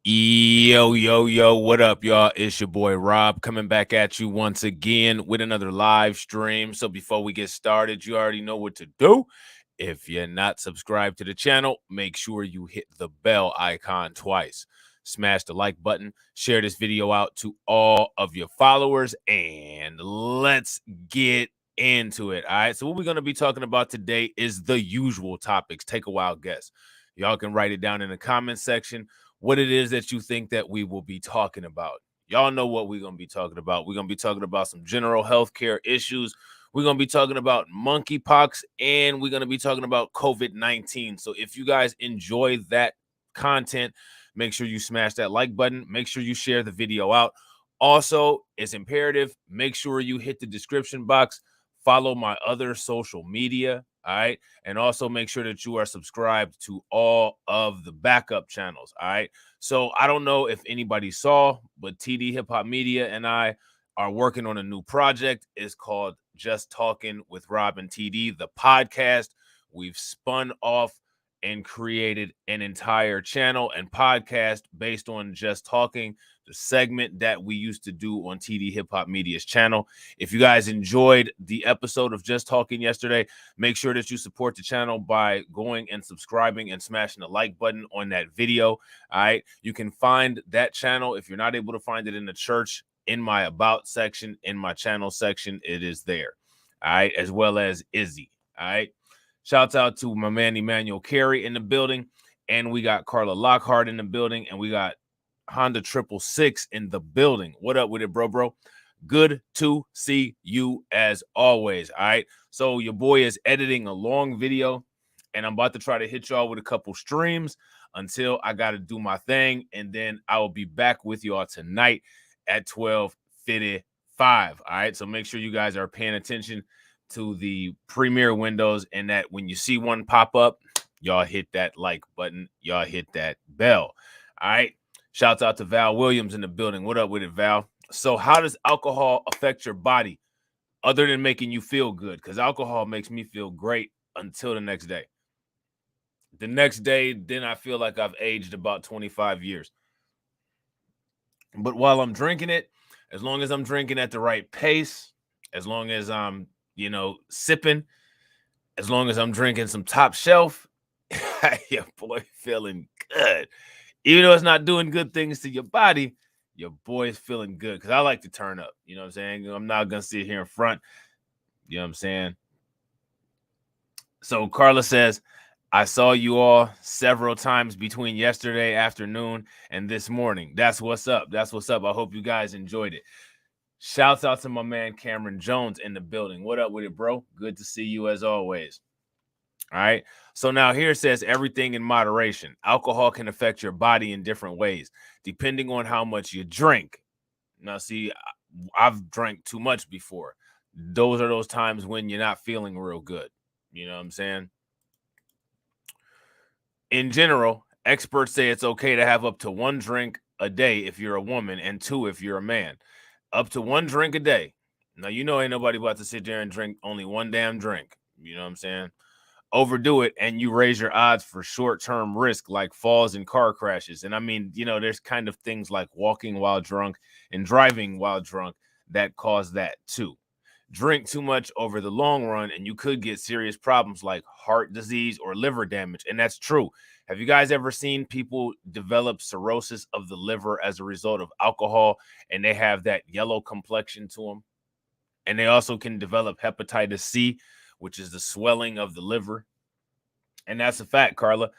Yo, what up, y'all? It's your boy Rob coming back at you once again with another live stream. So before we get started, you already know what to do. If you're not subscribed to the channel, make sure you hit the bell icon twice. Smash the like button, share this video out to all of your followers, and let's get into it. All right. So what we're going to be talking about today is the usual topics. Take a wild guess. Y'all can write it down in the comment section what it is that you think that we will be talking about. Y'all know what we're going to be talking about. We're going to be talking about some general healthcare issues. We're going to be talking about monkeypox, and we're going to be talking about COVID-19. So if you guys enjoy that content, make sure you smash that like button. Make sure you share the video out. Also, it's imperative, make sure you hit the description box, follow my other social media, all right? And also make sure that you are subscribed to all of the backup channels, all right? So I don't know if anybody saw, but TD Hip Hop Media and I are working on a new project. It's called Just Talking with Rob and TD, the podcast. We've spun off and created an entire channel and podcast based on Just Talking, the segment that we used to do on TD Hip Hop Media's channel. If you guys enjoyed the episode of Just Talking yesterday, make sure that you support the channel by going and subscribing and smashing the like button on that video. All right. You can find that channel if you're not able to find it in the church, in my about section, in my channel section, it is there. All right. As well as Izzy. All right. Shouts out to my man Emmanuel Carey in the building. And we got Carla Lockhart in the building. And we got Honda 666 in the building. What up with it, bro? Good to see you as always. All right. So your boy is editing a long video, and I'm about to try to hit y'all with a couple streams until I got to do my thing. And then I will be back with y'all tonight at 12:55. All right. So make sure you guys are paying attention to the premiere windows, and that when you see one pop up, y'all hit that like button, y'all hit that bell. All right. Shouts out to Val Williams in the building. What up with it, Val? So how does alcohol affect your body other than making you feel good? Because alcohol makes me feel great until the next day. The next day, then I feel like I've aged about 25 years. But while I'm drinking it, as long as I'm drinking at the right pace, as long as I'm, sipping, as long as I'm drinking some top shelf, your boy feeling good. Even though it's not doing good things to your body, your boy's feeling good. Because I like to turn up. You know what I'm saying? I'm not going to sit here in front. You know what I'm saying? So Carla says, I saw you all several times between yesterday afternoon and this morning. That's what's up. That's what's up. I hope you guys enjoyed it. Shouts out to my man Cameron Jones in the building. What up with it, bro? Good to see you as always. All right. So now here it says everything in moderation. Alcohol can affect your body in different ways, depending on how much you drink. Now, see, I've drank too much before. Those are those times when you're not feeling real good. You know what I'm saying? In general, experts say it's okay to have up to one drink a day if you're a woman and two if you're a man. Up to one drink a day. Now, ain't nobody about to sit there and drink only one damn drink. You know what I'm saying? Overdo it and you raise your odds for short-term risk like falls and car crashes. And I mean, there's kind of things like walking while drunk and driving while drunk that cause that too. Drink too much over the long run and you could get serious problems like heart disease or liver damage. And that's true. Have you guys ever seen people develop cirrhosis of the liver as a result of alcohol, and they have that yellow complexion to them? And they also can develop hepatitis C, which is the swelling of the liver. And that's a fact, Carla.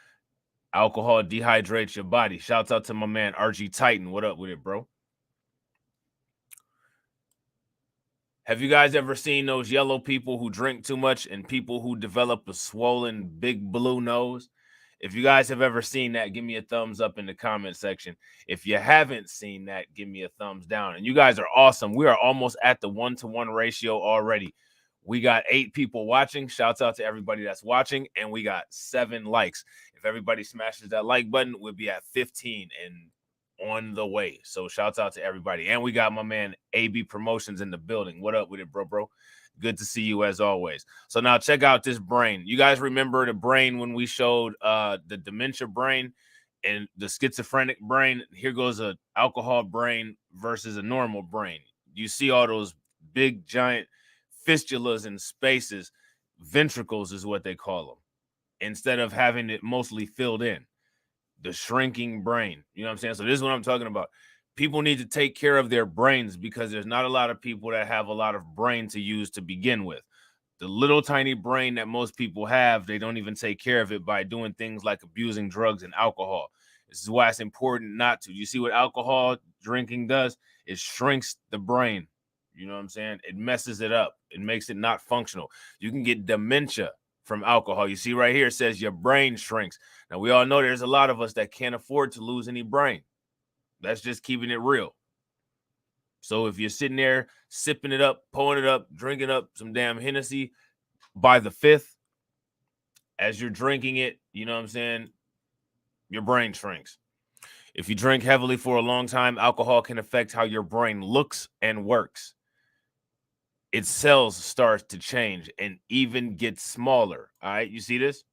Alcohol dehydrates your body. Shouts out to my man, RG Titan. What up with it, bro? Have you guys ever seen those yellow people who drink too much and people who develop a swollen big blue nose? If you guys have ever seen that, give me a thumbs up in the comment section. If you haven't seen that, give me a thumbs down. And you guys are awesome. We are almost at the 1-to-1 ratio already. We got 8 people watching. Shouts out to everybody that's watching. And we got 7 likes. If everybody smashes that like button, we'll be at 15 and on the way. So shouts out to everybody. And we got my man AB Promotions in the building. What up with it, bro? Good to see you as always. So now check out this brain. You guys remember the brain when we showed the dementia brain? And the schizophrenic brain, here goes a alcohol brain versus a normal brain. You see all those big giant fistulas and spaces, ventricles is what they call them, instead of having it mostly filled in. The shrinking brain. You know what I'm saying? So this is what I'm talking about. People need to take care of their brains because there's not a lot of people that have a lot of brain to use to begin with. The little tiny brain that most people have, they don't even take care of it by doing things like abusing drugs and alcohol. This is why it's important not to. You see what alcohol drinking does? It shrinks the brain. You know what I'm saying? It messes it up. It makes it not functional. You can get dementia from alcohol. You see right here, it says your brain shrinks. Now, we all know there's a lot of us that can't afford to lose any brain. That's just keeping it real. So if you're sitting there sipping it up, pulling it up, drinking up some damn Hennessy by the fifth, as you're drinking it, you know what I'm saying, your brain shrinks. If you drink heavily for a long time, alcohol can affect how your brain looks and works. Its cells start to change and even get smaller. All right, you see this?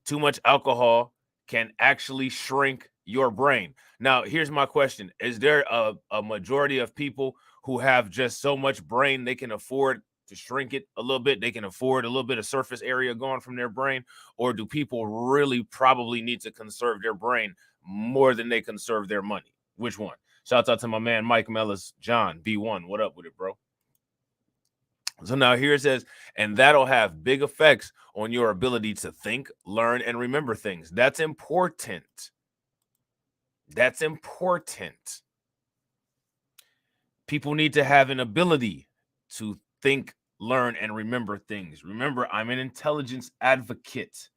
Too much alcohol can actually shrink your brain. Now, here's my question. Is there a majority of people who have just so much brain they can afford to shrink it a little bit? They can afford a little bit of surface area gone from their brain? Or do people really probably need to conserve their brain more than they conserve their money? Which one? Shouts out to my man, Mike Mellis, John, B1. What up with it, bro? So now here it says, and that'll have big effects on your ability to think, learn, and remember things. That's important. That's important. People need to have an ability to think, learn, and remember things. Remember, I'm an intelligence advocate.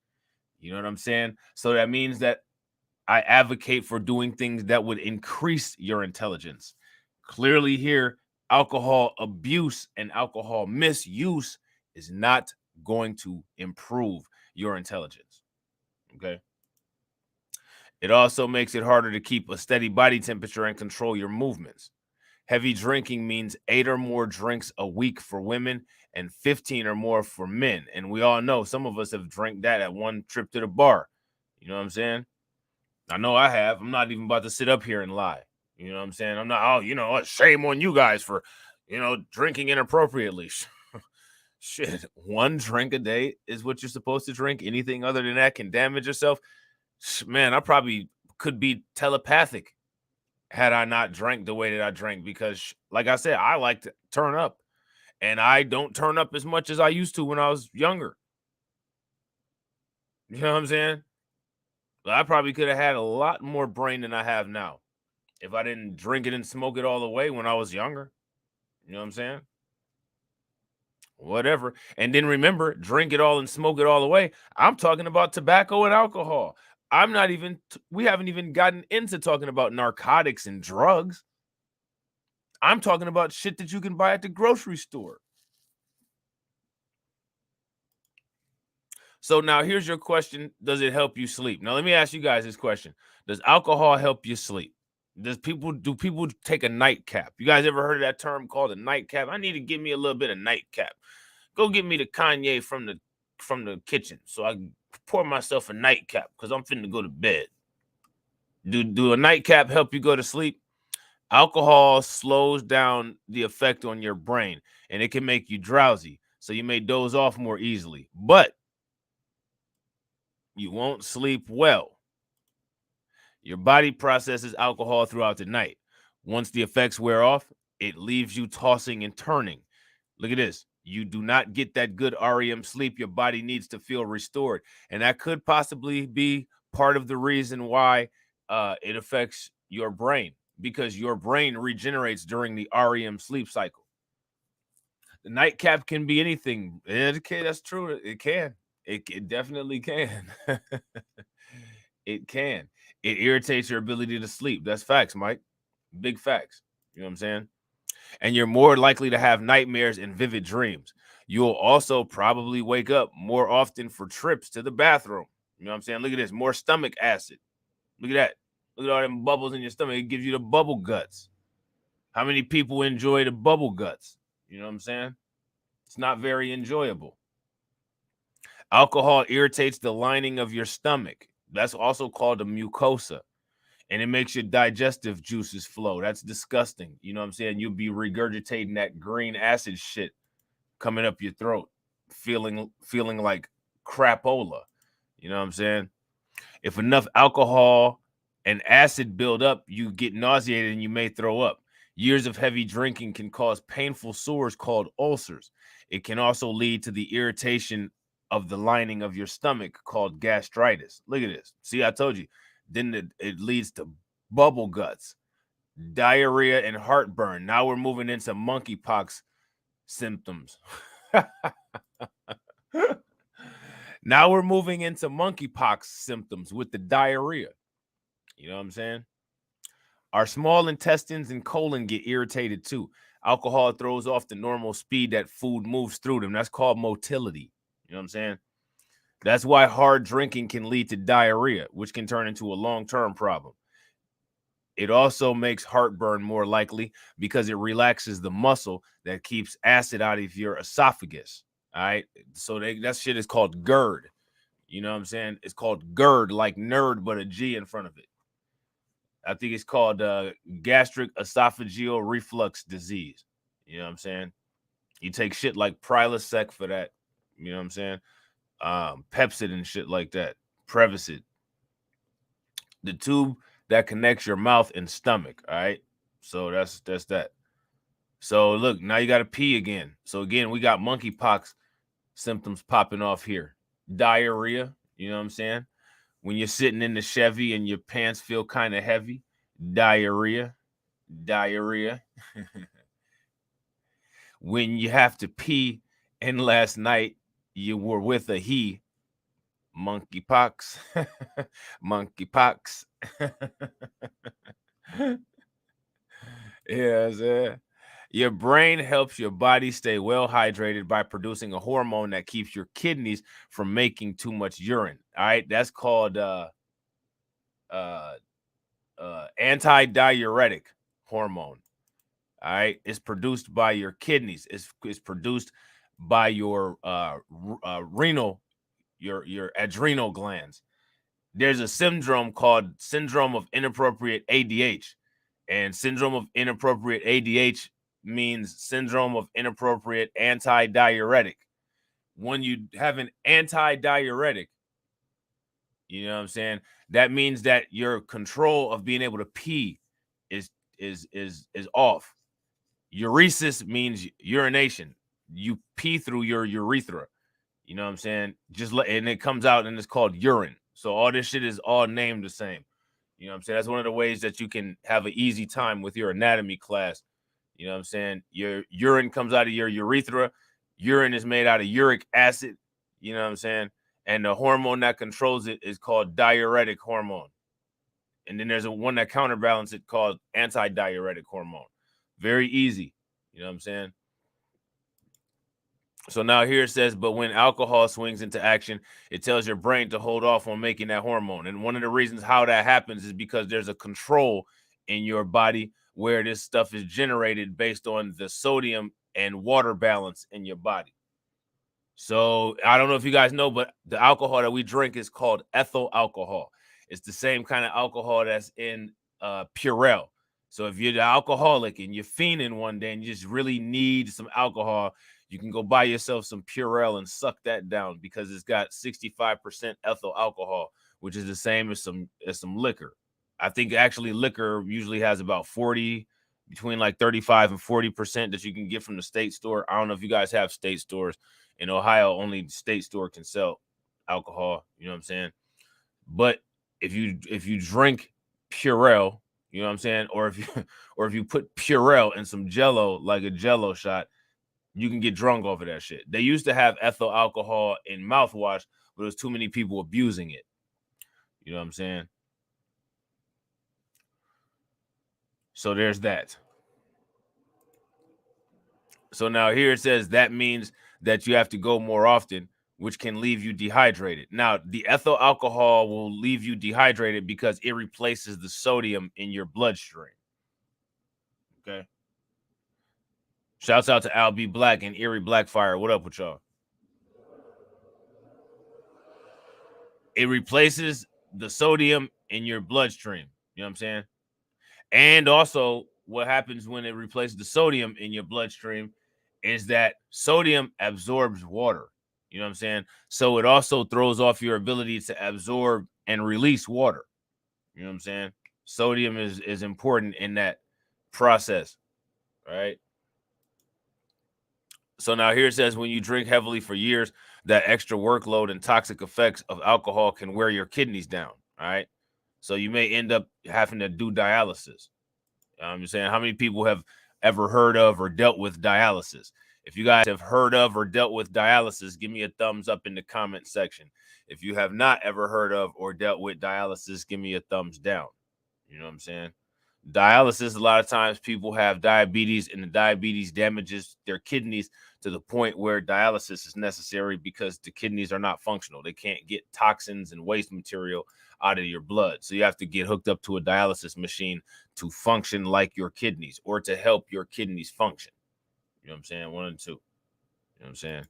You know what I'm saying? So that means that I advocate for doing things that would increase your intelligence. Clearly here, alcohol abuse and alcohol misuse is not going to improve your intelligence. Okay. It also makes it harder to keep a steady body temperature and control your movements. Heavy drinking means 8 or more drinks a week for women and 15 or more for men. And we all know some of us have drank that at one trip to the bar. You know what I'm saying? I know I have. I'm not even about to sit up here and lie. You know what I'm saying? I'm not, oh, you know what? Shame on you guys for, you know, drinking inappropriately. Shit, 1 drink a day is what you're supposed to drink. Anything other than that can damage yourself. Man, I probably could be telepathic had I not drank the way that I drank because, like I said, I like to turn up. And I don't turn up as much as I used to when I was younger. You know what I'm saying? I probably could have had a lot more brain than I have now if I didn't drink it and smoke it all the way when I was younger. You know what I'm saying? Whatever. And then remember, drink it all and smoke it all the way. I'm talking about tobacco and alcohol. I'm not even, we haven't even gotten into talking about narcotics and drugs. I'm talking about shit that you can buy at the grocery store. So now here's your question. Does it help you sleep? Now let me ask you guys this question. Does alcohol help you sleep? Do people take a nightcap? You guys ever heard of that term called a nightcap? I need to give me a little bit of nightcap. Go get me the Kanye from the kitchen so I can pour myself a nightcap because I'm finna go to bed. Do a nightcap help you go to sleep? Alcohol slows down the effect on your brain and it can make you drowsy. So you may doze off more easily. But you won't sleep well. Your body processes alcohol throughout the night. Once the effects wear off, it leaves you tossing and turning. Look at this. You do not get that good REM sleep. Your body needs to feel restored. And that could possibly be part of the reason why it affects your brain, because your brain regenerates during the REM sleep cycle. The nightcap can be anything. Okay, that's true. It can. It definitely can. It can. It irritates your ability to sleep. That's facts, Mike. Big facts. You know what I'm saying? And you're more likely to have nightmares and vivid dreams. You'll also probably wake up more often for trips to the bathroom. You know what I'm saying? Look at this. More stomach acid. Look at that. Look at all them bubbles in your stomach. It gives you the bubble guts. How many people enjoy the bubble guts? You know what I'm saying? It's not very enjoyable. Alcohol irritates the lining of your stomach. That's also called a mucosa. And it makes your digestive juices flow. That's disgusting. You know what I'm saying? You'll be regurgitating that green acid shit coming up your throat, feeling like crapola. You know what I'm saying? If enough alcohol and acid build up, you get nauseated and you may throw up. Years of heavy drinking can cause painful sores called ulcers. It can also lead to the irritation of the lining of your stomach called gastritis. Look at this. See, I told you. Then it leads to bubble guts, diarrhea, and heartburn. Now we're moving into monkeypox symptoms. Now we're moving into monkeypox symptoms with the diarrhea. You know what I'm saying? Our small intestines and colon get irritated too. Alcohol throws off the normal speed that food moves through them. That's called motility. You know what I'm saying? That's why hard drinking can lead to diarrhea, which can turn into a long-term problem. It also makes heartburn more likely because it relaxes the muscle that keeps acid out of your esophagus. All right. So that shit is called GERD. You know what I'm saying? It's called GERD, like nerd, but a G in front of it. I think it's called gastric esophageal reflux disease. You know what I'm saying? You take shit like Prilosec for that. You know what I'm saying? Pepsid and shit like that. Prevacid. The tube that connects your mouth and stomach. All right. So that's that. So look, now you got to pee again. So again, we got monkeypox symptoms popping off here. Diarrhea. You know what I'm saying? When you're sitting in the Chevy and your pants feel kind of heavy. Diarrhea. When you have to pee and last night you were with a he. Monkeypox. Monkeypox. Yeah, your brain helps your body stay well hydrated by producing a hormone that keeps your kidneys from making too much urine. All right, that's called uh, anti-diuretic hormone. All right, it's produced by your kidneys. It's produced by your renal, your adrenal glands. There's a syndrome called syndrome of inappropriate ADH. And syndrome of inappropriate ADH means syndrome of inappropriate anti-diuretic. When you have an anti-diuretic, you know what I'm saying? That means that your control of being able to pee is off. Uresis means urination. You pee through your urethra. You know what I'm saying? And it comes out and it's called urine. So all this shit is all named the same. You know what I'm saying? That's one of the ways that you can have an easy time with your anatomy class. You know what I'm saying? Your urine comes out of your urethra. Urine is made out of uric acid. You know what I'm saying? And the hormone that controls it is called diuretic hormone. And then there's one that counterbalances it called anti-diuretic hormone. Very easy. You know what I'm saying? So now here it says, but when alcohol swings into action, it tells your brain to hold off on making that hormone. And one of the reasons how that happens is because there's a control in your body where this stuff is generated based on the sodium and water balance in your body. So I don't know if you guys know, but the alcohol that we drink is called ethyl alcohol. It's the same kind of alcohol that's in Purell. So if you're the alcoholic and you're fiending one day and you just really need some alcohol, you can go buy yourself some Purell and suck that down because it's got 65% ethyl alcohol, which is the same as some liquor. I think actually liquor usually has about 40, between like 35 and 40% that you can get from the state store. I don't know if you guys have state stores. In Ohio, only state store can sell alcohol. You know what I'm saying? But if you drink Purell, you know what I'm saying, or if you put Purell in some Jello, like a Jello shot, you can get drunk off of that shit. They used to have ethyl alcohol in mouthwash, but there's too many people abusing it. You know what I'm saying? So there's that. So now here it says that means that you have to go more often, which can leave you dehydrated. Now, the ethyl alcohol will leave you dehydrated because it replaces the sodium in your bloodstream. Okay. Shouts out to Al B. Black and Erie Blackfire. What up with y'all? It replaces the sodium in your bloodstream. You know what I'm saying? And also, what happens when it replaces the sodium in your bloodstream is that sodium absorbs water. You know what I'm saying? So it also throws off your ability to absorb and release water. You know what I'm saying? Sodium is important in that process, right? So now here it says when you drink heavily for years, that extra workload and toxic effects of alcohol can wear your kidneys down. All right. So you may end up having to do dialysis. I'm just saying, how many people have ever heard of or dealt with dialysis? If you guys have heard of or dealt with dialysis, give me a thumbs up in the comment section. If you have not ever heard of or dealt with dialysis, give me a thumbs down. You know what I'm saying? Dialysis, a lot of times people have diabetes, and the diabetes damages their kidneys to the point where dialysis is necessary because the kidneys are not functional. They can't get toxins and waste material out of your blood. So you have to get hooked up to a dialysis machine to function like your kidneys or to help your kidneys function. You know what I'm saying? One and two. You know what I'm saying?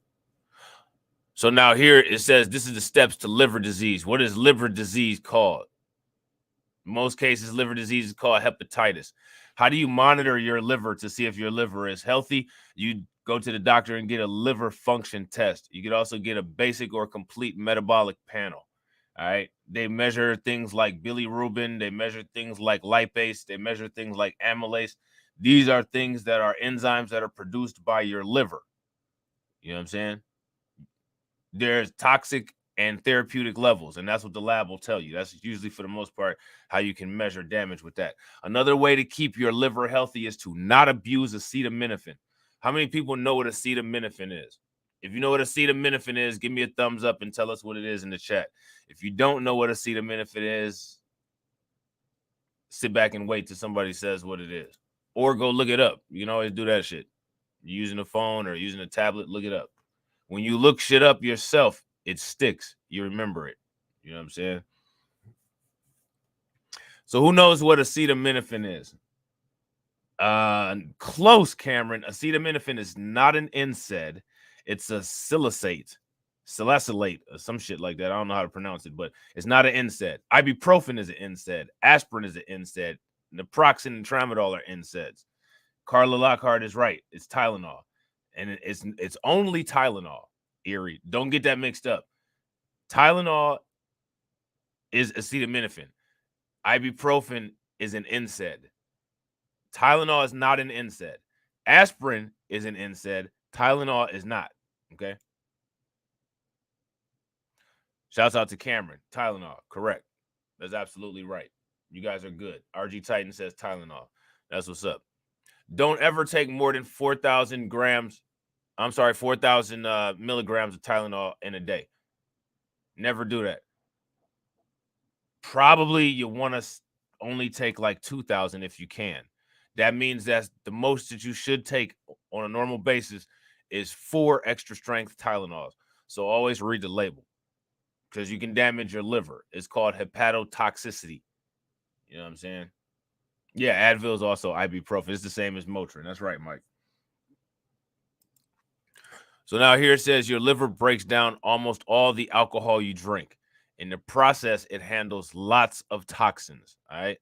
So now here it says this is the steps to liver disease. What is liver disease called? In most cases, liver disease is called hepatitis. How do you monitor your liver to see if your liver is healthy? You go to the doctor and get a liver function test. You could also get a basic or complete metabolic panel. All right. They measure things like bilirubin. They measure things like lipase. They measure things like amylase. These are things that are enzymes that are produced by your liver. You know what I'm saying? There's toxic and therapeutic levels, and that's what the lab will tell you. That's usually, for the most part, how you can measure damage with that. Another way to keep your liver healthy is to not abuse acetaminophen. How many people know what acetaminophen is? If you know what acetaminophen is, give me a thumbs up and tell us what it is in the chat. If you don't know what acetaminophen is, sit back and wait till somebody says what it is, or go look it up. You can always do that shit. You're using a phone or using a tablet, look it up. When you look shit up yourself, it sticks. You remember it. You know what I'm saying? So who knows what acetaminophen is? Close, Cameron. Acetaminophen is not an NSAID. It's a salicylate, or some shit like that. I don't know how to pronounce it, but it's not an NSAID. Ibuprofen is an NSAID. Aspirin is an NSAID. Naproxen and tramadol are NSAIDs. Carla Lockhart is right. It's Tylenol, and it's only Tylenol. Erie, don't get that mixed up. Tylenol is acetaminophen. Ibuprofen is an NSAID. Tylenol is not an NSAID. Aspirin is an NSAID. Tylenol is not. Okay. Shouts out to Cameron. Tylenol, correct. That's absolutely right. You guys are good. RG Titan says Tylenol. That's what's up. Don't ever take more than 4,000 grams. 4,000 milligrams of Tylenol in a day. Never do that. Probably you want to only take like 2,000 if you can. That means that's the most that you should take on a normal basis is 4 extra strength Tylenols. So always read the label because you can damage your liver. It's called hepatotoxicity. You know what I'm saying? Yeah, Advil is also ibuprofen. It's the same as Motrin. That's right, Mike. So now here it says your liver breaks down almost all the alcohol you drink. In the process, it handles lots of toxins. All right.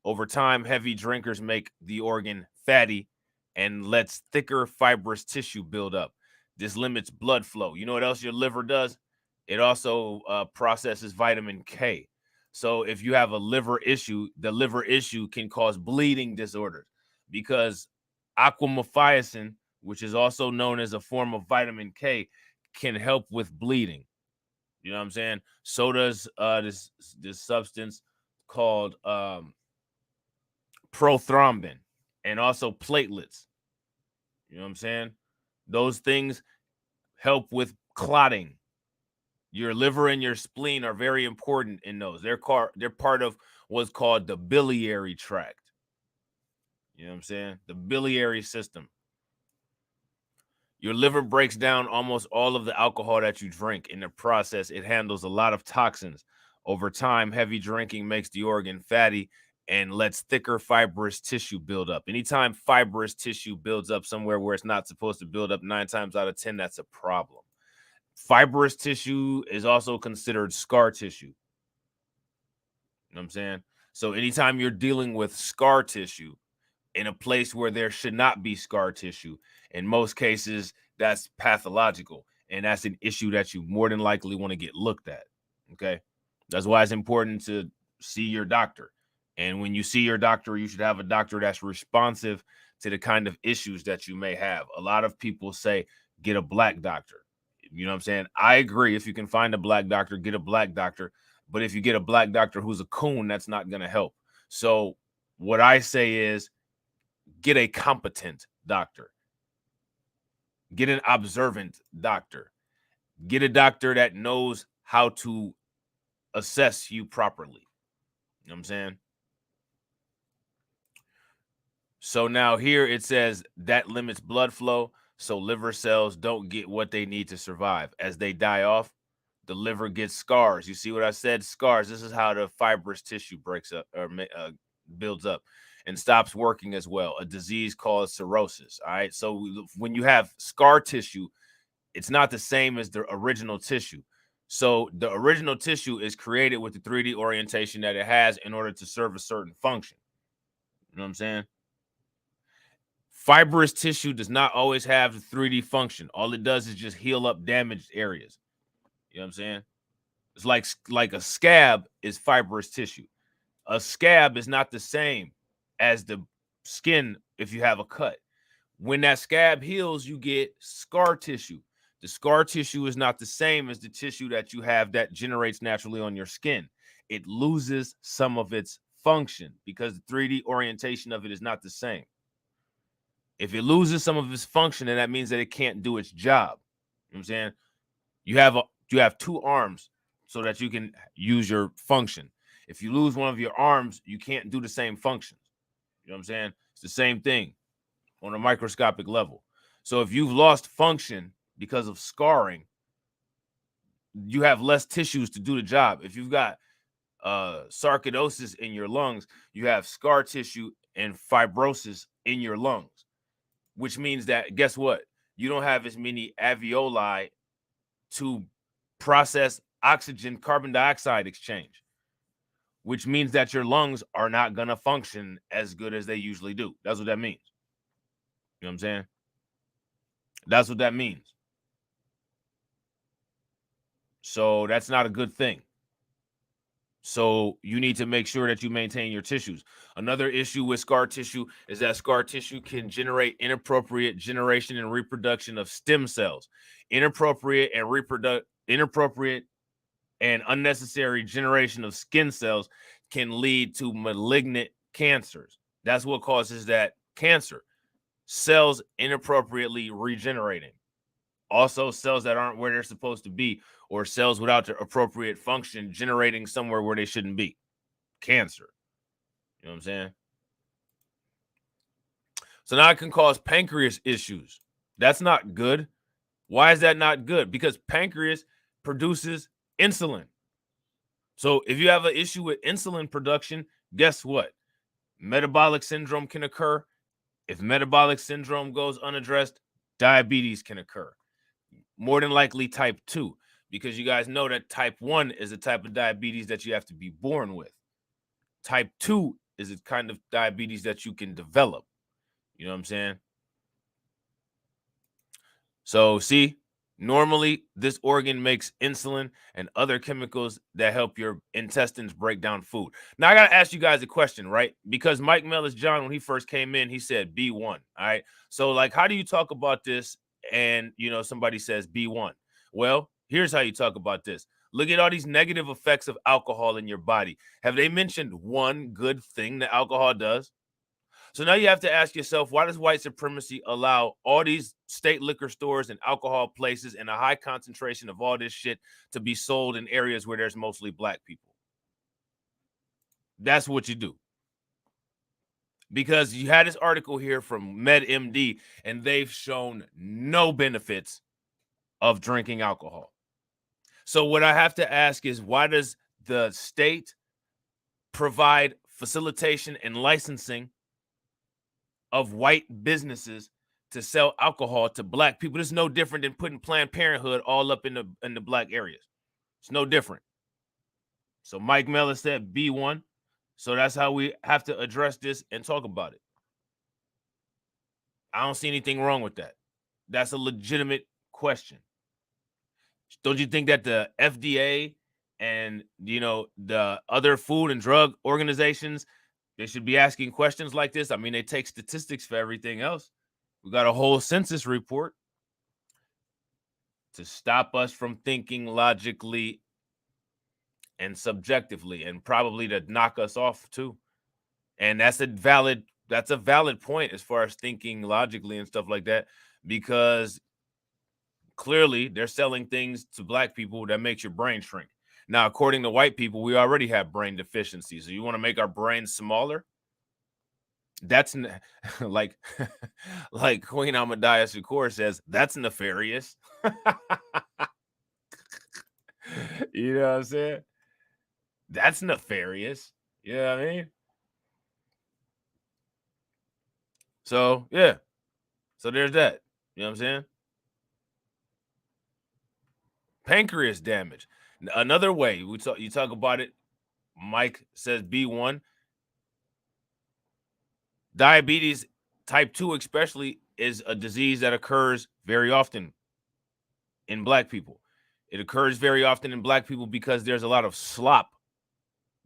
Over time, heavy drinkers make the organ fatty and lets thicker fibrous tissue build up. This limits blood flow. You know what else your liver does? It also processes vitamin K. So if you have a liver issue, the liver issue can cause bleeding disorders because aquamophiacin, which is also known as a form of vitamin K, can help with bleeding. You know what I'm saying? So does this substance called prothrombin and also platelets. You know what I'm saying? Those things help with clotting. Your liver and your spleen are very important in those. They're part of what's called the biliary tract. You know what I'm saying? The biliary system. Your liver breaks down almost all of the alcohol that you drink. In the process, it handles a lot of toxins. Over time, heavy drinking makes the organ fatty and lets thicker fibrous tissue build up. Anytime fibrous tissue builds up somewhere where it's not supposed to build up, 9 times out of 10, that's a problem. Fibrous tissue is also considered scar tissue. You know what I'm saying? So anytime you're dealing with scar tissue in a place where there should not be scar tissue, in most cases, that's pathological. And that's an issue that you more than likely want to get looked at. Okay. That's why it's important to see your doctor. And when you see your doctor, you should have a doctor that's responsive to the kind of issues that you may have. A lot of people say, get a black doctor. You know what I'm saying? I agree. If you can find a black doctor, get a black doctor. But if you get a black doctor who's a coon, that's not going to help. So what I say is get a competent doctor, get an observant doctor, get a doctor that knows how to assess you properly. You know what I'm saying? So now here it says that limits blood flow, so liver cells don't get what they need to survive. As they die off, the liver gets scars. You see what I said? Scars. This is how the fibrous tissue breaks up or builds up and stops working as well. A disease called cirrhosis. All right. So when you have scar tissue, it's not the same as the original tissue. So the original tissue is created with the 3D orientation that it has in order to serve a certain function. You know what I'm saying? Fibrous tissue does not always have the 3D function. All it does is just heal up damaged areas. You know what I'm saying? It's like a scab is fibrous tissue. A scab is not the same as the skin if you have a cut. When that scab heals, you get scar tissue. The scar tissue is not the same as the tissue that you have that generates naturally on your skin. It loses some of its function because the 3D orientation of it is not the same. If it loses some of its function, then that means that it can't do its job. You know what I'm saying? You have two arms so that you can use your function. If you lose one of your arms, you can't do the same functions. You know what I'm saying? It's the same thing on a microscopic level. So if you've lost function because of scarring, you have less tissues to do the job. If you've got sarcoidosis in your lungs, you have scar tissue and fibrosis in your lungs, which means that guess what? You don't have as many alveoli to process oxygen carbon dioxide exchange, which means that your lungs are not going to function as good as they usually do. That's what that means. You know what I'm saying? That's what that means. So that's not a good thing. So you need to make sure that you maintain your tissues. Another issue with scar tissue is that scar tissue can generate inappropriate generation and reproduction of stem cells. Inappropriate and unnecessary generation of skin cells can lead to malignant cancers. That's what causes that cancer. Cells inappropriately regenerating. Also, cells that aren't where they're supposed to be, or cells without the appropriate function generating somewhere where they shouldn't be. Cancer. You know what I'm saying? So now it can cause pancreas issues. That's not good. Why is that not good? Because pancreas produces insulin. So if you have an issue with insulin production, guess what? Metabolic syndrome can occur. If metabolic syndrome goes unaddressed, diabetes can occur. More than likely type 2, because you guys know that type 1 is a type of diabetes that you have to be born with. Type 2 is a kind of diabetes that you can develop. You know what I'm saying? So see, normally this organ makes insulin and other chemicals that help your intestines break down food. Now I got to ask you guys a question, right? Because Mike Mellis John, when he first came in, he said B1. All right. So like, how do you talk about this? And somebody says B1. Well, here's how you talk about this. Look at all these negative effects of alcohol in your body. Have they mentioned one good thing that alcohol does? So now you have to ask yourself, why does white supremacy allow all these state liquor stores and alcohol places and a high concentration of all this shit to be sold in areas where there's mostly black people? That's what you do. Because you had this article here from MedMD, and they've shown no benefits of drinking alcohol. So what I have to ask is, why does the state provide facilitation and licensing of white businesses to sell alcohol to black people? It's no different than putting Planned Parenthood all up in the black areas. It's no different. So Mike Mellor said B1. So that's how we have to address this and talk about it. I don't see anything wrong with that. That's a legitimate question. Don't you think that the FDA and the other food and drug organizations, they should be asking questions like this? I mean, they take statistics for everything else. We got a whole census report to stop us from thinking logically and subjectively, and probably to knock us off too. And that's a valid point as far as thinking logically and stuff like that, because clearly they're selling things to black people that makes your brain shrink. Now, according to white people, we already have brain deficiencies. So you want to make our brains smaller? That's like like Queen Amadeus Shakur says, that's nefarious. You know what I'm saying? That's nefarious. You know what I mean? So yeah. So there's that. You know what I'm saying? Pancreas damage. Another way you talk about it. Mike says B1. Diabetes type 2 especially is a disease that occurs very often in black people. It occurs very often in black people because there's a lot of slop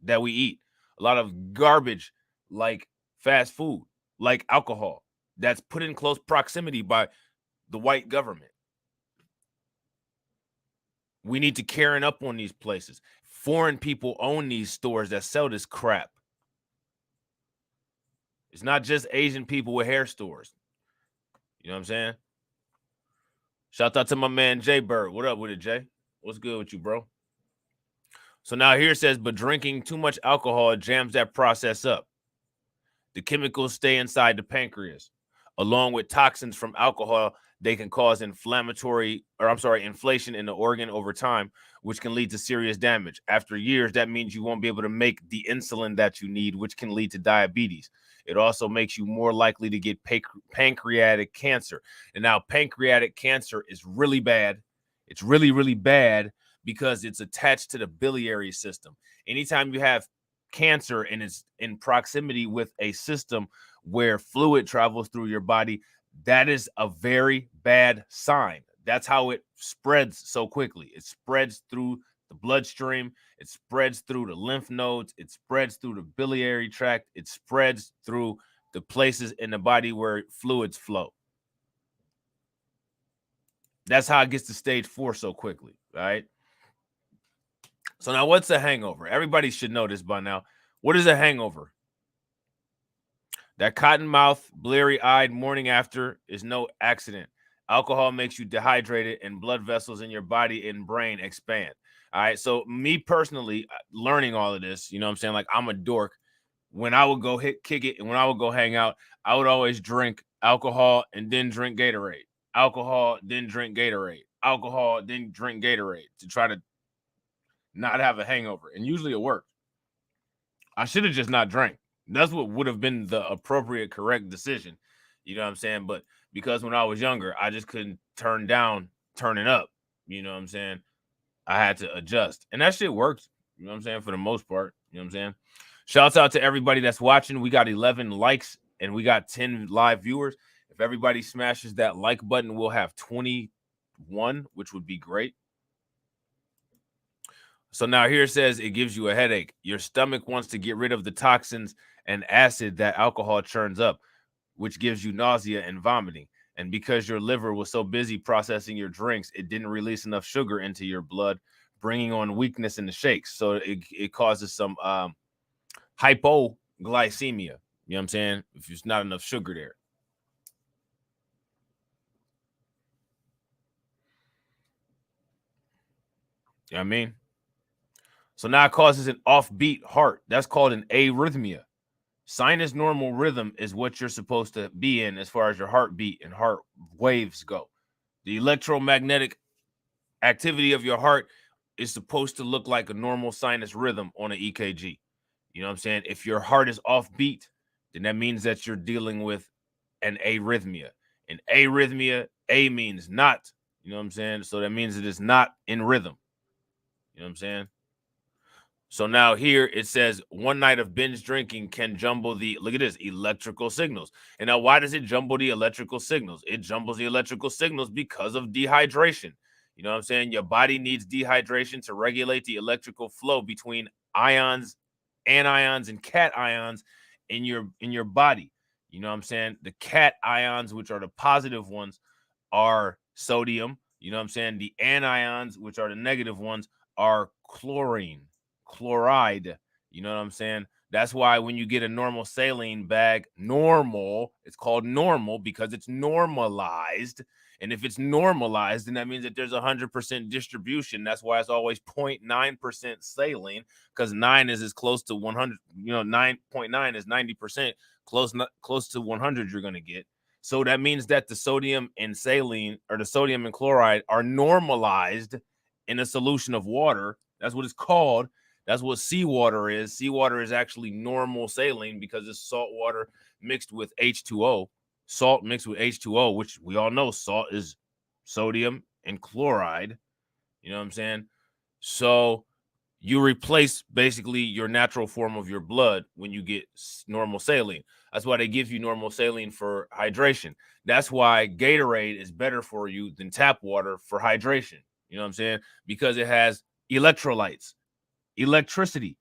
that we eat, a lot of garbage like fast food, like alcohol, that's put in close proximity by the white government. We need to carry up on these places. Foreign people own these stores that sell this crap. It's not just Asian people with hair stores. You know what I'm saying? Shout out to my man Jay Bird. What up with it, Jay? What's good with you, bro? So now here it says, but drinking too much alcohol jams that process up. The chemicals stay inside the pancreas. Along with toxins from alcohol, they can cause inflation in the organ over time, which can lead to serious damage. After years, that means you won't be able to make the insulin that you need, which can lead to diabetes. It also makes you more likely to get pancreatic cancer. And now pancreatic cancer is really bad. It's really, really bad because it's attached to the biliary system. Anytime you have cancer and it's in proximity with a system where fluid travels through your body, that is a very bad sign. That's how it spreads so quickly. It spreads through the bloodstream, it spreads through the lymph nodes, it spreads through the biliary tract, it spreads through the places in the body where fluids flow. That's how it gets to stage 4 so quickly, right? So now what's a hangover? Everybody should know this by now. What is a hangover? That cotton mouth, bleary eyed morning after is no accident. Alcohol makes you dehydrated and blood vessels in your body and brain expand. All right. So, me personally, learning all of this, you know what I'm saying? Like, I'm a dork. When I would go kick it and when I would go hang out, I would always drink alcohol and then drink Gatorade. Alcohol, then drink Gatorade. Alcohol, then drink Gatorade to try to not have a hangover. And usually it worked. I should have just not drank. That's what would have been the appropriate, correct decision. You know what I'm saying? But because when I was younger, I just couldn't turn down turning up. You know what I'm saying? I had to adjust. And that shit worked. You know what I'm saying? For the most part. You know what I'm saying? Shouts out to everybody that's watching. We got 11 likes and we got 10 live viewers. If everybody smashes that like button, we'll have 21, which would be great. So now here it says it gives you a headache. Your stomach wants to get rid of the toxins and acid that alcohol churns up, which gives you nausea and vomiting. And because your liver was so busy processing your drinks, it didn't release enough sugar into your blood, bringing on weakness in the shakes. So it causes some hypoglycemia. You know what I'm saying? If there's not enough sugar there. You know what I mean? So now it causes an offbeat heart. That's called an arrhythmia. Sinus normal rhythm is what you're supposed to be in as far as your heartbeat and heart waves go. The electromagnetic activity of your heart is supposed to look like a normal sinus rhythm on an EKG. You know what I'm saying? If your heart is offbeat, then that means that you're dealing with an arrhythmia. An arrhythmia, A means not. You know what I'm saying? So that means it is not in rhythm. You know what I'm saying? So now here it says one night of binge drinking can jumble the, look at this, electrical signals. And now why does it jumble the electrical signals? It jumbles the electrical signals because of dehydration. You know what I'm saying? Your body needs dehydration to regulate the electrical flow between ions, anions, and cations in your body. You know what I'm saying? The cations, which are the positive ones, are sodium. You know what I'm saying? The anions, which are the negative ones, are chloride. You know what I'm saying? That's why when you get a normal saline bag, normal, it's called normal because it's normalized. And if it's normalized, then that means that there's 100% distribution. That's why it's always 0.9% saline, because 9 is as close to 100. 9.9 is 90%. Close to 100 you're going to get. So that means that the sodium and saline, or the sodium and chloride, are normalized in a solution of water. That's what it's called. That's what seawater is. Seawater is actually normal saline because it's salt water mixed with H2O. Salt mixed with H2O, which we all know salt is sodium and chloride. You know what I'm saying? So you replace basically your natural form of your blood when you get normal saline. That's why they give you normal saline for hydration. That's why Gatorade is better for you than tap water for hydration. You know what I'm saying? Because it has electrolytes, electricity,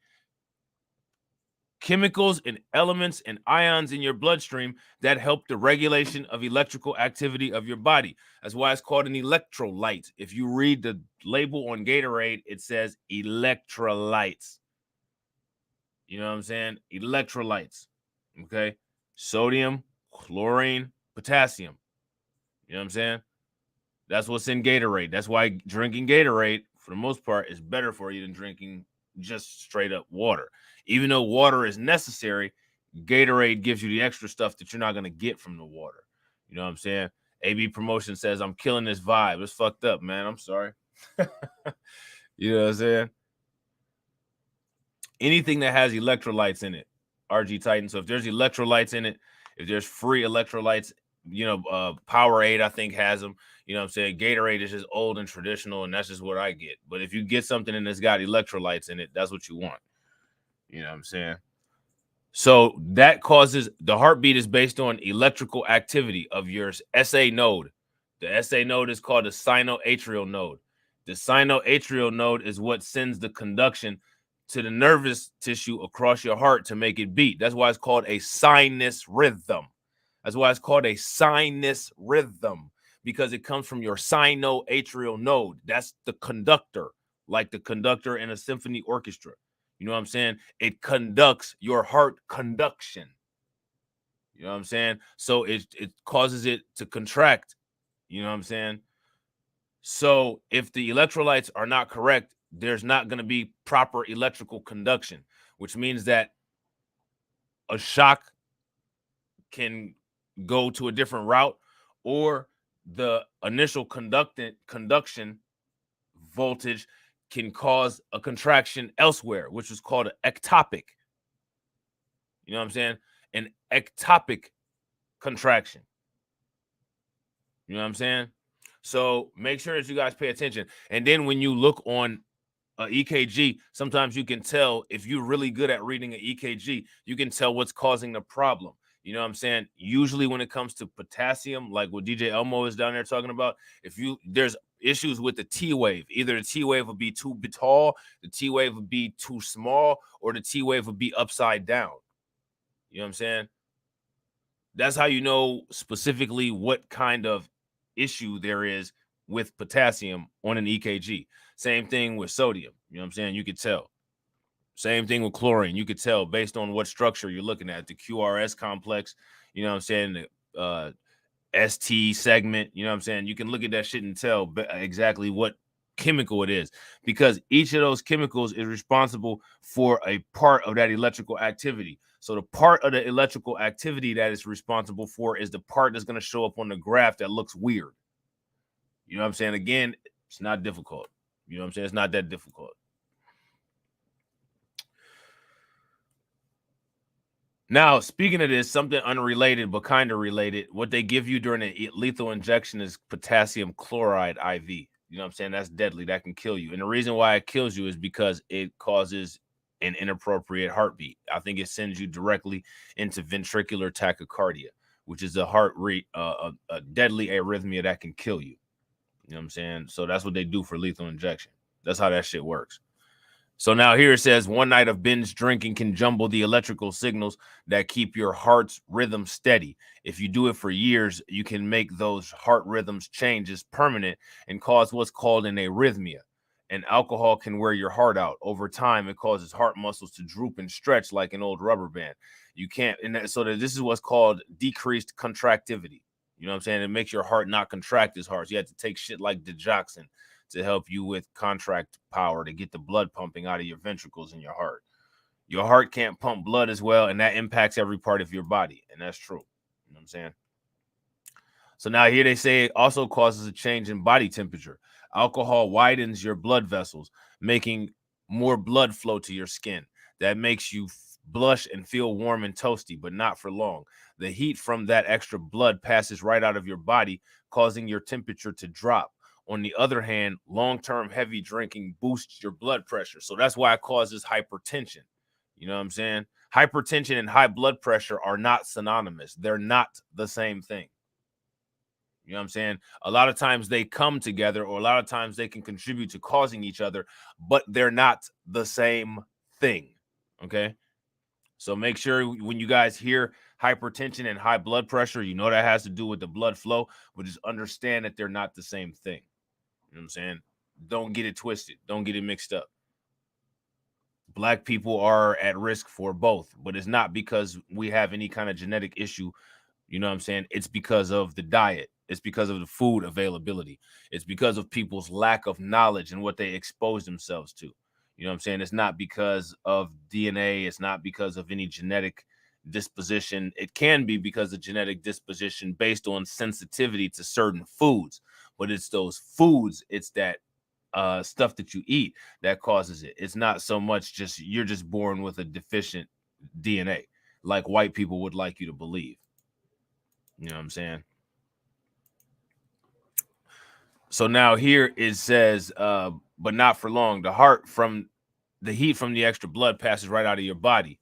chemicals and elements and ions in your bloodstream that help the regulation of electrical activity of your body. That's why it's called an electrolyte. If you read the label on Gatorade, it says electrolytes. You know what I'm saying? Electrolytes. Okay. Sodium, chlorine, potassium. You know what I'm saying? That's what's in Gatorade. That's why drinking Gatorade, for the most part, is better for you than drinking just straight up water. Even though water is necessary, Gatorade gives you the extra stuff that you're not going to get from the water. You know what I'm saying? AB Promotion says, I'm killing this vibe. It's fucked up, man. I'm sorry. You know what I'm saying? Anything that has electrolytes in it, RG Titan. So if there's electrolytes in it, if there's free electrolytes, Powerade, I think, has them. You know what I'm saying? Gatorade is just old and traditional, and that's just what I get. But if you get something and it's got electrolytes in it, that's what you want. You know what I'm saying? So that causes, the heartbeat is based on electrical activity of your SA node. The SA node is called the sinoatrial node. The sinoatrial node is what sends the conduction to the nervous tissue across your heart to make it beat. That's why it's called a sinus rhythm. That's why it's called a sinus rhythm, because it comes from your sinoatrial node. That's the conductor, like the conductor in a symphony orchestra. You know what I'm saying? It conducts your heart conduction. You know what I'm saying? So it causes it to contract. You know what I'm saying? So if the electrolytes are not correct, there's not going to be proper electrical conduction, which means that a shock can go to a different route, or the initial conduction voltage can cause a contraction elsewhere, which is called an ectopic. You know what I'm saying? An ectopic contraction. You know what I'm saying? So make sure that you guys pay attention. And then when you look on EKG, sometimes you can tell, if you're really good at reading an EKG, you can tell what's causing the problem. You know what I'm saying? Usually when it comes to potassium, like what DJ Elmo is down there talking about, there's issues with the T wave. Either the T wave will be too tall, the T wave will be too small, or the T wave will be upside down. You know what I'm saying? That's how you know specifically what kind of issue there is with potassium on an EKG. Same thing with sodium. You know what I'm saying? You could tell. Same thing with chlorine. You could tell based on what structure you're looking at. The QRS complex, you know what I'm saying? The ST segment, you know what I'm saying? You can look at that shit and tell exactly what chemical it is, because each of those chemicals is responsible for a part of that electrical activity. So the part of the electrical activity that is responsible for is the part that's going to show up on the graph that looks weird. You know what I'm saying? Again, it's not difficult. You know what I'm saying? It's not that difficult. Now, speaking of this, something unrelated but kind of related, what they give you during a lethal injection is potassium chloride IV. You know what I'm saying? That's deadly. That can kill you. And the reason why it kills you is because it causes an inappropriate heartbeat. I think it sends you directly into ventricular tachycardia, which is a heart rate, a deadly arrhythmia that can kill you. You know what I'm saying? So that's what they do for lethal injection. That's how that shit works. So now here it says one night of binge drinking can jumble the electrical signals that keep your heart's rhythm steady. If you do it for years, you can make those heart rhythms changes permanent and cause what's called an arrhythmia. And alcohol can wear your heart out. Over time, it causes heart muscles to droop and stretch like an old rubber band. You can't, and that, so that this is what's called decreased contractivity. You know what I'm saying? It makes your heart not contract as hard. So you have to take shit like digoxin to help you with contract power to get the blood pumping out of your ventricles in your heart. Your heart can't pump blood as well, and that impacts every part of your body. And that's true. You know what I'm saying? So now here they say it also causes a change in body temperature. Alcohol widens your blood vessels, making more blood flow to your skin. That makes you blush and feel warm and toasty, but not for long. The heat from that extra blood passes right out of your body, causing your temperature to drop. On the other hand, long-term heavy drinking boosts your blood pressure. So that's why it causes hypertension. You know what I'm saying? Hypertension and high blood pressure are not synonymous. They're not the same thing. You know what I'm saying? A lot of times they come together, or a lot of times they can contribute to causing each other, but they're not the same thing. Okay. So make sure when you guys hear hypertension and high blood pressure, you know that has to do with the blood flow, but just understand that they're not the same thing. You know what I'm saying? Don't get it twisted. Don't get it mixed up. Black people are at risk for both, but it's not because we have any kind of genetic issue. You know what I'm saying? It's because of the diet. It's because of the food availability. It's because of people's lack of knowledge and what they expose themselves to. You know what I'm saying? It's not because of DNA. It's not because of any genetic disposition. It can be because of genetic disposition based on sensitivity to certain foods, but it's those foods, it's that stuff that you eat that causes it. It's not so much just you're just born with a deficient DNA, like white people would like you to believe. You know what I'm saying? So now here it says, but not for long. The heart from the heat from the extra blood passes right out of your body.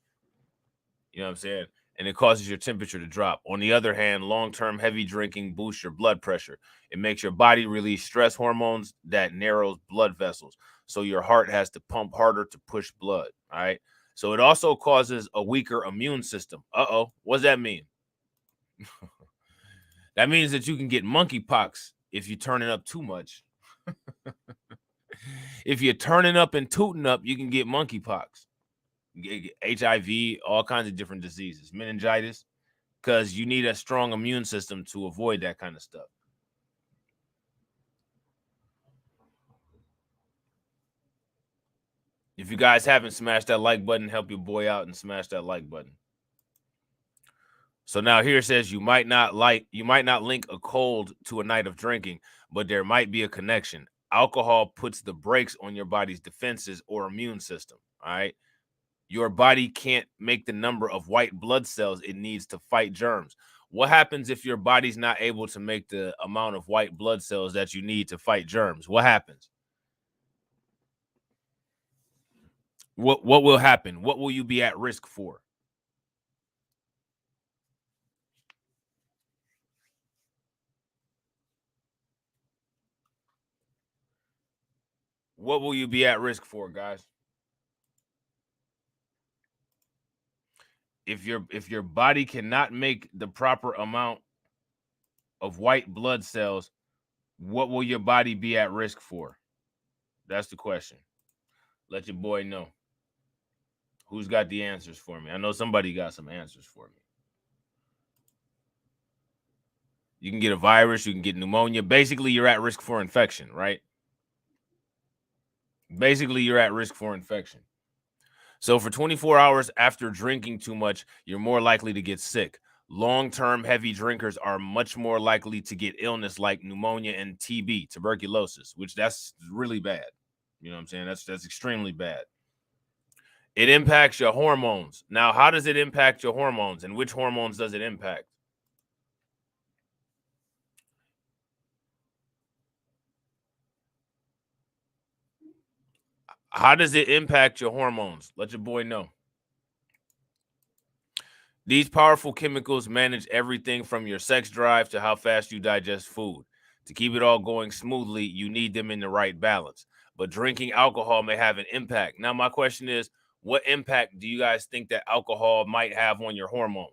You know what I'm saying? And it causes your temperature to drop. On the other hand, long-term heavy drinking boosts your blood pressure. It makes your body release stress hormones that narrows blood vessels. So your heart has to pump harder to push blood. All right. So it also causes a weaker immune system. Uh-oh. What does that mean? That means that you can get monkeypox if you turn it up too much. If you're turning up and tooting up, you can get monkeypox, HIV, all kinds of different diseases, meningitis, because you need a strong immune system to avoid that kind of stuff. If you guys haven't smashed that like button, help your boy out and smash that like button. So now here it says you might not link a cold to a night of drinking, but there might be a connection. Alcohol puts the brakes on your body's defenses or immune system. All right. Your body can't make the number of white blood cells it needs to fight germs. What happens if your body's not able to make the amount of white blood cells that you need to fight germs? What happens? What will happen? What will you be at risk for? What will you be at risk for, guys? If your body cannot make the proper amount of white blood cells, what will your body be at risk for? That's the question. Let your boy know. Who's got the answers for me? I know somebody got some answers for me. You can get a virus, you can get pneumonia. Basically, you're at risk for infection, right? Basically, you're at risk for infection. So for 24 hours after drinking too much, you're more likely to get sick. Long-term heavy drinkers are much more likely to get illness like pneumonia and TB, tuberculosis, which that's really bad. You know what I'm saying? That's extremely bad. It impacts your hormones. Now, how does it impact your hormones, and which hormones does it impact? How does it impact your hormones? Let your boy know. These powerful chemicals manage everything from your sex drive to how fast you digest food. To keep it all going smoothly, you need them in the right balance. But drinking alcohol may have an impact. Now, my question is, what impact do you guys think that alcohol might have on your hormones?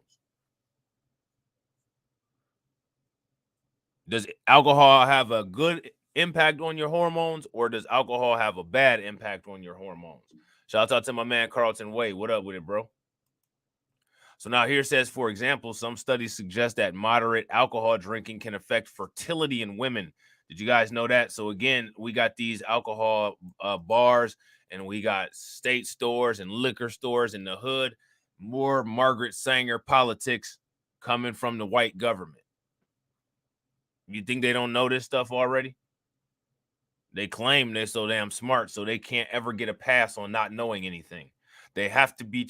Does alcohol have a good impact on your hormones, or does alcohol have a bad impact on your hormones? Shout out to my man Carlton Way. What up with it, bro? So now here says, for example, some studies suggest that moderate alcohol drinking can affect fertility in women. Did you guys know that? So again, we got these alcohol bars, and we got state stores and liquor stores in the hood. More Margaret Sanger politics coming from the white government. You think they don't know this stuff already? They claim they're so damn smart, so they can't ever get a pass on not knowing anything. They have to be,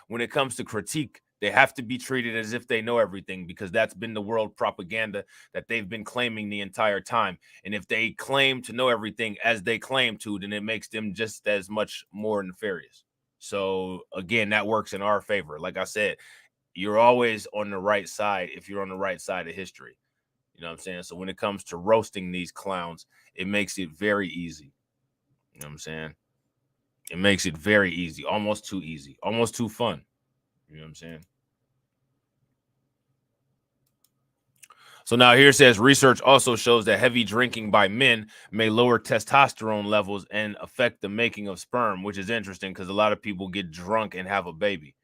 when it comes to critique, they have to be treated as if they know everything, because that's been the world propaganda that they've been claiming the entire time. And if they claim to know everything as they claim to, then it makes them just as much more nefarious. So again, that works in our favor. Like I said, you're always on the right side if you're on the right side of history. You know what I'm saying? So when it comes to roasting these clowns, it makes it very easy. You know what I'm saying? It makes it very easy, almost too easy, almost too fun. You know what I'm saying? So now here says research also shows that heavy drinking by men may lower testosterone levels and affect the making of sperm, which is interesting because a lot of people get drunk and have a baby.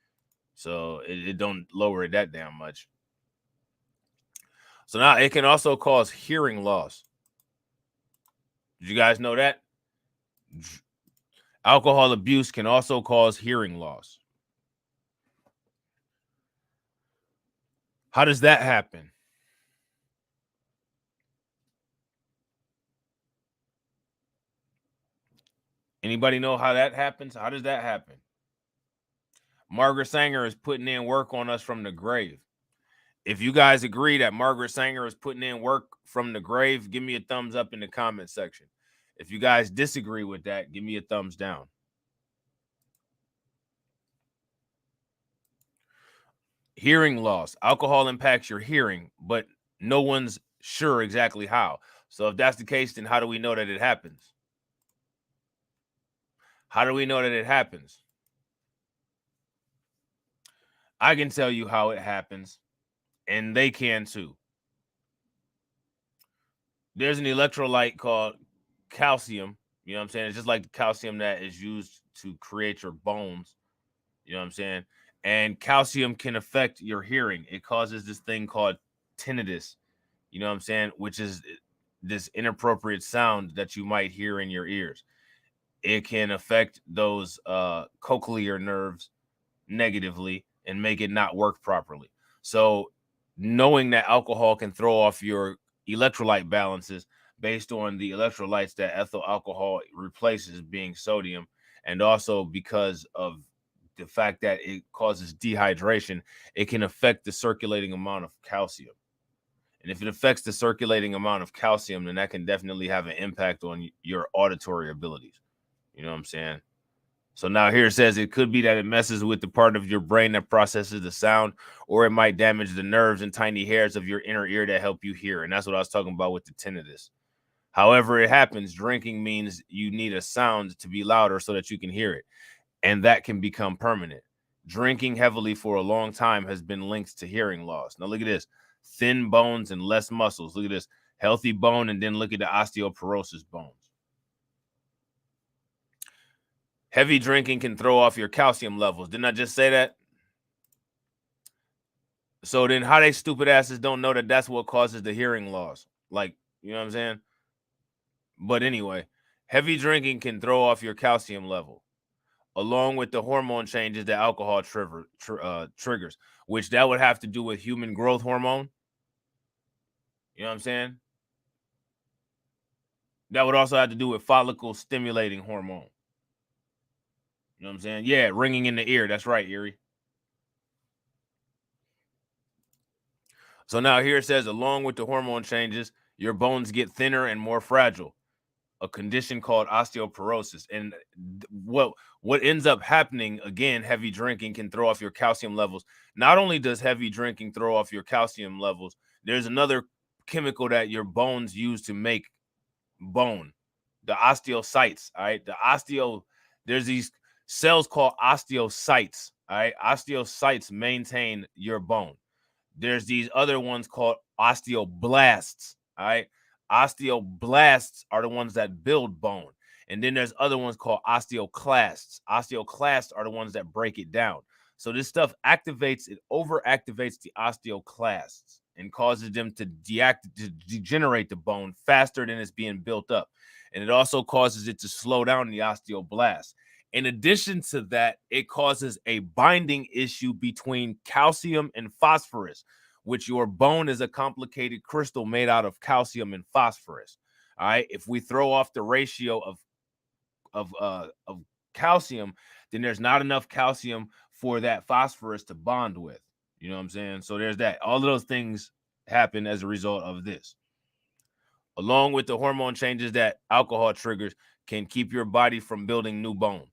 So it don't lower it that damn much. So now it can also cause hearing loss. Did you guys know that? Alcohol abuse can also cause hearing loss. How does that happen? Anybody know how that happens? How does that happen? Margaret Sanger is putting in work on us from the grave. If you guys agree that Margaret Sanger is putting in work from the grave, give me a thumbs up in the comment section. If you guys disagree with that, give me a thumbs down. Hearing loss. Alcohol impacts your hearing, but no one's sure exactly how. So if that's the case, then how do we know that it happens? How do we know that it happens? I can tell you how it happens, and they can too. There's an electrolyte called calcium. You know what I'm saying? It's just like the calcium that is used to create your bones. You know what I'm saying? And calcium can affect your hearing. It causes this thing called tinnitus. You know what I'm saying? Which is this inappropriate sound that you might hear in your ears. It can affect those cochlear nerves negatively and make it not work properly. So knowing that alcohol can throw off your electrolyte balances based on the electrolytes that ethyl alcohol replaces being sodium, and also because of the fact that it causes dehydration, it can affect the circulating amount of calcium. And if it affects the circulating amount of calcium, then that can definitely have an impact on your auditory abilities. You know what I'm saying? So now here it says it could be that it messes with the part of your brain that processes the sound, or it might damage the nerves and tiny hairs of your inner ear that help you hear. And that's what I was talking about with the tinnitus. However it happens, drinking means you need a sound to be louder so that you can hear it. And that can become permanent. Drinking heavily for a long time has been linked to hearing loss. Now look at this. Thin bones and less muscles. Look at this. Healthy bone, and then look at the osteoporosis bones. Heavy drinking can throw off your calcium levels. Didn't I just say that? So then how they stupid asses don't know that that's what causes the hearing loss? Like, you know what I'm saying? But anyway, heavy drinking can throw off your calcium level, along with the hormone changes that alcohol triggers, which that would have to do with human growth hormone. You know what I'm saying? That would also have to do with follicle stimulating hormone. You know what I'm saying? Yeah, ringing in the ear. That's right, Erie. So now here it says, along with the hormone changes, your bones get thinner and more fragile. a condition called osteoporosis. And what ends up happening, again, heavy drinking can throw off your calcium levels. Not only does heavy drinking throw off your calcium levels, there's another chemical that your bones use to make bone, the osteocytes. All right, there's these cells called osteocytes. All right, osteocytes maintain your bone. There's these other ones called osteoblasts. All right, osteoblasts are the ones that build bone, and then there's other ones called osteoclasts. Osteoclasts are the ones that break it down. So this stuff overactivates the osteoclasts and causes them to degenerate the bone faster than it's being built up. And it also causes it to slow down the osteoblast. In addition to that, it causes a binding issue between calcium and phosphorus, which your bone is a complicated crystal made out of calcium and phosphorus. All right. If we throw off the ratio of calcium, then there's not enough calcium for that phosphorus to bond with. You know what I'm saying? So there's that. All of those things happen as a result of this. Along with the hormone changes that alcohol triggers can keep your body from building new bone.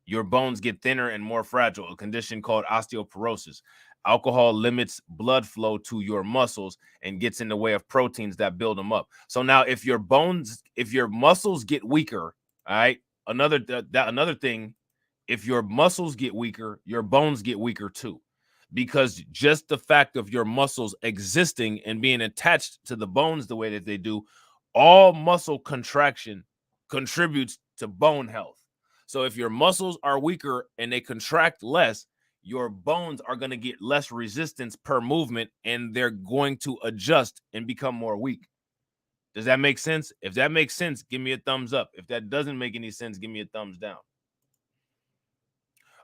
Your bones get thinner and more fragile, a condition called osteoporosis. Alcohol limits blood flow to your muscles and gets in the way of proteins that build them up. So now if your muscles get weaker, all right, another thing, if your muscles get weaker, your bones get weaker too. Because just the fact of your muscles existing and being attached to the bones the way that they do, all muscle contraction contributes to bone health. So if your muscles are weaker and they contract less, your bones are going to get less resistance per movement and they're going to adjust and become more weak. Does that make sense? If that makes sense, give me a thumbs up. If that doesn't make any sense, give me a thumbs down.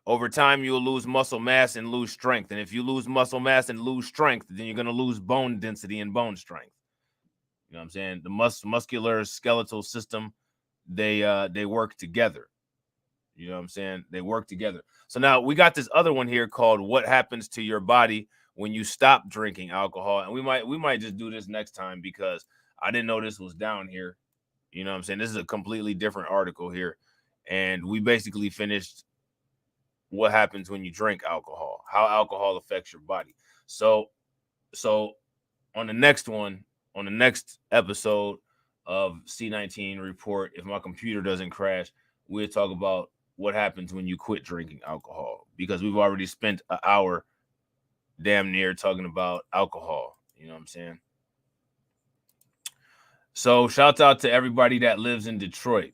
Over time, you'll lose muscle mass and lose strength. And if you lose muscle mass and lose strength, then you're going to lose bone density and bone strength. You know what I'm saying? The muscular skeletal system, they work together. You know what I'm saying? They work together. So now we got this other one here called what happens to your body when you stop drinking alcohol. And we might just do this next time because I didn't know this was down here. You know what I'm saying? This is a completely different article here. And we basically finished what happens when you drink alcohol, how alcohol affects your body. So on the next episode of C19 Report, if my computer doesn't crash, we'll talk about what happens when you quit drinking alcohol, because we've already spent an hour damn near talking about alcohol. You know what I'm saying? So shout out to everybody that lives in Detroit.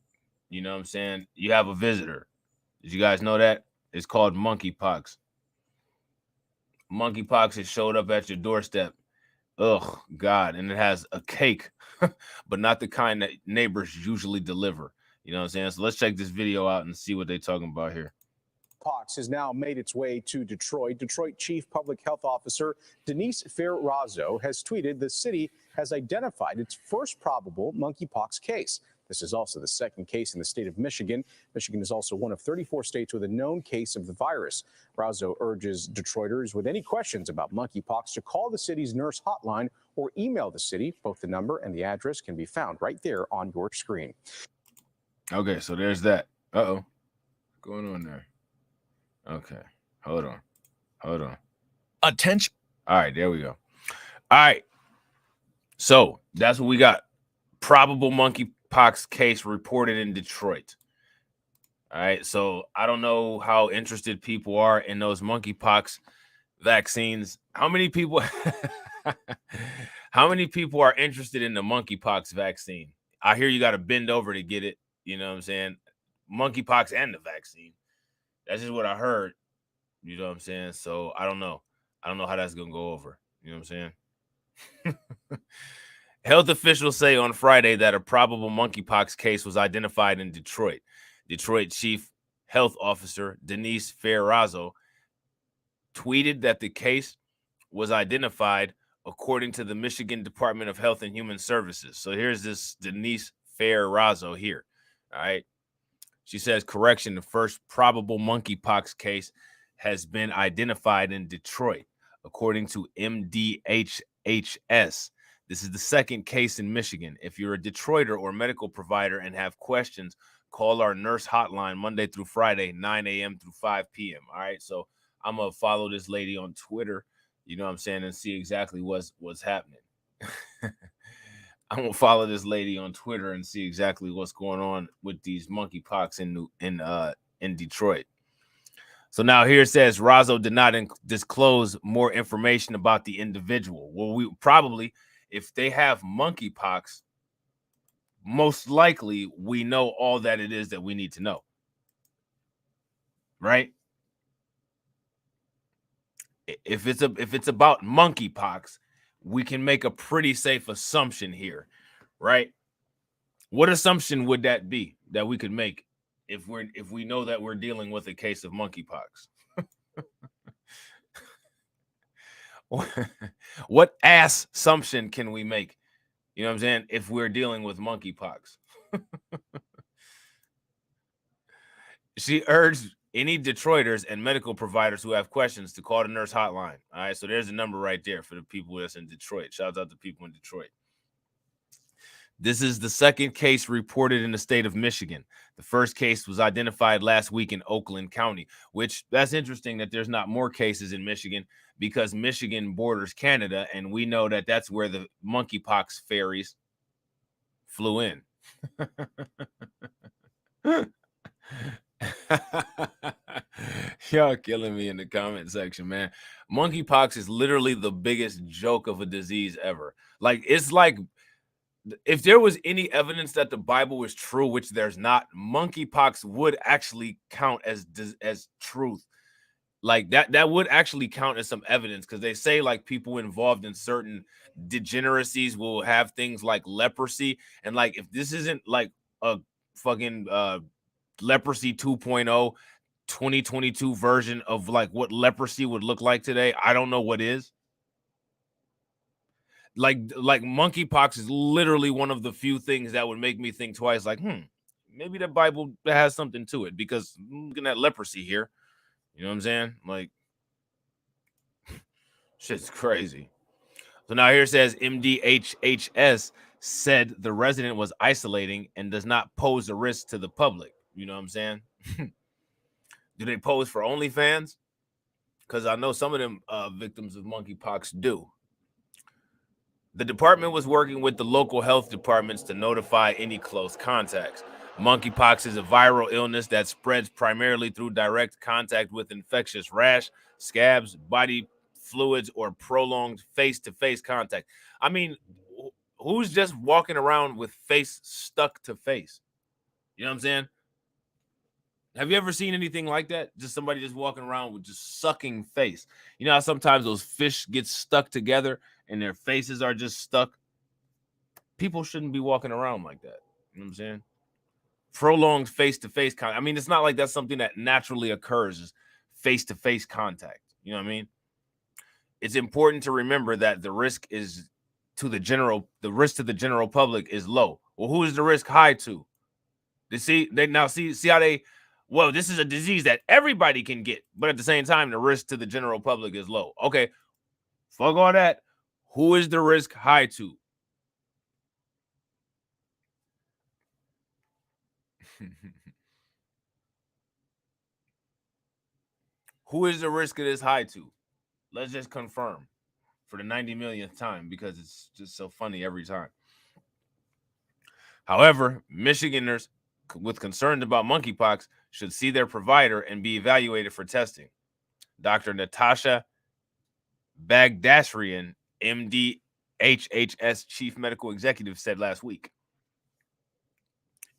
You know what I'm saying? You have a visitor. Did you guys know that? It's called monkeypox. Monkeypox has showed up at your doorstep. Ugh, God. And it has a cake, but not the kind that neighbors usually deliver. You know what I'm saying? So let's check this video out and see what they're talking about here. Pox has now made its way to Detroit. Detroit Chief Public Health Officer Denise Ferrazzo has tweeted the city has identified its first probable monkeypox case. This is also the second case in the state of Michigan. Michigan is also one of 34 states with a known case of the virus. Razzo urges Detroiters with any questions about monkeypox to call the city's nurse hotline or email the city. Both the number and the address can be found right there on your screen. Okay, so there's that. Uh-oh. What's going on there? Okay, hold on. Attention. All right, there we go. All right, so that's what we got. Probable monkeypox case reported in Detroit. All right, so I don't know how interested people are in those monkeypox vaccines. How many people are interested in the monkeypox vaccine? I hear you got to bend over to get it. You know what I'm saying? Monkeypox and the vaccine. That's just what I heard. You know what I'm saying? So I don't know. I don't know how that's going to go over. You know what I'm saying? Health officials say on Friday that a probable monkeypox case was identified in Detroit. Detroit Chief Health Officer Denise Ferrazzo tweeted that the case was identified according to the Michigan Department of Health and Human Services. So here's this Denise Ferrazzo here. All right. She says, correction, the first probable monkeypox case has been identified in Detroit. According to MDHHS, This is the second case in Michigan. If you're a Detroiter or medical provider and have questions, call our nurse hotline Monday through Friday, 9 a.m. through 5 p.m. All right. So I'm going to follow this lady on Twitter, you know what I'm saying, and see exactly what's happening. I'm going to follow this lady on Twitter and see exactly what's going on with these monkeypox in Detroit. So now here it says Razzo did not disclose more information about the individual. Well, we probably, if they have monkeypox, most likely we know all that it is that we need to know. Right? If it's about monkeypox, we can make a pretty safe assumption here, right? What assumption would that be that we could make if we know that we're dealing with a case of monkeypox? What ass assumption can we make? You know what I'm saying? If we're dealing with monkeypox. She urged any Detroiters and medical providers who have questions to call the nurse hotline. All right, so there's a number right there for the people that's in Detroit. Shout out to people in Detroit. This is the second case reported in the state of Michigan. The first case was identified last week in Oakland County, which that's interesting that there's not more cases in Michigan because Michigan borders Canada, and we know that that's where the monkeypox ferries flew in. Y'all killing me in the comment section, man. Monkeypox is literally the biggest joke of a disease ever. Like, it's like if there was any evidence that the Bible was true, which there's not, monkeypox would actually count as truth. Like that would actually count as some evidence, because they say like people involved in certain degeneracies will have things like leprosy, and like if this isn't like a fucking leprosy 2.0 2022 version of like what leprosy would look like today, I don't know what is. Like monkeypox is literally one of the few things that would make me think twice, like, maybe the Bible has something to it, because looking at leprosy here, you know what I'm saying? Like, shit's crazy. So now here it says MDHHS said the resident was isolating and does not pose a risk to the public. You know what I'm saying? Do they pose for OnlyFans? Because I know some of them victims of monkeypox do. The department was working with the local health departments to notify any close contacts. Monkeypox is a viral illness that spreads primarily through direct contact with infectious rash, scabs, body fluids, or prolonged face-to-face contact. I mean, who's just walking around with face stuck to face? You know what I'm saying? Have you ever seen anything like that? Just somebody just walking around with just sucking face. You know how sometimes those fish get stuck together and their faces are just stuck? People shouldn't be walking around like that. You know what I'm saying? Prolonged face-to-face contact. I mean, it's not like that's something that naturally occurs, face-to-face contact. You know what I mean? It's important to remember that the risk to the general public is low. Well, who is the risk high to? See how they, well, this is a disease that everybody can get, but at the same time, the risk to the general public is low. Okay, fuck all that. Who is the risk high to? Who is the risk of this high to? Let's just confirm for the 90 millionth time, because it's just so funny every time. However, Michiganders with concerns about monkeypox should see their provider and be evaluated for testing. Dr. Natasha Bagdasrian, MD, HHS Chief Medical Executive, said last week.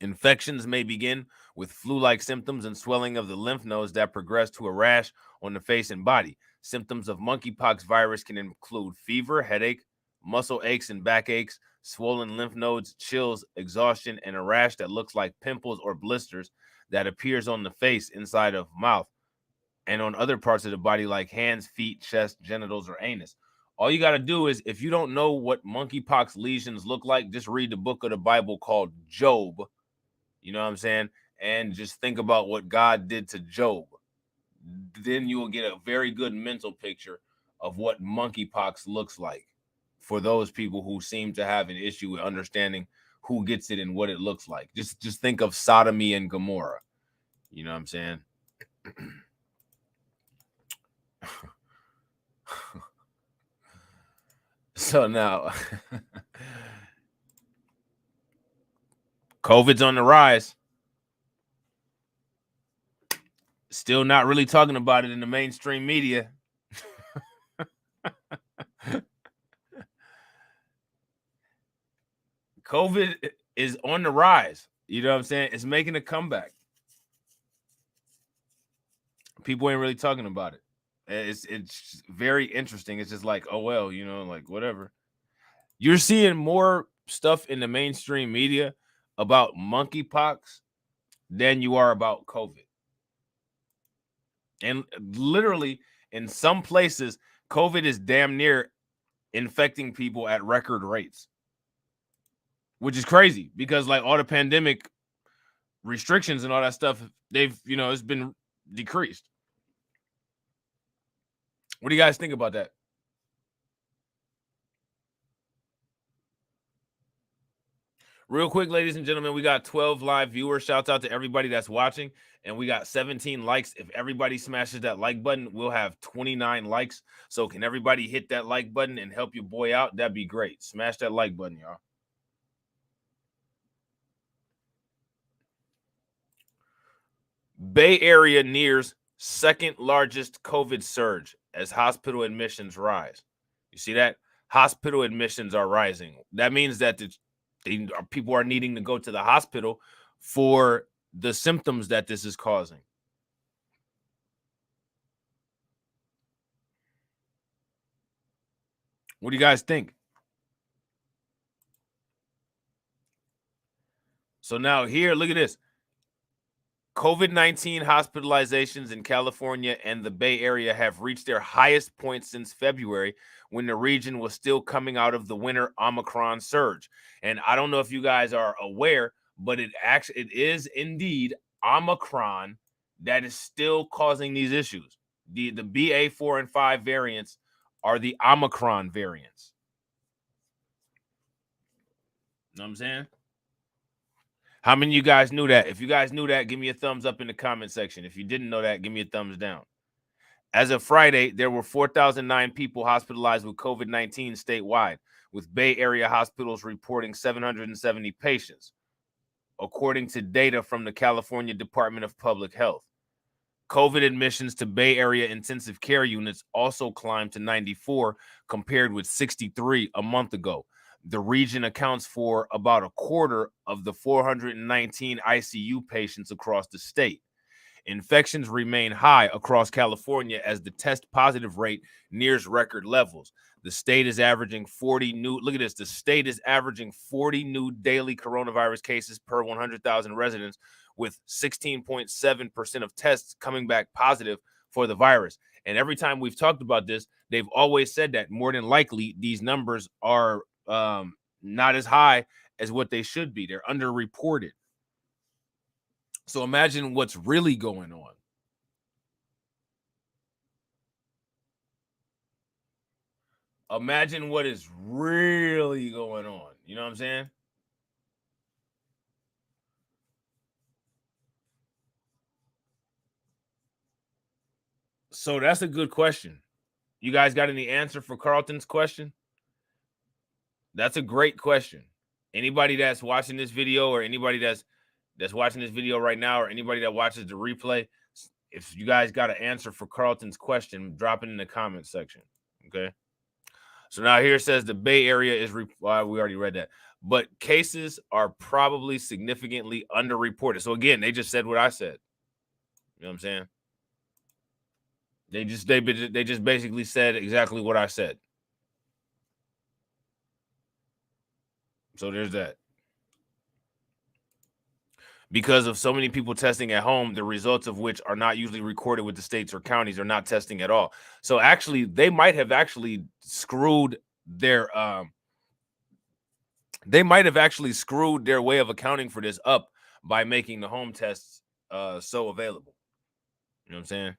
Infections may begin with flu-like symptoms and swelling of the lymph nodes that progress to a rash on the face and body. Symptoms of monkeypox virus can include fever, headache, muscle aches and backaches, swollen lymph nodes, chills, exhaustion, and a rash that looks like pimples or blisters that appears on the face, inside of mouth, and on other parts of the body like hands, feet, chest, genitals, or anus. All you got to do is, if you don't know what monkeypox lesions look like, just read the book of the Bible called Job. You know what I'm saying? And just think about what God did to Job. Then you will get a very good mental picture of what monkeypox looks like for those people who seem to have an issue with understanding who gets it and what it looks like. Just think of sodomy and Gomorrah. You know what I'm saying? So now COVID's on the rise. Still not really talking about it in the mainstream media. COVID is on the rise. You know what I'm saying? It's making a comeback. People ain't really talking about it. It's very interesting. It's just like, oh well, you know, like whatever. You're seeing more stuff in the mainstream media about monkeypox than you are about COVID. And literally, in some places, COVID is damn near infecting people at record rates, which is crazy because like all the pandemic restrictions and all that stuff, they've, you know, it's been decreased. What do you guys think about that? Real quick, ladies and gentlemen, we got 12 live viewers. Shouts out to everybody that's watching. And we got 17 likes. If everybody smashes that like button, we'll have 29 likes. So can everybody hit that like button and help your boy out? That'd be great. Smash that like button, y'all. Bay Area nears second largest COVID surge as hospital admissions rise. You see that? Hospital admissions are rising. That means that people are needing to go to the hospital for the symptoms that this is causing. What do you guys think? So now here, look at this. COVID-19 hospitalizations in California and the Bay Area have reached their highest point since February, when the region was still coming out of the winter Omicron surge. And I don't know if you guys are aware, but it is indeed Omicron that is still causing these issues. The BA4 and 5 variants are the Omicron variants. Know what I'm saying? How many of you guys knew that? If you guys knew that, give me a thumbs up in the comment section. If you didn't know that, give me a thumbs down. As of Friday, there were 4,009 people hospitalized with COVID-19 statewide, with Bay Area hospitals reporting 770 patients, according to data from the California Department of Public Health. COVID admissions to Bay Area intensive care units also climbed to 94, compared with 63 a month ago. The region accounts for about a quarter of the 419 ICU patients across the state. Infections remain high across California as the test positive rate nears record levels. The state is averaging 40 new, look at this, the state is averaging 40 new daily coronavirus cases per 100,000 residents, with 16.7% of tests coming back positive for the virus. And every time we've talked about this, they've always said that more than likely these numbers are not as high as what they should be. They're underreported. So imagine what's really going on. Imagine what is really going on. You know what I'm saying? So that's a good question. You guys got any answer for Carlton's question? That's a great question. Anybody that's watching this video, or anybody that's watching this video right now, or anybody that watches the replay, if you guys got an answer for Carlton's question, drop it in the comment section. Okay. So now here it says the Bay Area is, we already read that, but cases are probably significantly underreported. So again, they just said what I said. You know what I'm saying? They just basically said exactly what I said. So there's that. Because of so many people testing at home, the results of which are not usually recorded with the states or counties, are not testing at all. So actually, they might have actually screwed their way of accounting for this up by making the home tests so available. You know what I'm saying?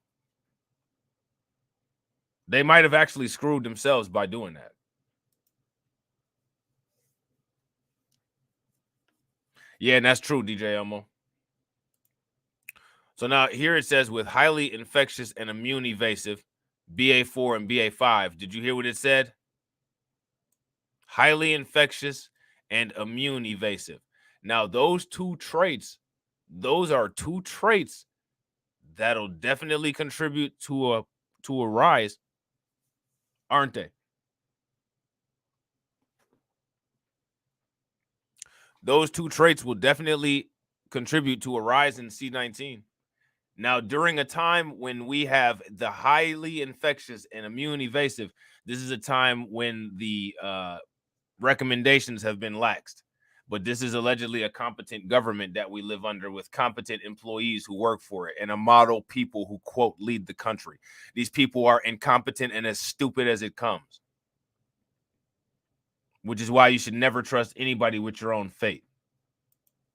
They might have actually screwed themselves by doing that. Yeah, and that's true, DJ Elmo. So now here it says with highly infectious and immune evasive, BA4 and BA5. Did you hear what it said? Highly infectious and immune evasive. Now, those are two traits that'll definitely contribute to a rise, aren't they? Those two traits will definitely contribute to a rise in C19. Now, during a time when we have the highly infectious and immune evasive, this is a time when the recommendations have been laxed. But this is allegedly a competent government that we live under with competent employees who work for it and a model people who, quote, lead the country. These people are incompetent and as stupid as it comes, which is why you should never trust anybody with your own fate.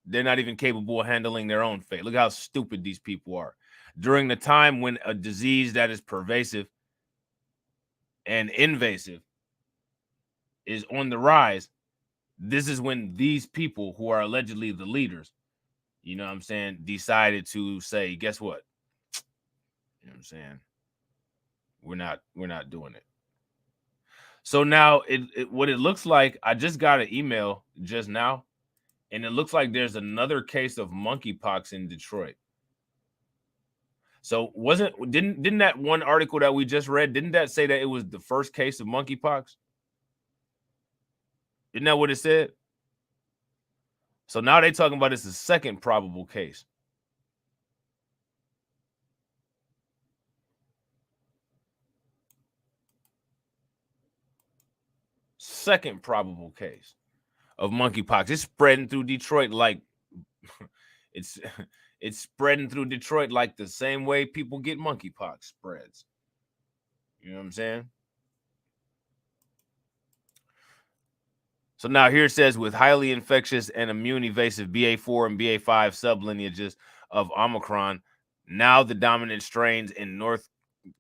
They're not even capable of handling their own fate. Look how stupid these people are. During the time when a disease that is pervasive and invasive is on the rise, this is when these people who are allegedly the leaders, you know what I'm saying, decided to say, guess what? You know what I'm saying? We're not doing it. So now what it looks like, I just got an email just now, and it looks like there's another case of monkeypox in Detroit. So didn't that one article that we just read, didn't that say that it was the first case of monkeypox? Isn't that what it said? So now they're talking about it's the second probable case. Second probable case of monkeypox. It's spreading through Detroit like it's spreading through Detroit like the same way people get monkeypox spreads. You know what I'm saying? So now here it says with highly infectious and immune evasive BA4 and BA5 sublineages of Omicron, now the dominant strains in North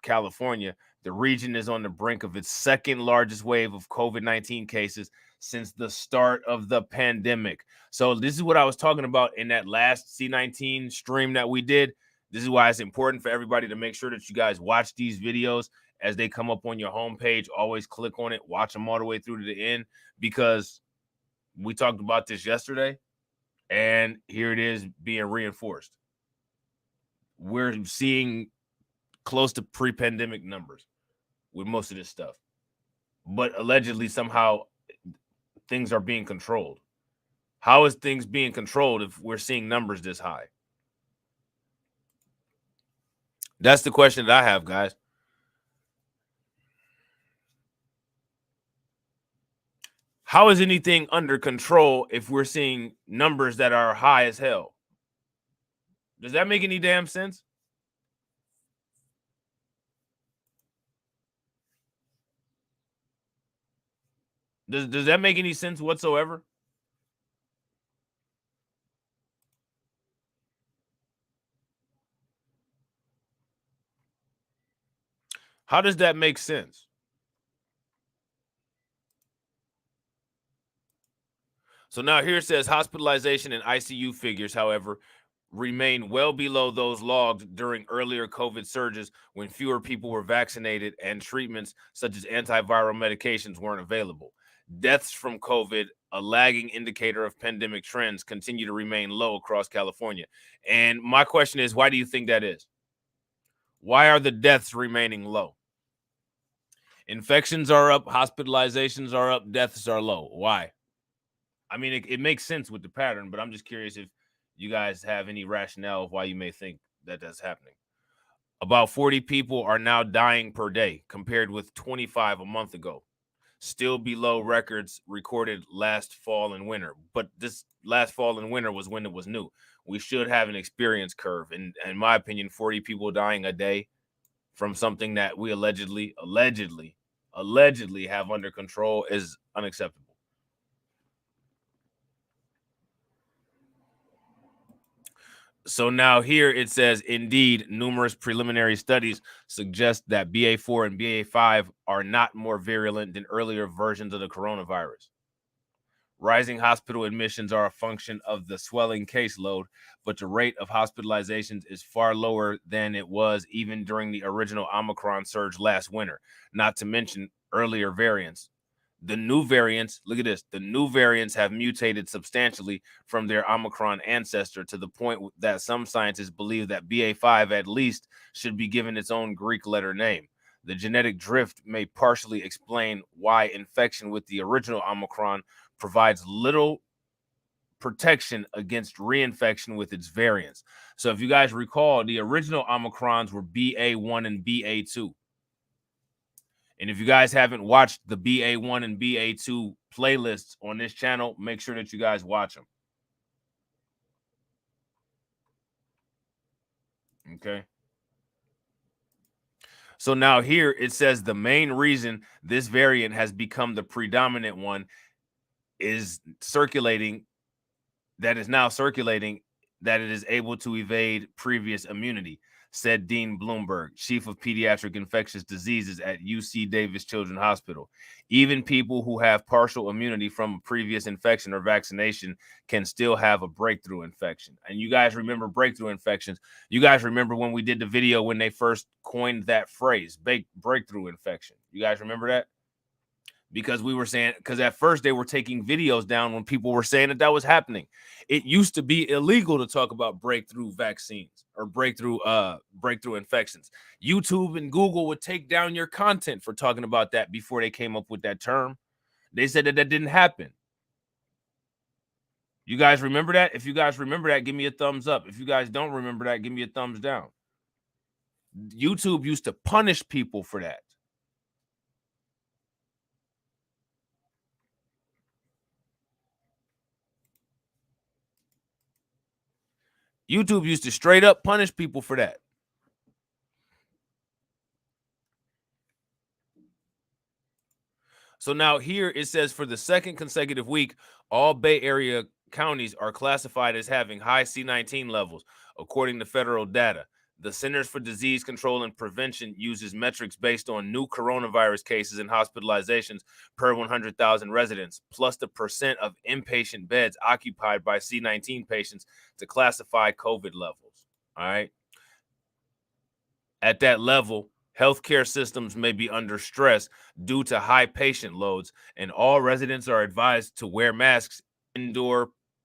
California, the region is on the brink of its second largest wave of COVID-19 cases since the start of the pandemic. So this is what I was talking about in that last C19 stream that we did. This is why it's important for everybody to make sure that you guys watch these videos as they come up on your homepage. Always click on it, watch them all the way through to the end, because we talked about this yesterday and here it is being reinforced. We're seeing close to pre-pandemic numbers with most of this stuff, but allegedly somehow things are being controlled. How is things being controlled if we're seeing numbers this high? That's the question that I have, guys. How is anything under control if we're seeing numbers that are high as hell? Does that make any damn sense? Does that make any sense whatsoever? How does that make sense? So now here it says hospitalization and ICU figures, however, remain well below those logged during earlier COVID surges when fewer people were vaccinated and treatments such as antiviral medications weren't available. Deaths from COVID, a lagging indicator of pandemic trends, continue to remain low across California. And my question is, why do you think that is? Why are the deaths remaining low? Infections are up, hospitalizations are up, deaths are low. Why? I mean, it makes sense with the pattern, but I'm just curious if you guys have any rationale of why you may think that that's happening. About 40 people are now dying per day, compared with 25 a month ago. Still below records recorded last fall and winter. But this last fall and winter was when it was new. We should have an experience curve. And in my opinion, 40 people dying a day from something that we allegedly have under control is unacceptable. So now here it says, indeed, numerous preliminary studies suggest that BA4 and BA5 are not more virulent than earlier versions of the coronavirus. Rising hospital admissions are a function of the swelling caseload, but the rate of hospitalizations is far lower than it was even during the original Omicron surge last winter, not to mention earlier variants. The new variants, look at this, the new variants have mutated substantially from their Omicron ancestor to the point that some scientists believe that BA5 at least should be given its own Greek letter name. The genetic drift may partially explain why infection with the original Omicron provides little protection against reinfection with its variants. So if you guys recall, the original Omicrons were BA1 and BA2. And if you guys haven't watched the BA1 and BA2 playlists on this channel, make sure that you guys watch them. Okay. So now here it says the main reason this variant has become the predominant one is that it is able to evade previous immunity, said Dean Bloomberg, chief of pediatric infectious diseases at UC Davis Children's Hospital. Even people who have partial immunity from a previous infection or vaccination can still have a breakthrough infection. And you guys remember breakthrough infections. You guys remember when we did the video when they first coined that phrase, breakthrough infection. You guys remember that? Because we were saying, because at first they were taking videos down when people were saying that was happening. It used to be illegal to talk about breakthrough vaccines or breakthrough infections. YouTube and Google would take down your content for talking about that before they came up with that term. They said that didn't happen. You guys remember that? If you guys remember that, give me a thumbs up. If you guys don't remember that, give me a thumbs down. YouTube used to punish people for that. YouTube used to straight up punish people for that. So now here it says for the second consecutive week, all Bay Area counties are classified as having high C19 levels, according to federal data. The Centers for Disease Control and Prevention uses metrics based on new coronavirus cases and hospitalizations per 100,000 residents, plus the percent of inpatient beds occupied by C19 patients to classify COVID levels. All right. At that level, healthcare systems may be under stress due to high patient loads, and all residents are advised to wear masks in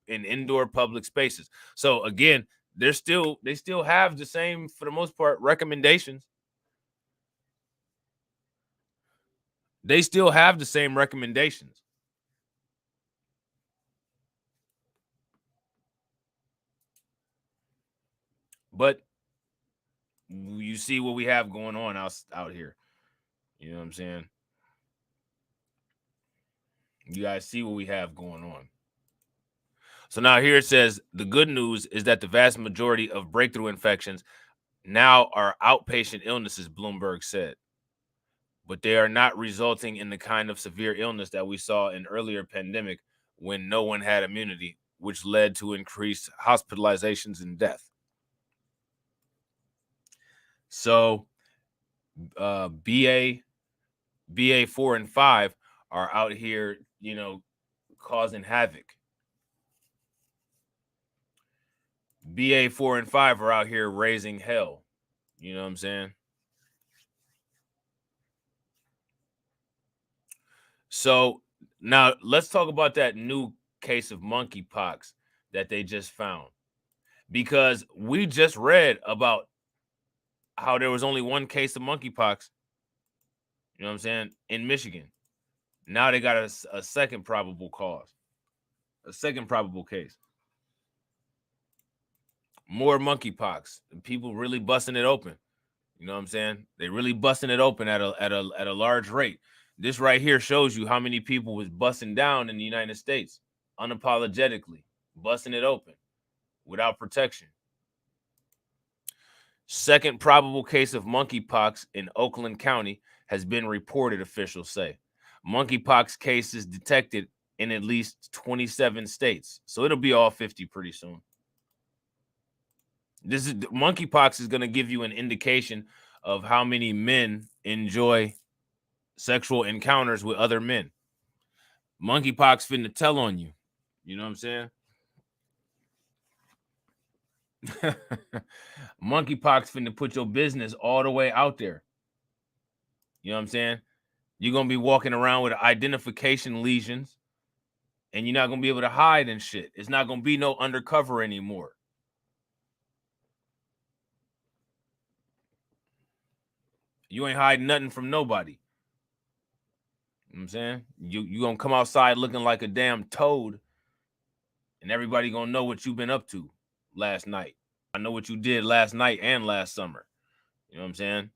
indoor public spaces. So again, they still have the same, for the most part, recommendations. They still have the same recommendations. But you see what we have going on out here. You know what I'm saying? You guys see what we have going on. So now here it says the good news is that the vast majority of breakthrough infections now are outpatient illnesses, Bloomberg said. But they are not resulting in the kind of severe illness that we saw in earlier pandemic when no one had immunity, which led to increased hospitalizations and death. So BA4 and 5 are out here, causing havoc. BA4 and 5 are out here raising hell. You know what I'm saying? So now let's talk about that new case of monkeypox that they just found, because we just read about how there was only one case of monkeypox, you know what I'm saying, in Michigan. Now they got a second probable cause, a second probable case. More monkeypox, and people really busting it open. You know what I'm saying? They really busting it open at a large rate. This right here shows you how many people was busting down in the United States, unapologetically busting it open without protection. Second probable case of monkeypox in Oakland County has been reported, officials say. Monkeypox cases detected in at least 27 states. So it'll be all 50 pretty soon. Monkeypox is going to give you an indication of how many men enjoy sexual encounters with other men. Monkeypox finna tell on you. You know what I'm saying? Monkeypox finna put your business all the way out there. You know what I'm saying? You're gonna be walking around with identification lesions, and you're not gonna be able to hide and shit. It's not gonna be no undercover anymore. You ain't hiding nothing from nobody. You know what I'm saying? You gonna come outside looking like a damn toad, and everybody gonna know what you've been up to last night. I know what you did last night and last summer. You know what I'm saying?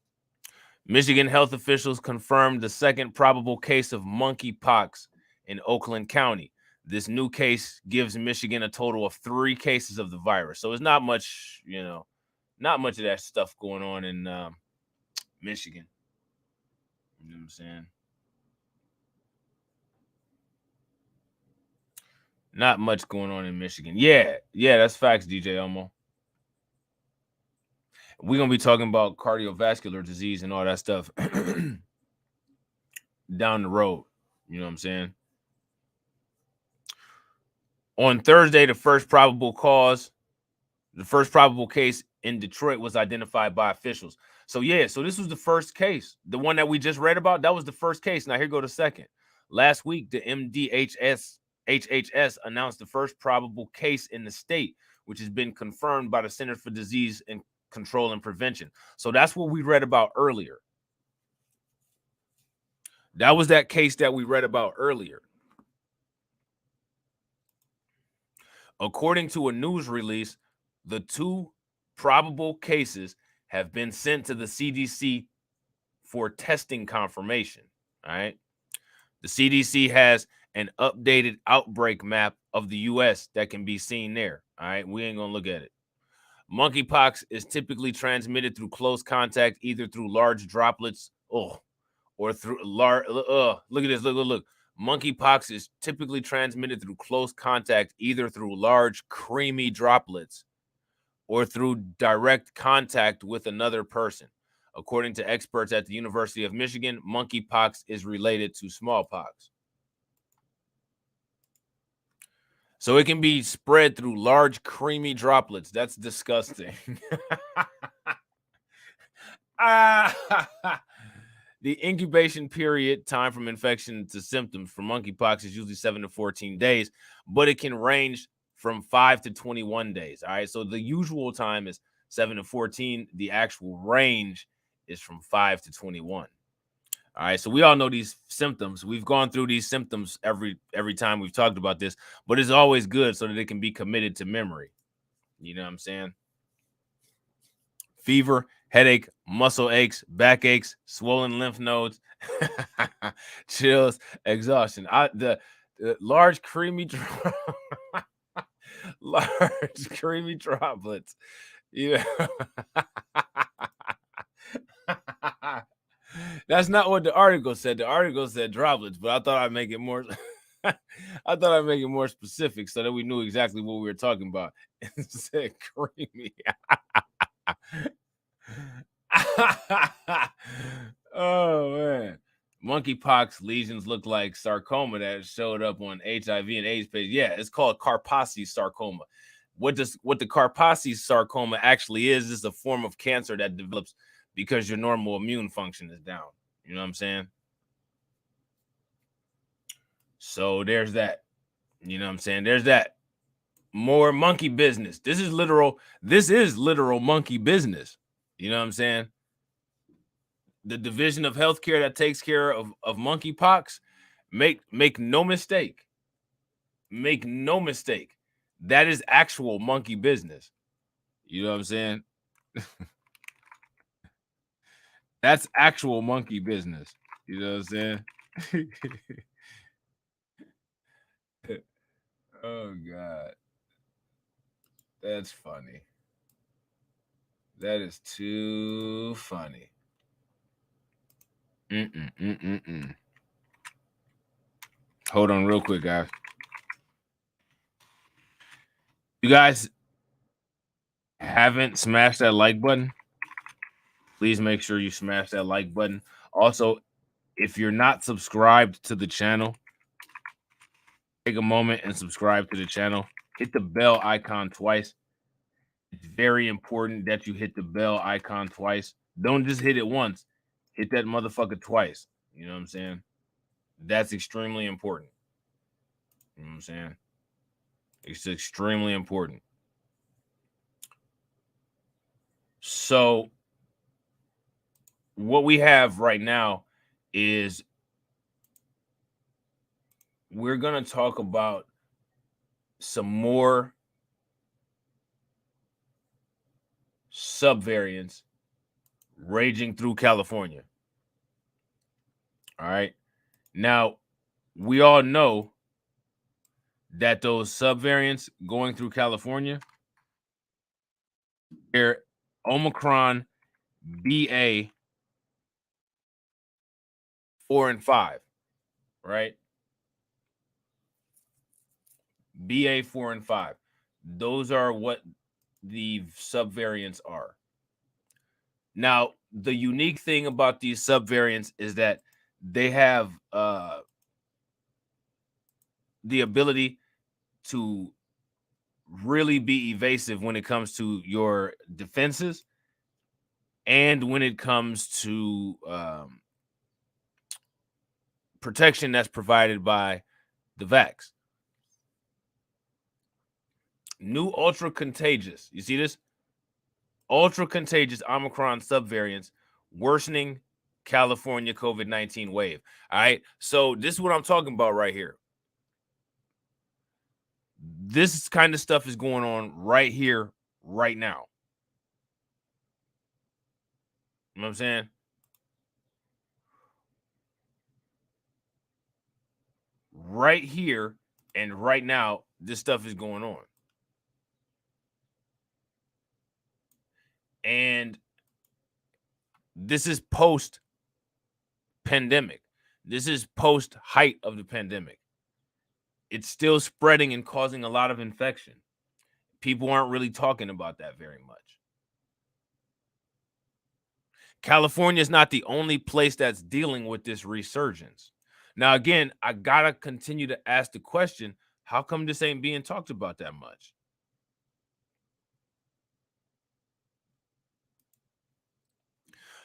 Michigan health officials confirmed the second probable case of monkeypox in Oakland County. This new case gives Michigan a total of 3 cases of the virus. So it's not much, not much of that stuff going on in Michigan. You know what I'm saying? Not much going on in Michigan. Yeah, that's facts, DJ Elmo. We're going to be talking about cardiovascular disease and all that stuff down the road. You know what I'm saying? On Thursday, the first probable case in Detroit was identified by officials. So this was the first case. The one that we just read about, that was the first case. Now here go the second. Last week, the HHS announced the first probable case in the state, which has been confirmed by the Centers for Disease and Control and Prevention. So that's what we read about earlier. That was that case that we read about earlier. According to a news release, the 2 probable cases have been sent to the CDC for testing confirmation. All right. The CDC has an updated outbreak map of the U.S. that can be seen there. All right. We ain't going to look at it. Monkeypox is typically transmitted through close contact, either through large droplets or through large. Look at this. Look. Monkeypox is typically transmitted through close contact, either through large creamy droplets or through direct contact with another person. According to experts at the University of Michigan, monkeypox is related to smallpox. So it can be spread through large creamy droplets. That's disgusting. The incubation period, time from infection to symptoms for monkeypox, is usually 7 to 14 days, but it can range from 5 to 21 days. All right. So the usual time is 7 to 14. The actual range is from 5 to 21. All right. So we all know these symptoms. We've gone through these symptoms every time we've talked about this, but it's always good so that it can be committed to memory. You know what I'm saying? Fever, headache, muscle aches, back aches, swollen lymph nodes, chills, exhaustion. The large creamy large creamy droplets. Yeah. That's not what the article said. The article said droplets, but I thought I'd make it more specific so that we knew exactly what we were talking about. It said creamy. Oh man. Monkeypox lesions look like sarcoma that showed up on HIV and AIDS page. Yeah, it's called Kaposi sarcoma. What the Kaposi sarcoma actually is a form of cancer that develops because your normal immune function is down. You know what I'm saying? So there's that. You know what I'm saying? There's that. More monkey business. This is literal monkey business. You know what I'm saying? The division of healthcare that takes care of monkeypox, make no mistake. Make no mistake. That is actual monkey business. You know what I'm saying? That's actual monkey business. You know what I'm saying? Oh God. That's funny. That is too funny. Hold on real quick, guys. You guys haven't smashed that like button, please make sure you smash that like button. Also, if you're not subscribed to the channel, take a moment and subscribe to the channel. Hit the bell icon twice. It's very important that you hit the bell icon twice. Don't just hit it once. Hit that motherfucker twice. You know what I'm saying? That's extremely important. You know what I'm saying? It's extremely important. So what we have right now is we're going to talk about some more subvariants raging through California. All right. Now, we all know that those subvariants going through California, they're Omicron BA 4 and 5, right? BA 4 and 5. Those are what the subvariants are. Now, the unique thing about these subvariants is that they have the ability to really be evasive when it comes to your defenses and when it comes to protection that's provided by the vax. New ultra contagious. You see this? Ultra contagious Omicron subvariants worsening California COVID-19 wave. All right. So this is what I'm talking about right here. This kind of stuff is going on right here, right now. You know what I'm saying? Right here and right now, this stuff is going on. And this is post pandemic. This is post height of the pandemic. It's still spreading and causing a lot of infection. People aren't really talking about that very much. California is not the only place that's dealing with this resurgence. Now, again, I gotta continue to ask the question, how come this ain't being talked about that much?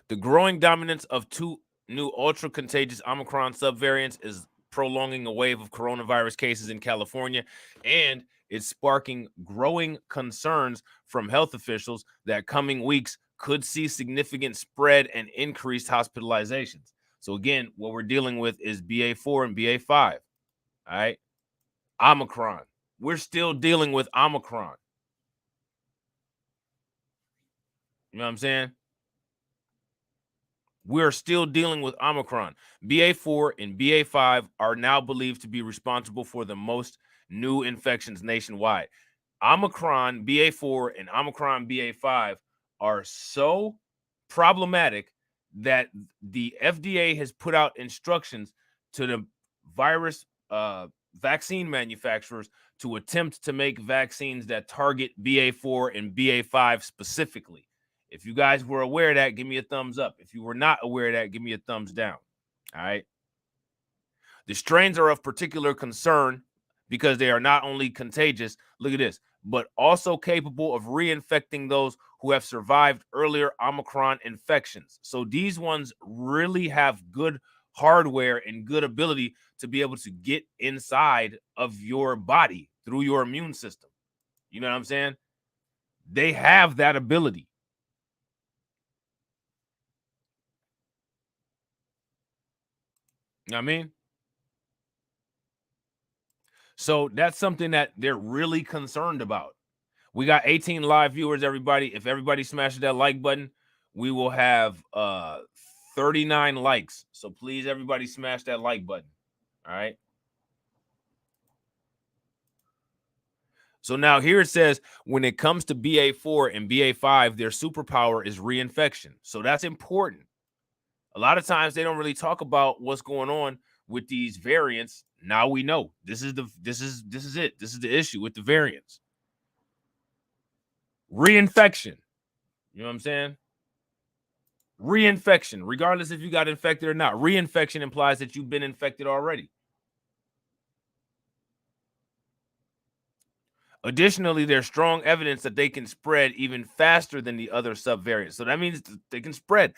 The growing dominance of two new ultra-contagious Omicron subvariants is prolonging a wave of coronavirus cases in California, and it's sparking growing concerns from health officials that coming weeks could see significant spread and increased hospitalizations. So again, what we're dealing with is BA4 and BA5, all right? Omicron. We're still dealing with Omicron. You know what I'm saying? We're still dealing with Omicron. BA4 and BA5 are now believed to be responsible for the most new infections nationwide. Omicron BA4 and Omicron BA5 are so problematic that the FDA has put out instructions to the virus vaccine manufacturers to attempt to make vaccines that target BA4 and BA5 specifically. If you guys were aware of that, give me a thumbs up. If you were not aware of that, give me a thumbs down. All right. The strains are of particular concern because they are not only contagious, look at this, but also capable of reinfecting those who have survived earlier Omicron infections. So these ones really have good hardware and good ability to be able to get inside of your body through your immune system. You know what I'm saying? They have that ability. You know what I mean? So that's something that they're really concerned about. We got 18 live viewers, everybody. If everybody smashes that like button, we will have 39 likes. So please, everybody, smash that like button. All right. So now here it says when it comes to BA4 and BA5, their superpower is reinfection. So that's important. A lot of times they don't really talk about what's going on with these variants. Now we know this is it. This is the issue with the variants. Reinfection. You know what I'm saying? Reinfection, regardless if you got infected or not. Reinfection implies that you've been infected already. Additionally, there's strong evidence that they can spread even faster than the other subvariants. So that means they can spread.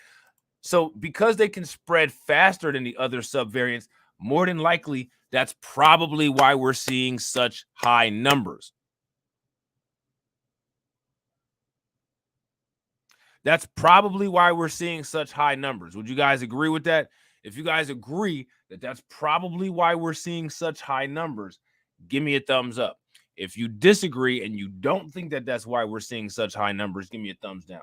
So because they can spread faster than the other subvariants, more than likely, that's probably why we're seeing such high numbers. That's probably why we're seeing such high numbers. Would you guys agree with that? If you guys agree that that's probably why we're seeing such high numbers, give me a thumbs up. If you disagree and you don't think that that's why we're seeing such high numbers, give me a thumbs down.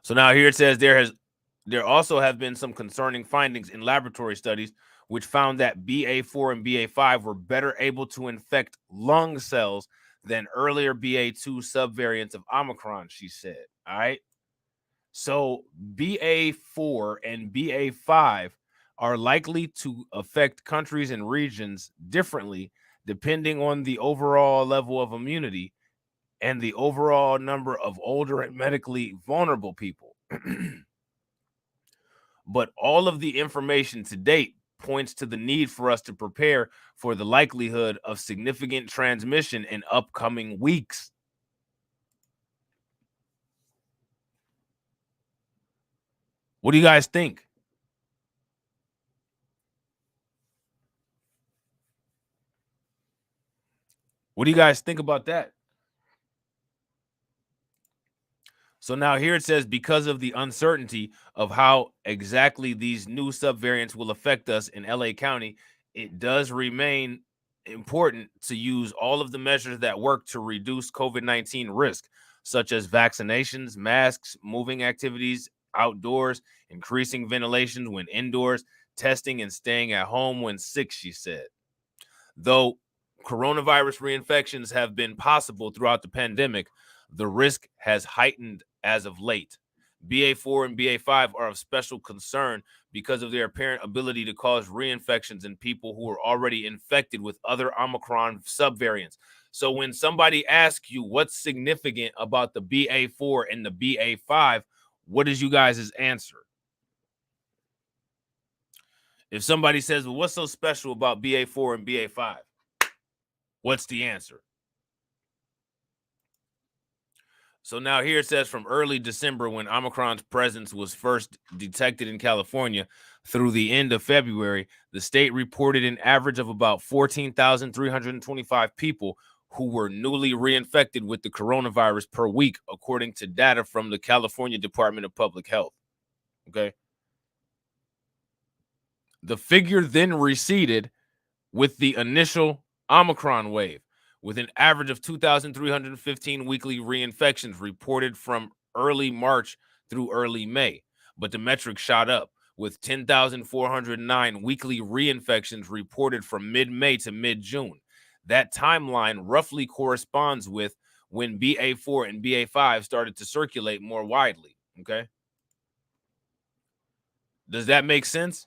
So now here it says there also have been some concerning findings in laboratory studies which found that BA4 and BA5 were better able to infect lung cells than earlier BA2 subvariants of Omicron, she said. All right. So BA4 and BA5 are likely to affect countries and regions differently depending on the overall level of immunity and the overall number of older and medically vulnerable people. But all of the information to date points to the need for us to prepare for the likelihood of significant transmission in upcoming weeks. What do you guys think? What do you guys think about that? So now here it says, because of the uncertainty of how exactly these new subvariants will affect us in LA County, it does remain important to use all of the measures that work to reduce COVID-19 risk, such as vaccinations, masks, moving activities outdoors, increasing ventilation when indoors, testing and staying at home when sick, she said. Though coronavirus reinfections have been possible throughout the pandemic, the risk has heightened as of late. BA4 and BA5 are of special concern because of their apparent ability to cause reinfections in people who are already infected with other Omicron subvariants. So when somebody asks you what's significant about the BA4 and the BA5, what is you guys' answer? If somebody says, well, what's so special about BA4 and BA5? What's the answer? So now here it says from early December, when Omicron's presence was first detected in California, through the end of February, the state reported an average of about 14,325 people who were newly reinfected with the coronavirus per week, according to data from the California Department of Public Health. Okay. The figure then receded with the initial Omicron wave, with an average of 2,315 weekly reinfections reported from early March through early May. But the metric shot up, with 10,409 weekly reinfections reported from mid-May to mid-June. That timeline roughly corresponds with when BA4 and BA5 started to circulate more widely. Okay. Does that make sense?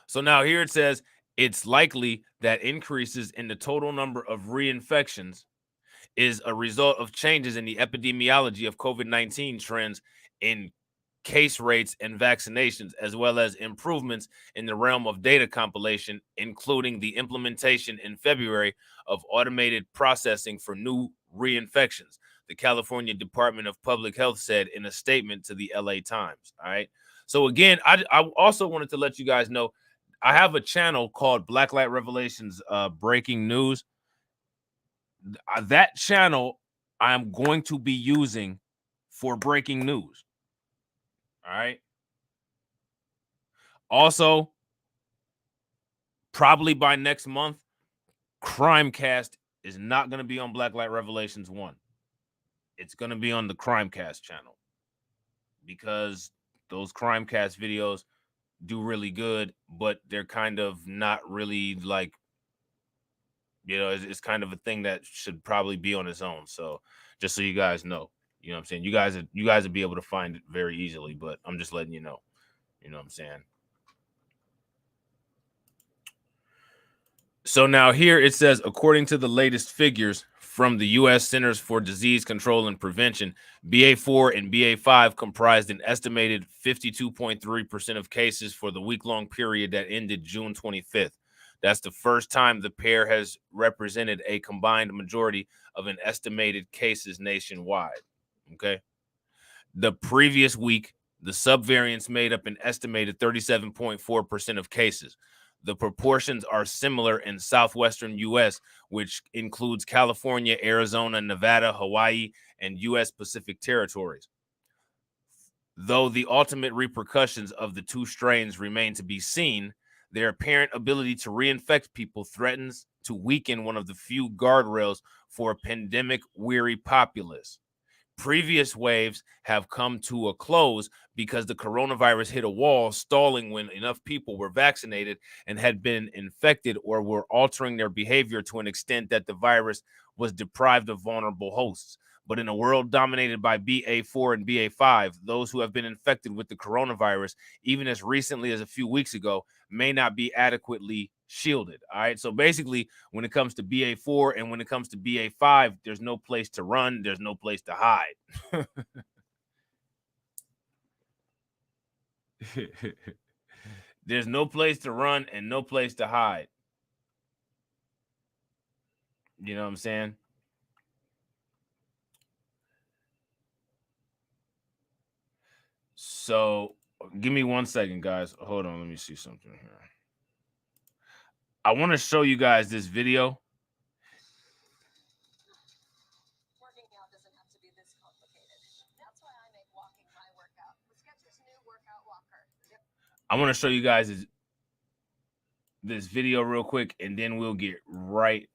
So now here it says it's likely that increases in the total number of reinfections is a result of changes in the epidemiology of COVID-19 trends in case rates and vaccinations, as well as improvements in the realm of data compilation, including the implementation in February of automated processing for new reinfections, the California Department of Public Health said in a statement to the LA Times. All right. So again, I also wanted to let you guys know I have a channel called Blacklight Revelations Breaking News. That channel I'm going to be using for breaking news. All right. Also, probably by next month, Crimecast is not going to be on Blacklight Revelations 1. It's going to be on the Crimecast channel because those Crimecast videos do really good, but they're kind of not really like, you know, it's kind of a thing that should probably be on its own. So just so you guys know, you know what I'm saying? You guys will be able to find it very easily, but I'm just letting you know. You know what I'm saying? So now here it says, according to the latest figures from the U.S. Centers for Disease Control and Prevention, BA4 and BA5 comprised an estimated 52.3% of cases for the week-long period that ended June 25th. That's the first time the pair has represented a combined majority of an estimated cases nationwide. Okay. The previous week, the subvariants made up an estimated 37.4% of cases. The proportions are similar in southwestern U.S., which includes California, Arizona, Nevada, Hawaii, and U.S. Pacific territories. Though the ultimate repercussions of the two strains remain to be seen, their apparent ability to reinfect people threatens to weaken one of the few guardrails for a pandemic-weary populace. Previous waves have come to a close because the coronavirus hit a wall, stalling when enough people were vaccinated and had been infected or were altering their behavior to an extent that the virus was deprived of vulnerable hosts. But in a world dominated by BA4 and BA5, those who have been infected with the coronavirus, even as recently as a few weeks ago, may not be adequately shielded. All right. So basically, when it comes to BA4 and when it comes to BA5, there's no place to run, there's no place to hide. There's no place to run and no place to hide. You know what I'm saying? So give me 1 second, guys. Hold on. Let me see something here. I want to show you guys this video. Working out doesn't have to be this complicated. That's why I make walking my workout. Let's get this new workout walker. I want to show you guys this video real quick, and then we'll get right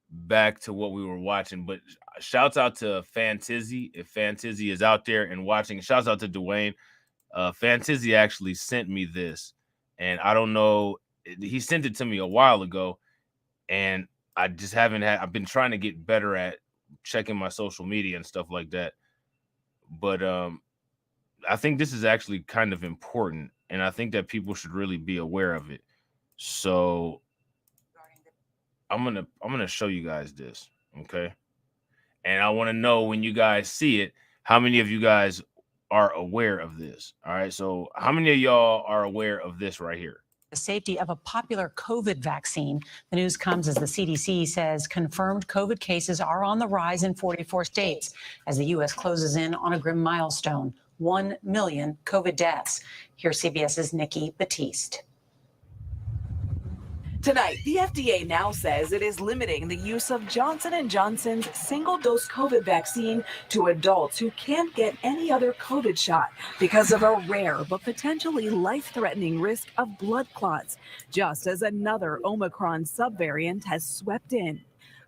back to what we were watching. But shouts out to Fantizzy. If Fantizzy is out there and watching, shouts out to Dwayne. Fantizzy actually sent me this, and I don't know, he sent it to me a while ago, and I just haven't had, I've been trying to get better at checking my social media and stuff like that. But I think this is actually kind of important, and I think that people should really be aware of it. So I'm gonna show you guys this, okay? And I want to know, when you guys see it, how many of you guys are aware of this? All right. So how many of y'all are aware of this right here? The safety of a popular COVID vaccine. The news comes as the CDC says confirmed COVID cases are on the rise in 44 states as the U.S. closes in on a grim milestone, 1 million COVID deaths. Here's CBS's Nikki Batiste. Tonight, the FDA now says it is limiting the use of Johnson & Johnson's single-dose COVID vaccine to adults who can't get any other COVID shot because of a rare but potentially life-threatening risk of blood clots, just as another Omicron subvariant has swept in.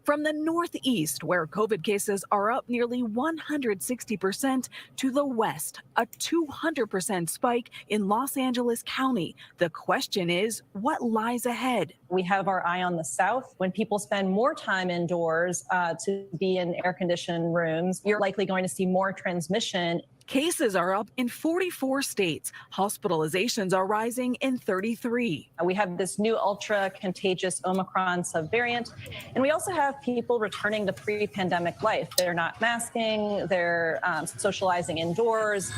From the Northeast, where COVID cases are up nearly 160%, to the West, a 200% spike in Los Angeles County. The question is, what lies ahead? We have our eye on the South. When people spend more time indoors to be in air-conditioned rooms, you're likely going to see more transmission. Cases are up in 44 states. Hospitalizations are rising in 33. We have this new ultra-contagious Omicron subvariant, and we also have people returning to pre-pandemic life. They're not masking, they're socializing indoors.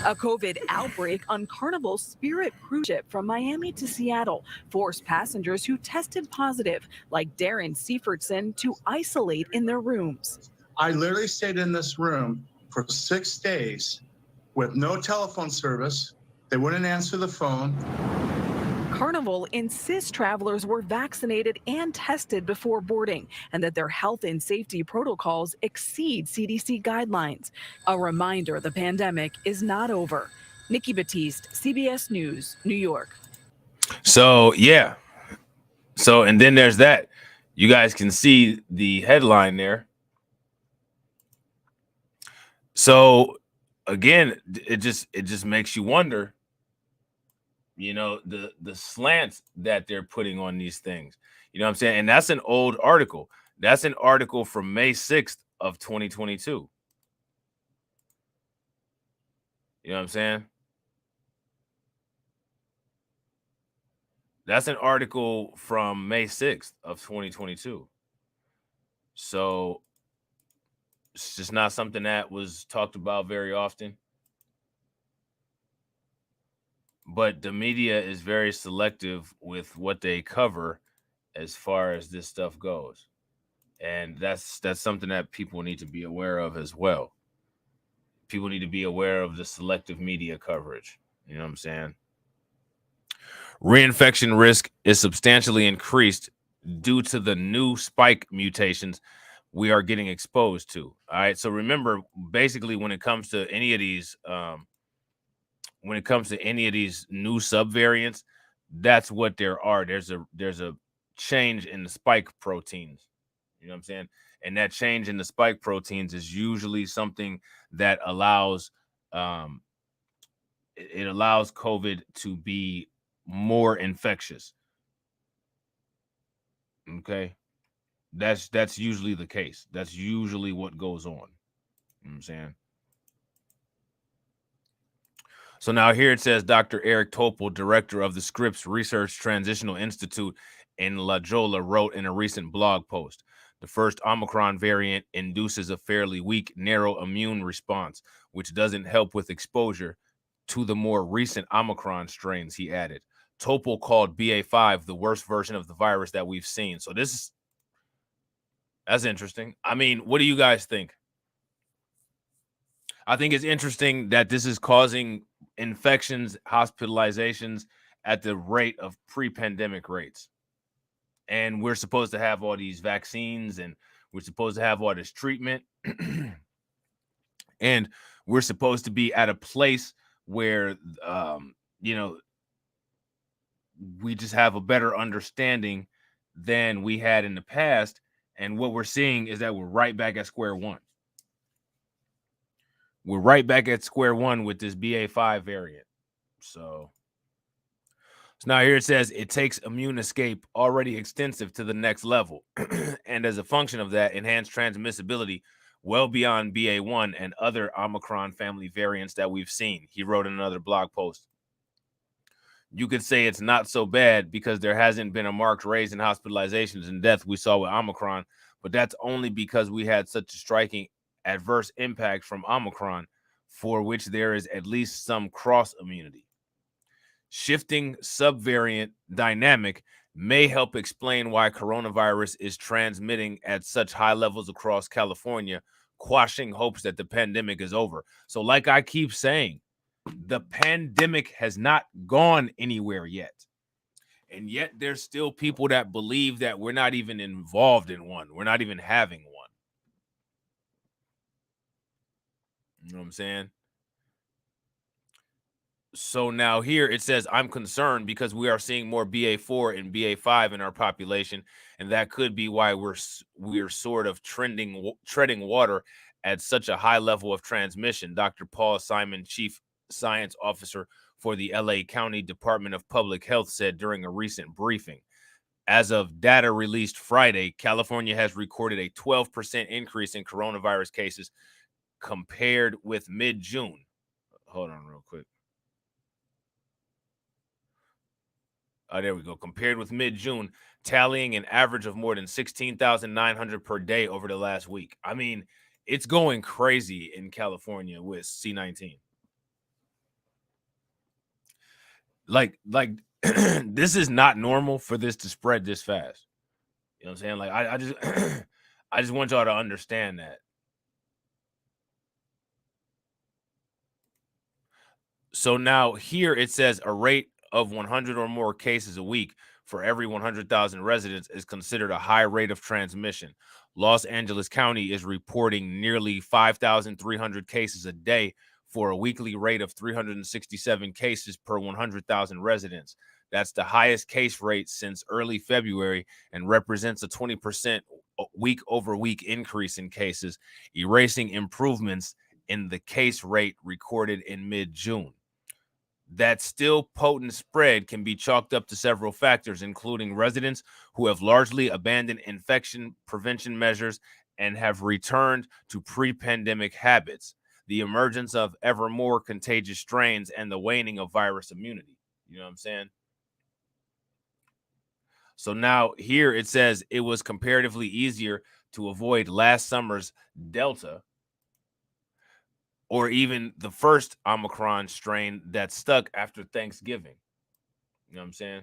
A COVID outbreak on Carnival's Spirit cruise ship from Miami to Seattle forced passengers who tested positive, like Darren Seifertson, to isolate in their rooms. I literally stayed in this room for 6 days with no telephone service. They wouldn't answer the phone. Carnival insists travelers were vaccinated and tested before boarding, and that their health and safety protocols exceed CDC guidelines. A reminder the pandemic is not over. Nikki Batiste, CBS News, New York. So, yeah. So, and then there's that. You guys can see the headline there. So, again, it just makes you wonder, you know, the slants that they're putting on these things. You know what I'm saying? And that's an old article. That's an article from May 6th of 2022. You know what I'm saying? That's an article from May 6th of 2022. So it's just not something that was talked about very often. But the media is very selective with what they cover as far as this stuff goes. And that's something that people need to be aware of as well. People need to be aware of the selective media coverage. You know what I'm saying? Reinfection risk is substantially increased due to the new spike mutations we are getting exposed to. All right. So remember, basically, when it comes to any of these, new subvariants, that's what there are. There's a change in the spike proteins. You know what I'm saying? And that change in the spike proteins is usually something that allows it allows COVID to be more infectious. Okay. That's usually the case. That's usually what goes on. You know what I'm saying? So now here it says Dr. Eric Topol, director of the Scripps Research Transitional Institute in La Jolla, wrote in a recent blog post, the first Omicron variant induces a fairly weak, narrow immune response, which doesn't help with exposure to the more recent Omicron strains, he added. Topol called BA.5 the worst version of the virus that we've seen. So that's interesting. I mean, what do you guys think? I think it's interesting that this is causing infections, hospitalizations at the rate of pre-pandemic rates. And we're supposed to have all these vaccines and we're supposed to have all this treatment. And we're supposed to be at a place where, we just have a better understanding than we had in the past. And what we're seeing is that we're right back at square one. We're right back at square one with this BA.5 variant. So now here it says it takes immune escape already extensive to the next level. And as a function of that, enhanced transmissibility well beyond BA.1 and other Omicron family variants that we've seen, he wrote in another blog post. You could say it's not so bad because there hasn't been a marked raise in hospitalizations and death we saw with Omicron, but that's only because we had such a striking adverse impact from Omicron, for which there is at least some cross immunity. Shifting subvariant dynamic may help explain why coronavirus is transmitting at such high levels across California, quashing hopes that the pandemic is over. So like I keep saying, the pandemic has not gone anywhere yet. And yet there's still people that believe that we're not even involved in one. We're not even having one. You know what I'm saying? So now here it says, I'm concerned because we are seeing more BA.4 and BA.5 in our population, and that could be why we're sort of treading water at such a high level of transmission. Dr. Paul Simon, Chief Science Officer for the LA County Department of Public Health, said during a recent briefing. As of data released Friday, California has recorded a 12% increase in coronavirus cases compared with mid-June. Hold on real quick. There we go. Compared with mid-June, tallying an average of more than 16,900 per day over the last week. I mean, it's going crazy in California with C19. Like this is not normal for this to spread this fast. You know what I'm saying? Like I just I just want y'all to understand that. So now here it says a rate of 100 or more cases a week for every 100,000 residents is considered a high rate of transmission. Los Angeles County is reporting nearly 5,300 cases a day for a weekly rate of 367 cases per 100,000 residents. That's the highest case rate since early February and represents a 20% week over week increase in cases, erasing improvements in the case rate recorded in mid-June. That still potent spread can be chalked up to several factors, including residents who have largely abandoned infection prevention measures and have returned to pre-pandemic habits, the emergence of ever more contagious strains, and the waning of virus immunity. You know what I'm saying? So now here it says it was comparatively easier to avoid last summer's Delta or even the first Omicron strain that stuck after Thanksgiving. You know what I'm saying?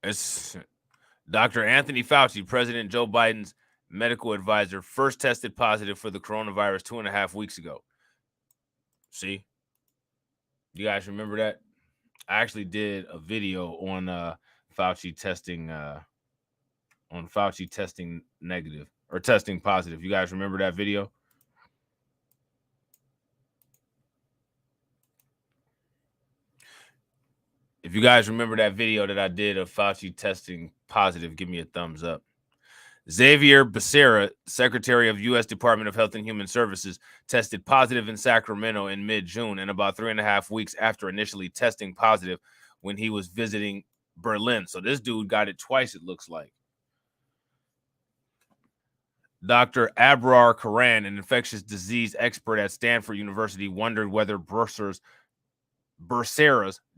It's Dr. Anthony Fauci, President Joe Biden's medical advisor, first tested positive for the coronavirus 2.5 weeks ago. See? You guys remember that? I actually did a video on Fauci testing negative or testing positive. You guys remember that video? If you guys remember that video that I did of Fauci testing positive, give me a thumbs up. Xavier Becerra, Secretary of U.S. Department of Health and Human Services, tested positive in Sacramento in mid-June and about 3.5 weeks after initially testing positive when he was visiting Berlin. So this dude got it twice, it looks like. Dr. Abrar Karan, an infectious disease expert at Stanford University, wondered whether Becerra's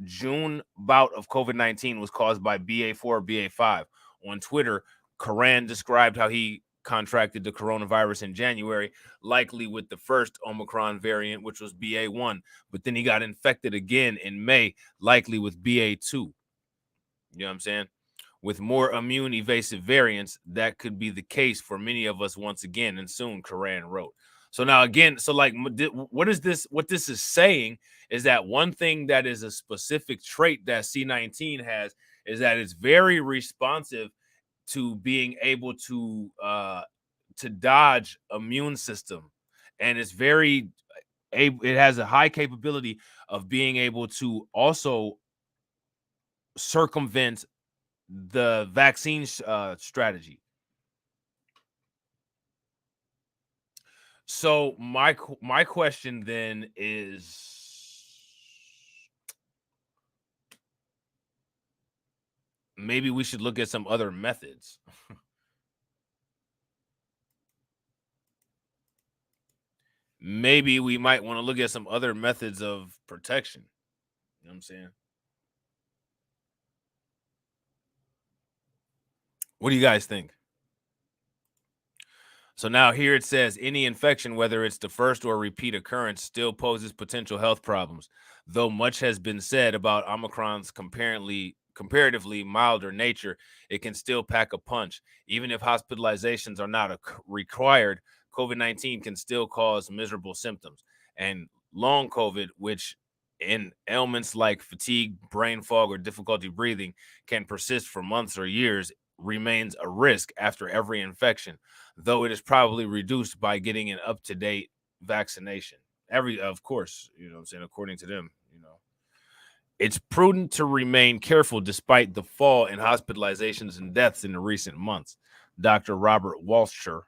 June bout of COVID-19 was caused by BA4 or BA5. On Twitter, Karan described how he contracted the coronavirus in January, likely with the first Omicron variant, which was BA1, but then he got infected again in May, likely with BA2. You know what I'm saying? With more immune evasive variants, that could be the case for many of us once again, and soon, Karan wrote. So now again, so like what is this? What this is saying is that one thing that is a specific trait that C19 has is that it's very responsive to being able to dodge immune system, and it's very it has a high capability of being able to also circumvent the vaccine strategy. So my question then is, maybe we should look at some other methods. Maybe we might want to look at some other methods of protection. You know what I'm saying? What do you guys think? So now here it says any infection, whether it's the first or repeat occurrence, still poses potential health problems. Though much has been said about Omicron's comparatively milder nature, it can still pack a punch. Even if hospitalizations are not required, COVID-19 can still cause miserable symptoms. And long COVID, which in ailments like fatigue, brain fog, or difficulty breathing can persist for months or years, remains a risk after every infection, though it is probably reduced by getting an up-to-date vaccination. Of course, you know what I'm saying, according to them, you know. It's prudent to remain careful despite the fall in hospitalizations and deaths in the recent months. Dr. Robert Wachter,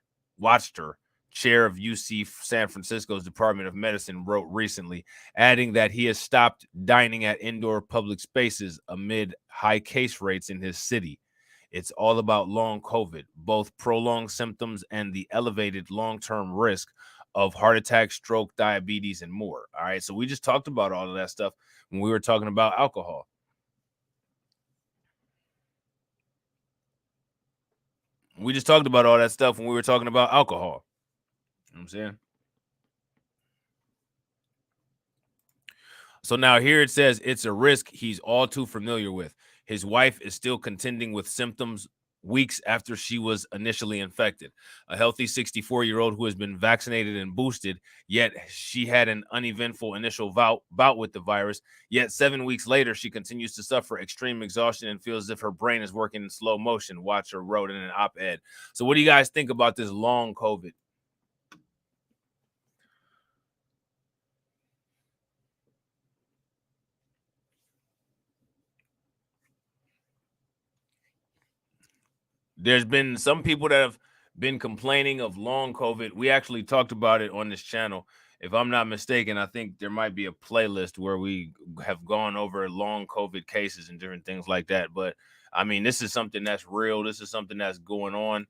chair of UC San Francisco's Department of Medicine, wrote recently, adding that he has stopped dining at indoor public spaces amid high case rates in his city. It's all about long COVID, both prolonged symptoms and the elevated long-term risk of heart attack, stroke, diabetes, and more. All right. So we just talked about all of that stuff when we were talking about alcohol. We just talked about all that stuff when we were talking about alcohol. You know what I'm saying? So now here it says it's a risk he's all too familiar with. His wife is still contending with symptoms weeks after she was initially infected. A healthy 64-year-old who has been vaccinated and boosted, yet she had an uneventful initial bout with the virus. Yet 7 weeks later, she continues to suffer extreme exhaustion and feels as if her brain is working in slow motion, Watcher wrote in an op-ed. So what do you guys think about this long COVID? There's been some people that have been complaining of long COVID. We actually talked about it on this channel. If I'm not mistaken, I think there might be a playlist where we have gone over long COVID cases and different things like that. But I mean, this is something that's real. This is something that's going on.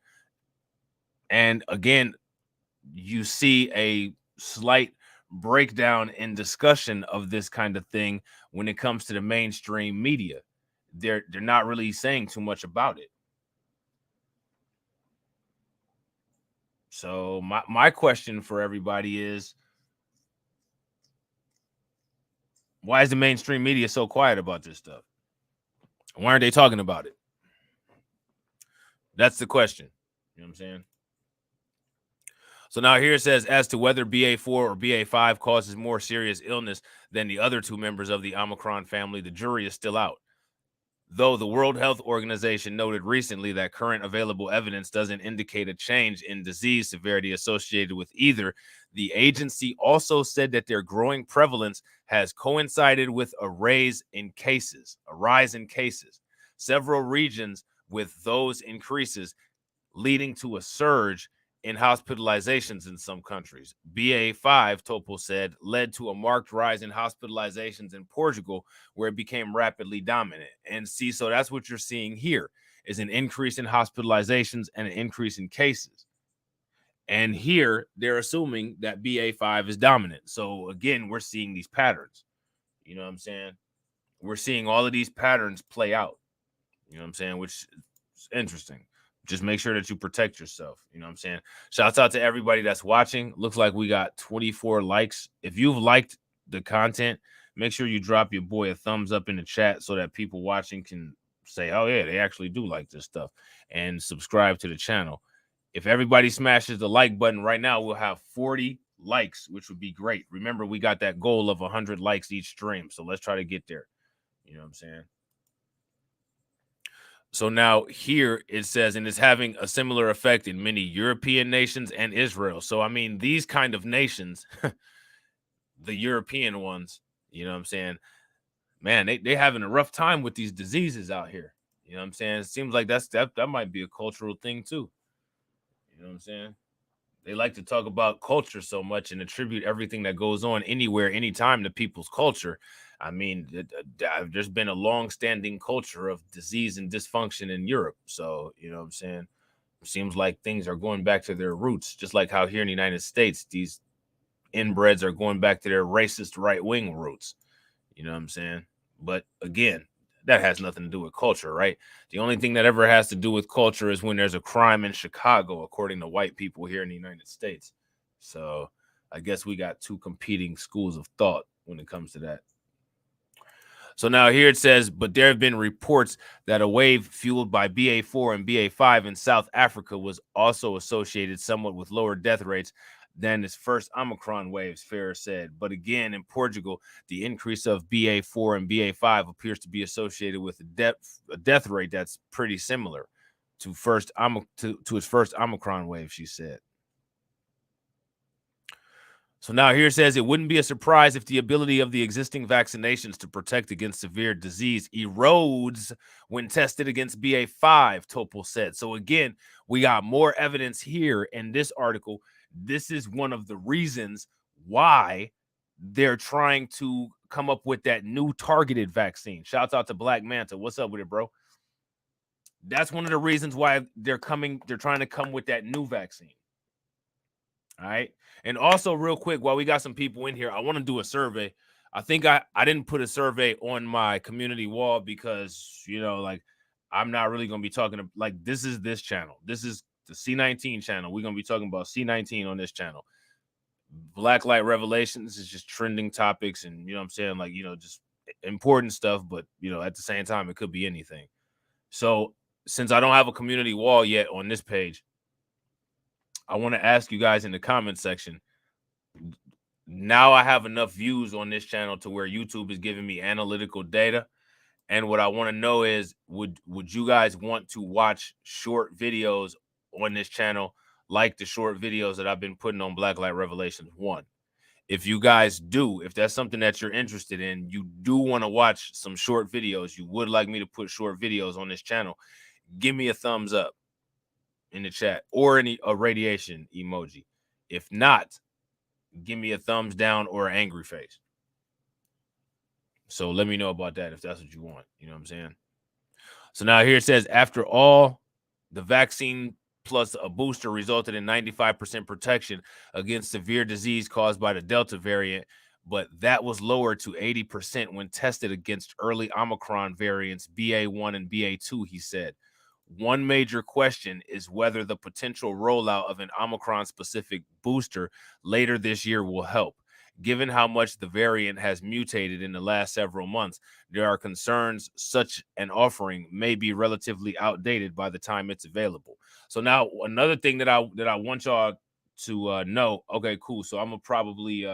And again, you see a slight breakdown and discussion of this kind of thing when it comes to the mainstream media. They're not really saying too much about it. So my question for everybody is, why is the mainstream media so quiet about this stuff? Why aren't they talking about it? That's the question. You know what I'm saying? So now here it says, as to whether BA4 or BA5 causes more serious illness than the other two members of the Omicron family, the jury is still out. Though the World Health Organization noted recently that current available evidence doesn't indicate a change in disease severity associated with either, the agency also said that their growing prevalence has coincided with a rise in cases. Several regions with those increases leading to a surge in hospitalizations in some countries. BA5, Topol said, led to a marked rise in hospitalizations in Portugal, where it became rapidly dominant. And see, so that's what you're seeing here, is an increase in hospitalizations and an increase in cases. And here they're assuming that BA5 is dominant. So again, we're seeing these patterns. You know what I'm saying? We're seeing all of these patterns play out. You know what I'm saying? Which is interesting. Just make sure that you protect yourself. You know what I'm saying? Shouts out to everybody that's watching. Looks like we got 24 likes. If you've liked the content, make sure you drop your boy a thumbs up in the chat so that people watching can say, oh, yeah, they actually do like this stuff, and subscribe to the channel. If everybody smashes the like button right now, we'll have 40 likes, which would be great. Remember, we got that goal of 100 likes each stream. So let's try to get there. You know what I'm saying? So now here it says, and it's having a similar effect in many European nations and Israel. So, I mean, these kind of nations, the European ones, you know what I'm saying? Man, they having a rough time with these diseases out here. You know what I'm saying? It seems like that might be a cultural thing too. You know what I'm saying? They like to talk about culture so much and attribute everything that goes on anywhere, anytime to people's culture. I mean, there's been a long-standing culture of disease and dysfunction in Europe. So, you know what I'm saying? It seems like things are going back to their roots, just like how here in the United States, these inbreds are going back to their racist right-wing roots. You know what I'm saying? But again, that has nothing to do with culture, right? The only thing that ever has to do with culture is when there's a crime in Chicago, according to white people here in the United States. So I guess we got two competing schools of thought when it comes to that. So now here it says, but there have been reports that a wave fueled by BA4 and BA5 in South Africa was also associated somewhat with lower death rates than its first Omicron waves, Ferrer said. But again, in Portugal, the increase of BA4 and BA5 appears to be associated with a death rate that's pretty similar to its first Omicron wave, she said. So now here it says, it wouldn't be a surprise if the ability of the existing vaccinations to protect against severe disease erodes when tested against BA5, Topol said. So again, we got more evidence here in this article. This is one of the reasons why they're trying to come up with that new targeted vaccine. Shouts out to Black Manta. What's up with it, bro? That's one of the reasons why they're trying to come with that new vaccine. All right. And also, real quick, while we got some people in here, I want to do a survey. I think I didn't put a survey on my community wall because, you know, like, I'm not really going to be talking like, this is this channel. This is the C19 channel. We're going to be talking about C19 on this channel. Black Light Revelations is just trending topics and, you know what I'm saying? Like, you know, just important stuff. But, you know, at the same time, it could be anything. So since I don't have a community wall yet on this page, I want to ask you guys in the comment section. Now I have enough views on this channel to where YouTube is giving me analytical data. And what I want to know is, would you guys want to watch short videos on this channel, like the short videos that I've been putting on Black Light Revelations 1? If you guys do, if that's something that you're interested in, you do want to watch some short videos, you would like me to put short videos on this channel, give me a thumbs up in the chat or a radiation emoji. If not, give me a thumbs down or an angry face. So let me know about that if that's what you want. You know what I'm saying? So now here it says, after all, the vaccine plus a booster resulted in 95% protection against severe disease caused by the Delta variant, but that was lowered to 80% when tested against early Omicron variants BA1 and BA2, he said. One major question is whether the potential rollout of an Omicron-specific booster later this year will help. Given how much the variant has mutated in the last several months, there are concerns such an offering may be relatively outdated by the time it's available. So now another thing that I want y'all to know. Okay, cool. So I'm gonna probably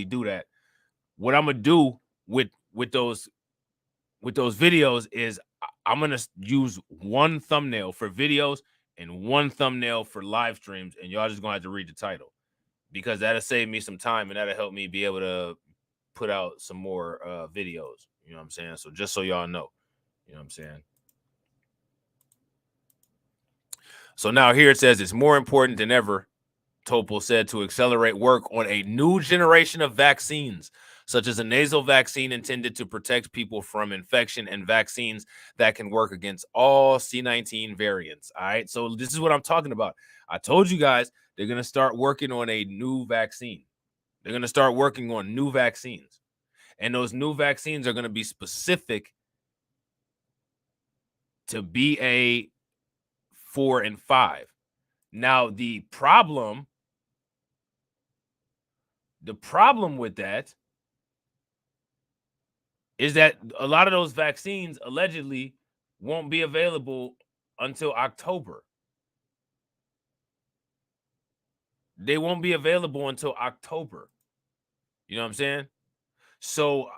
do that. What I'm gonna do with those videos is I'm gonna use one thumbnail for videos and one thumbnail for live streams, and y'all just gonna have to read the title, because that'll save me some time and that'll help me be able to put out some more videos. You know what I'm saying? So just so y'all know, you know what I'm saying? So now here it says it's more important than ever, Topol said, to accelerate work on a new generation of vaccines, such as a nasal vaccine intended to protect people from infection and vaccines that can work against all C19 variants. All right, so this is what I'm talking about. I told you guys they're going to start working on a new vaccine. They're going to start working on new vaccines. And those new vaccines are going to be specific to BA4 and 5. Now, the problem with that is that a lot of those vaccines allegedly won't be available until October. They won't be available until October. You know what I'm saying? So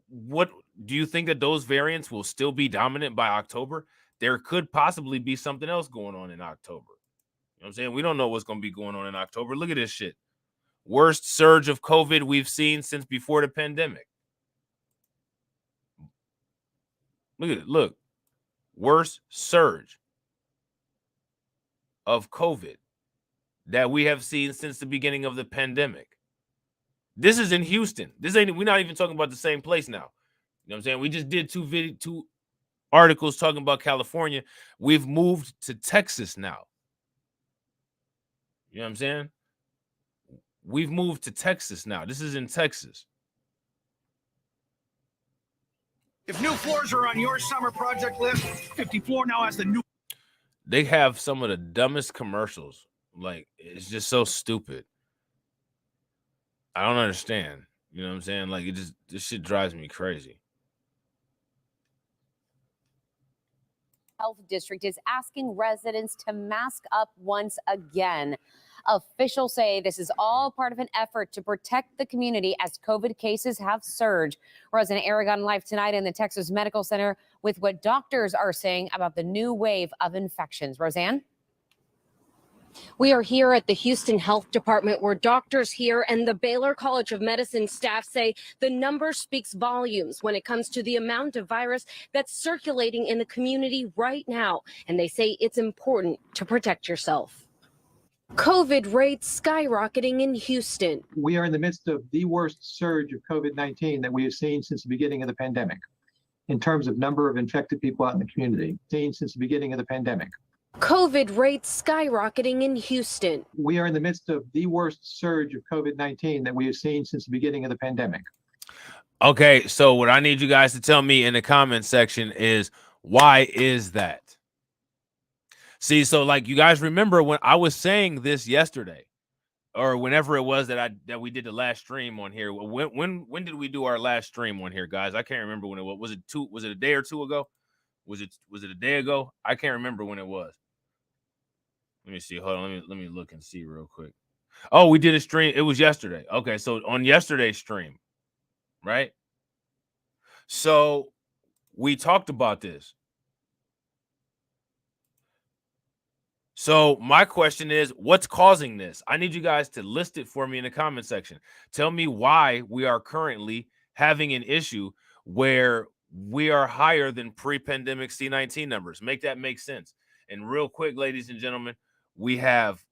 what do you think that those variants will still be dominant by October? There could possibly be something else going on in October. You know what I'm saying? We don't know what's going to be going on in October. Look at this shit. Worst surge of COVID we've seen since before the pandemic. Look at it. Look. Worst surge of COVID that we have seen since the beginning of the pandemic. This is in Houston. We're not even talking about the same place now. You know what I'm saying? We just did two articles talking about California. We've moved to Texas now. You know what I'm saying? We've moved to Texas now. This is in Texas. If new floors are on your summer project list, 54 now has the new. They have some of the dumbest commercials. Like, it's just so stupid. I don't understand. You know what I'm saying? Like, this shit drives me crazy. Health District is asking residents to mask up once again. Officials say this is all part of an effort to protect the community as COVID cases have surged. Resident Aragon live tonight in the Texas Medical Center with what doctors are saying about the new wave of infections. Roseanne? We are here at the Houston Health Department, where doctors here and the Baylor College of Medicine staff say the number speaks volumes when it comes to the amount of virus that's circulating in the community right now. And they say it's important to protect yourself. COVID rates skyrocketing in Houston. We are in the midst of the worst surge of COVID-19 that we have seen since the beginning of the pandemic, in terms of number of infected people out in the community, seen since the beginning of the pandemic. COVID rates skyrocketing in Houston. We are in the midst of the worst surge of COVID-19 that we have seen since the beginning of the pandemic. Okay, so what I need you guys to tell me in the comment section is, why is that? See, so like, you guys remember when I was saying this yesterday, or whenever it was that we did the last stream on here. When did we do our last stream on here, guys? I can't remember when it was. Was it a day or two ago? Was it a day ago? I can't remember when it was. Let me see. Hold on. Let me look and see real quick. Oh, we did a stream. It was yesterday. Okay, so on yesterday's stream, right? So we talked about this. So my question is, what's causing this? I need you guys to list it for me in the comment section. Tell me why we are currently having an issue where we are higher than pre-pandemic C19 numbers. Make that make sense. And real quick, ladies and gentlemen, we have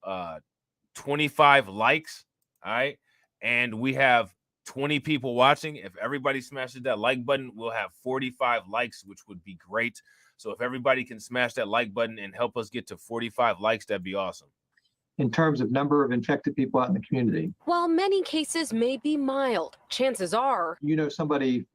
25 likes, all right? And we have 20 people watching. If everybody smashes that like button, we'll have 45 likes, which would be great. So if everybody can smash that like button and help us get to 45 likes, that'd be awesome. In terms of number of infected people out in the community, While many cases may be mild, chances are you know somebody,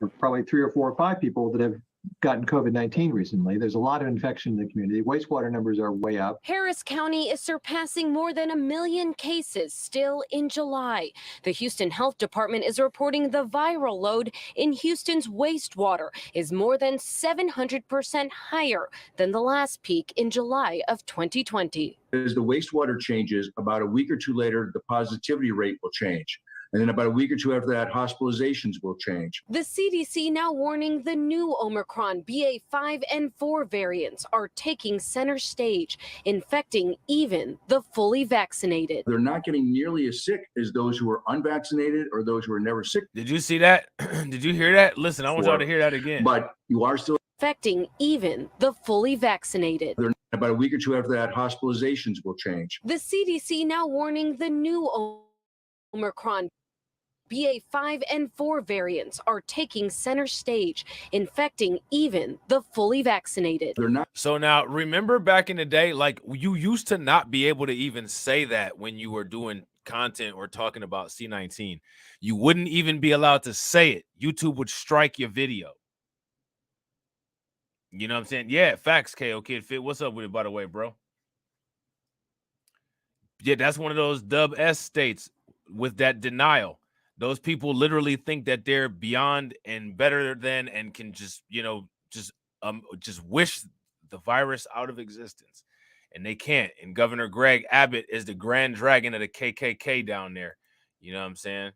or probably 3 or 4 or 5 people that have gotten COVID-19 recently. There's a lot of infection in the community. Wastewater numbers are way up. Harris County is surpassing more than 1 million cases still in July. The Houston Health Department is reporting the viral load in Houston's wastewater is more than 700% higher than the last peak in July of 2020. As the wastewater changes, about a week or two later, the positivity rate will change. And then about a week or two after that, hospitalizations will change. The CDC now warning the new Omicron BA.5 and 4 variants are taking center stage, infecting even the fully vaccinated. They're not getting nearly as sick as those who are unvaccinated or those who are never sick. Did you see that? Did you hear that? Listen, I want y'all to hear that again. But you are still Infecting even the fully vaccinated. about a week or two after that, hospitalizations will change. The CDC now warning the new Omicron BA.5 and 4 variants are taking center stage, infecting even the fully vaccinated. They're not. So now, remember back in the day, like you used to not be able to even say that when you were doing content or talking about C19. You wouldn't even be allowed to say it. YouTube would strike your video. You know what I'm saying? Yeah, facts, KO Kid Fit. What's up with it, by the way, bro? Yeah, that's one of those dub S states with that denial. Those people literally think that they're beyond and better than and can just, you know, just wish the virus out of existence. And they can't. And Governor Greg Abbott is the grand dragon of the KKK down there. You know what I'm saying?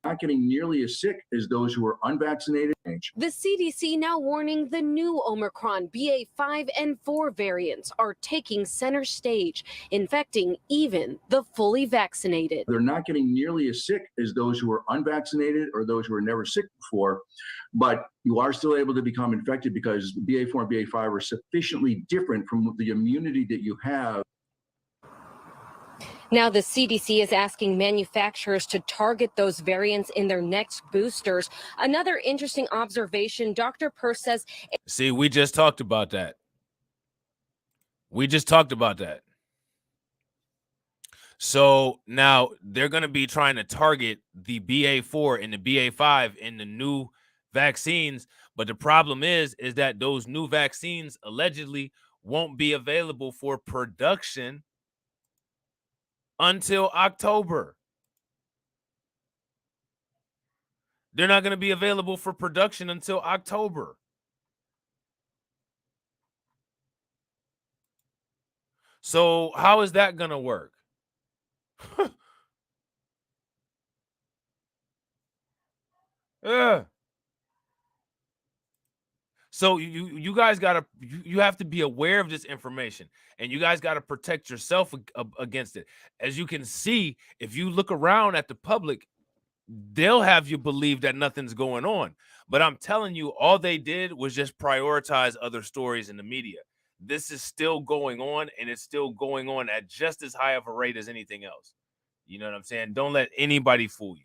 Not getting nearly as sick as those who are unvaccinated. The CDC now warning the new Omicron BA.5 and 4 variants are taking center stage, infecting even the fully vaccinated. They're not getting nearly as sick as those who are unvaccinated or those who were never sick before, but you are still able to become infected because BA.4 and BA.5 are sufficiently different from the immunity that you have. Now, the CDC is asking manufacturers to target those variants in their next boosters. Another interesting observation, Dr. Pearce says. See, we just talked about that. We just talked about that. So now they're going to be trying to target the BA.4 and the BA.5 in the new vaccines. But the problem is that those new vaccines allegedly won't be available for production until October. They're not going to be available for production until October. So how is that going to work? Yeah. So you guys got to, you have to be aware of this information, and you guys got to protect yourself against it. As you can see, if you look around at the public, they'll have you believe that nothing's going on. But I'm telling you, all they did was just prioritize other stories in the media. This is still going on, and it's still going on at just as high of a rate as anything else. You know what I'm saying? Don't let anybody fool you.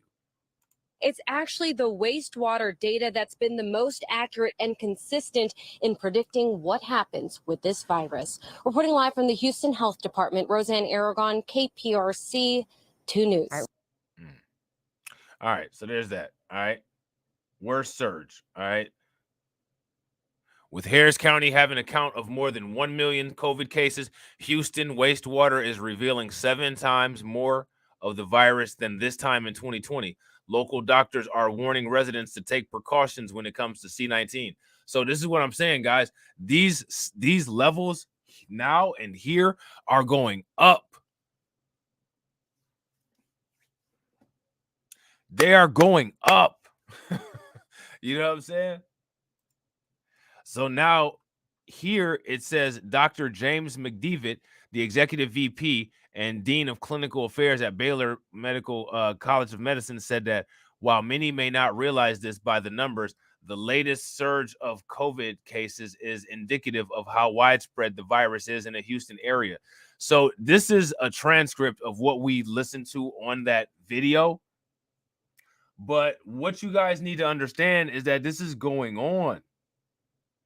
It's actually the wastewater data that's been the most accurate and consistent in predicting what happens with this virus. Reporting live from the Houston Health Department, Roseanne Aragon, KPRC 2 News. All right, so there's that. All right. Worst surge. All right. With Harris County having a count of more than 1 million COVID cases, Houston wastewater is revealing 7 times more of the virus than this time in 2020. Local doctors are warning residents to take precautions when it comes to C19. So this is what I'm saying, guys. These levels now and here are going up. They are going up. You know what I'm saying? So now here it says Dr. James McDevitt, the executive VP and Dean of Clinical Affairs at Baylor Medical College of Medicine, said that while many may not realize this by the numbers, the latest surge of COVID cases is indicative of how widespread the virus is in the Houston area. So this is a transcript of what we listened to on that video. But what you guys need to understand is that this is going on.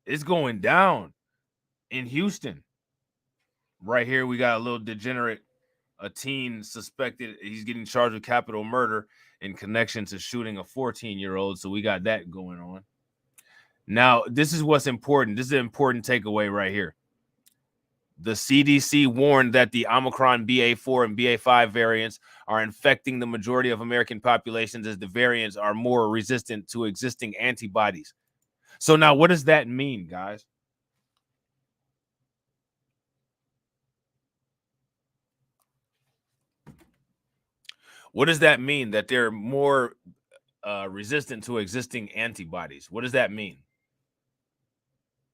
It's going down in Houston. Right here, we got a little degenerate, a teen suspected. He's getting charged with capital murder in connection to shooting a 14-year-old. So we got that going on. Now, this is what's important. This is an important takeaway right here. The CDC warned that the Omicron BA4 and BA5 variants are infecting the majority of American populations as the variants are more resistant to existing antibodies. So now what does that mean, guys? What does that mean, that they're more resistant to existing antibodies? What does that mean?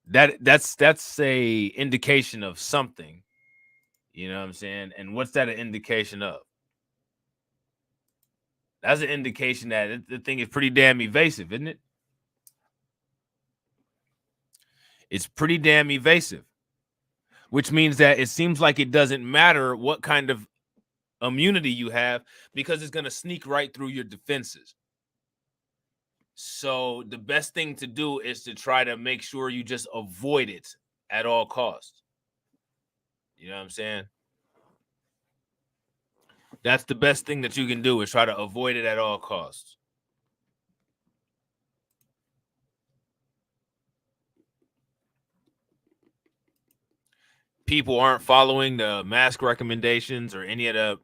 That's a indication of something. You know what I'm saying? And what's that an indication of? That's an indication that the thing is pretty damn evasive, isn't it? It's pretty damn evasive, which means that it seems like it doesn't matter what kind of immunity you have because it's going to sneak right through your defenses. So the best thing to do is to try to make sure you just avoid it at all costs. You know what I'm saying? That's the best thing that you can do, is try to avoid it at all costs. People aren't following the mask recommendations or any of the,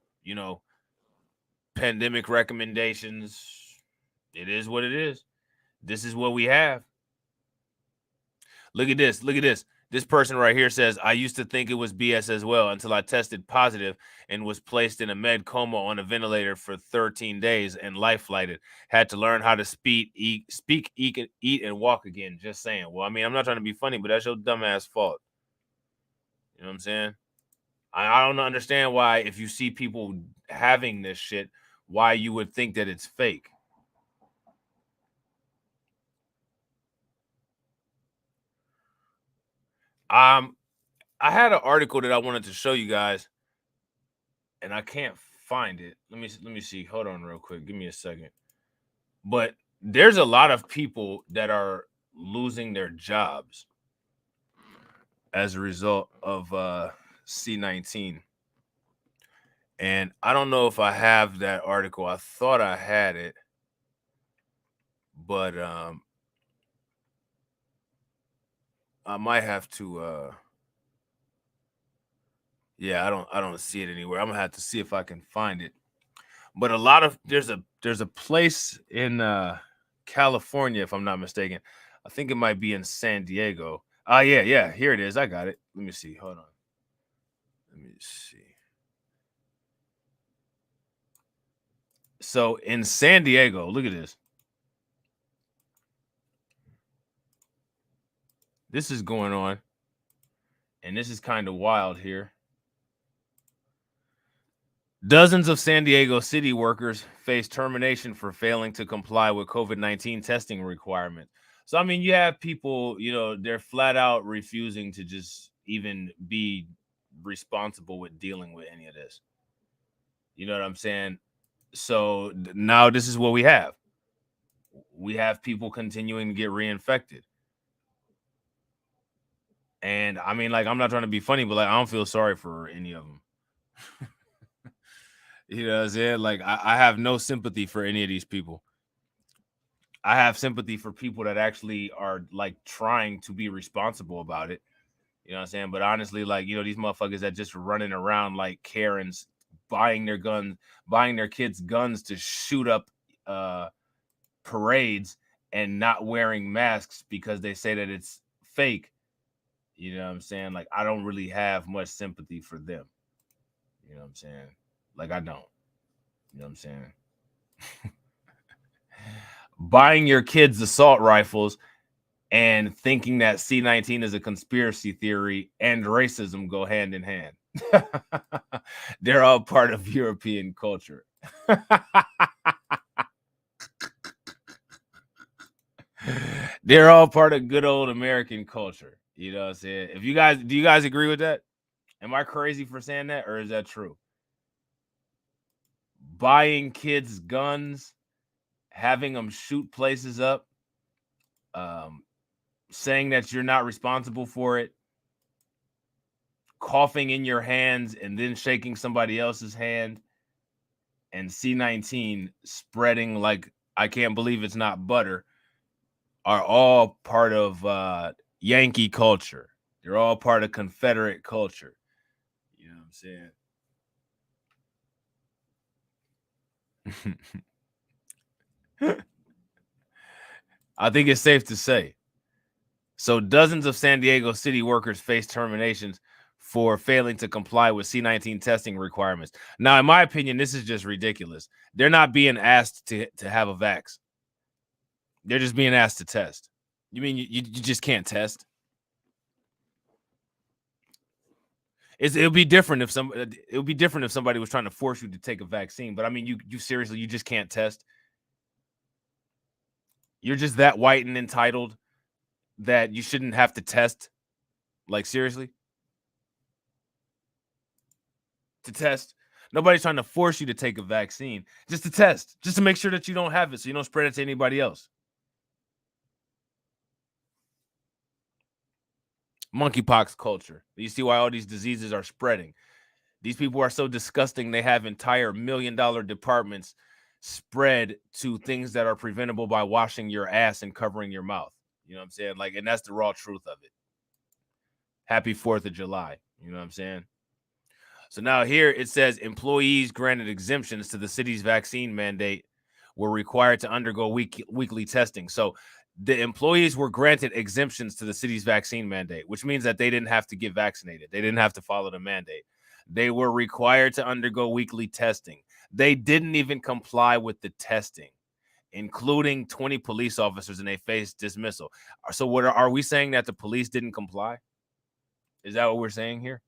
pandemic recommendations. It is what it is. This is what we have. Look at this. Look at this. This person right here says, I used to think it was BS as well until I tested positive and was placed in a med coma on a ventilator for 13 days and life flighted. Had to learn how to speak, eat, and walk again. Just saying. Well, I mean, I'm not trying to be funny, but that's your dumbass fault. You know what I'm saying? I don't understand why, if you see people having this shit, why you would think that it's fake. I had an article that I wanted to show you guys, and I can't find it. Let me see. Hold on real quick. Give me a second. But there's a lot of people that are losing their jobs as a result of C19. And I don't know if I have that article. I thought I had it, but I might have to yeah, I don't see it anywhere. I'm gonna have to see if I can find it. But there's a place in California, if I'm not mistaken. I think it might be in San Diego. Yeah, here it is. I got it. Let me see. Hold on. Let me see. So in San Diego, look at this. This is going on, and this is kind of wild here. Dozens of San Diego city workers face termination for failing to comply with COVID-19 testing requirements. So, I mean, you have people, they're flat out refusing to just even be responsible with dealing with any of this. You know what I'm saying? So now this is what we have. We have people continuing to get reinfected. And I mean, like, I'm not trying to be funny, but like, I don't feel sorry for any of them. You know what I'm saying? Like, I have no sympathy for any of these people. I have sympathy for people that actually are like trying to be responsible about it. You know what I'm saying? But honestly, like, these motherfuckers that just running around like Karens, buying their kids guns to shoot up parades and not wearing masks because they say that it's fake. You know what I'm saying? Like, I don't really have much sympathy for them. You know what I'm saying? Like, I don't. You know what I'm saying? Buying your kids assault rifles and thinking that C19 is a conspiracy theory and racism go hand in hand. They're all part of European culture. They're all part of good old American culture. You know what I'm saying? Do you guys agree with that? Am I crazy for saying that, or is that true? Buying kids guns, having them shoot places up, saying that you're not responsible for it, coughing in your hands and then shaking somebody else's hand, and C19 spreading like I can't believe it's not butter, are all part of Yankee culture. They're all part of Confederate culture. You know what I'm saying? I think it's safe to say. So dozens of San Diego city workers face terminations for failing to comply with C19 testing requirements. Now, in my opinion, this is just ridiculous. They're not being asked to have a vax. They're just being asked to test. You mean you just can't test? It would be different if somebody was trying to force you to take a vaccine. But I mean, you seriously, you just can't test. You're just that white and entitled that you shouldn't have to test. Like, seriously? To test. Nobody's trying to force you to take a vaccine. Just to test. Just to make sure that you don't have it so you don't spread it to anybody else. Monkeypox culture. You see why all these diseases are spreading. These people are so disgusting. They have entire $1 million departments spread to things that are preventable by washing your ass and covering your mouth. You know what I'm saying? Like, and that's the raw truth of it. Happy 4th of July. You know what I'm saying? So now here it says employees granted exemptions to the city's vaccine mandate were required to undergo weekly testing. So the employees were granted exemptions to the city's vaccine mandate, which means that they didn't have to get vaccinated. They didn't have to follow the mandate. They were required to undergo weekly testing. They didn't even comply with the testing, including 20 police officers, and they faced dismissal. So what are we saying, that the police didn't comply? Is that what we're saying here?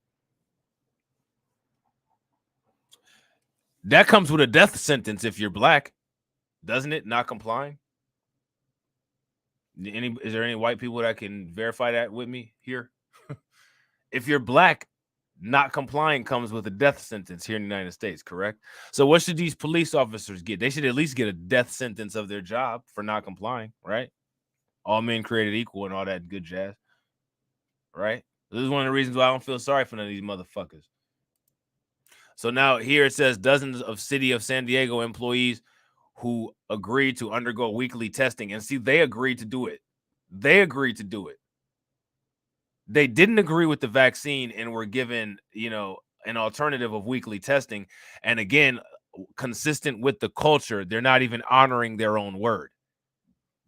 That comes with a death sentence if you're black, doesn't it? Not complying. Is there any white people that can verify that with me here? If you're black, not complying comes with a death sentence here in the United States, correct? So what should these police officers get? They should at least get a death sentence of their job for not complying, right? All men created equal and all that good jazz, right? This is one of the reasons why I don't feel sorry for none of these motherfuckers. So now here it says dozens of City of San Diego employees who agreed to undergo weekly testing. And see, they agreed to do it. They agreed to do it. They didn't agree with the vaccine and were given, an alternative of weekly testing. And again, consistent with the culture, they're not even honoring their own word.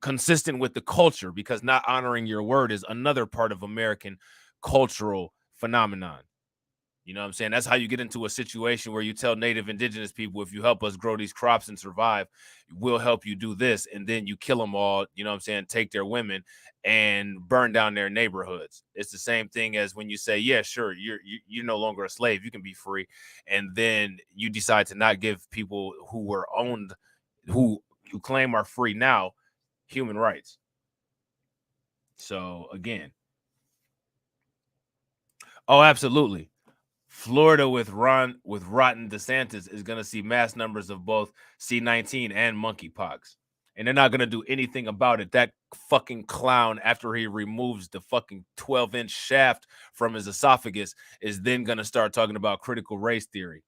Consistent with the culture, because not honoring your word is another part of American cultural phenomenon. You know what I'm saying? That's how you get into a situation where you tell native indigenous people, if you help us grow these crops and survive, we'll help you do this. And then you kill them all, you know what I'm saying? Take their women and burn down their neighborhoods. It's the same thing as when you say, yeah, sure, you're no longer a slave. You can be free. And then you decide to not give people who were owned, who you claim are free now, human rights. So again. Oh, absolutely. Florida with Ron DeSantis is going to see mass numbers of both C19 and monkeypox. And they're not going to do anything about it. That fucking clown, after he removes the fucking 12-inch shaft from his esophagus, is then going to start talking about critical race theory.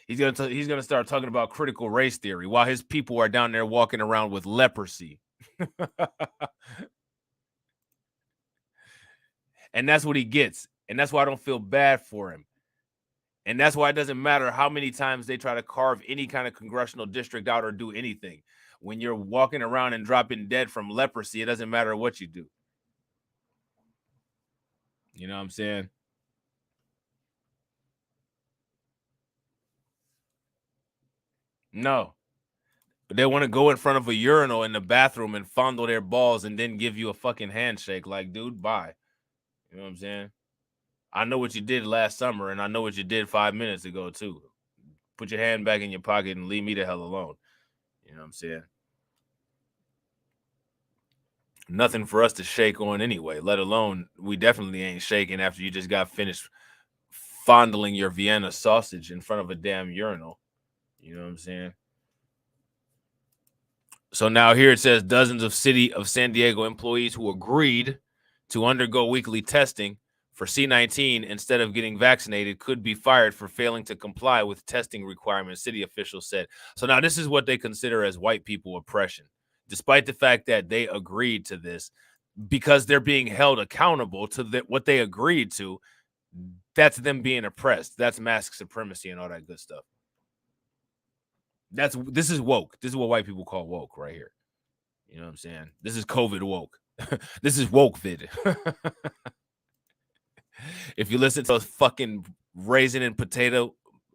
He's going to start talking about critical race theory while his people are down there walking around with leprosy. And that's what he gets. And that's why I don't feel bad for him. And that's why it doesn't matter how many times they try to carve any kind of congressional district out or do anything. When you're walking around and dropping dead from leprosy, it doesn't matter what you do. You know what I'm saying? No. But they want to go in front of a urinal in the bathroom and fondle their balls and then give you a fucking handshake. Like, dude, bye. You know what I'm saying? I know what you did last summer, and I know what you did 5 minutes ago, too. Put your hand back in your pocket and leave me the hell alone. You know what I'm saying? Nothing for us to shake on anyway, let alone we definitely ain't shaking after you just got finished fondling your Vienna sausage in front of a damn urinal. You know what I'm saying? So now here it says dozens of City of San Diego employees who agreed to undergo weekly testing for C19 instead of getting vaccinated could be fired for failing to comply with testing requirements, city officials said. So now this is what they consider as white people oppression, despite the fact that they agreed to this, because they're being held accountable to what they agreed to. That's them being oppressed. That's mask supremacy and all that good stuff. This is woke. This is what white people call woke right here. You know what I'm saying? This is COVID woke. This is woke vid. If you listen to those fucking raisin and potato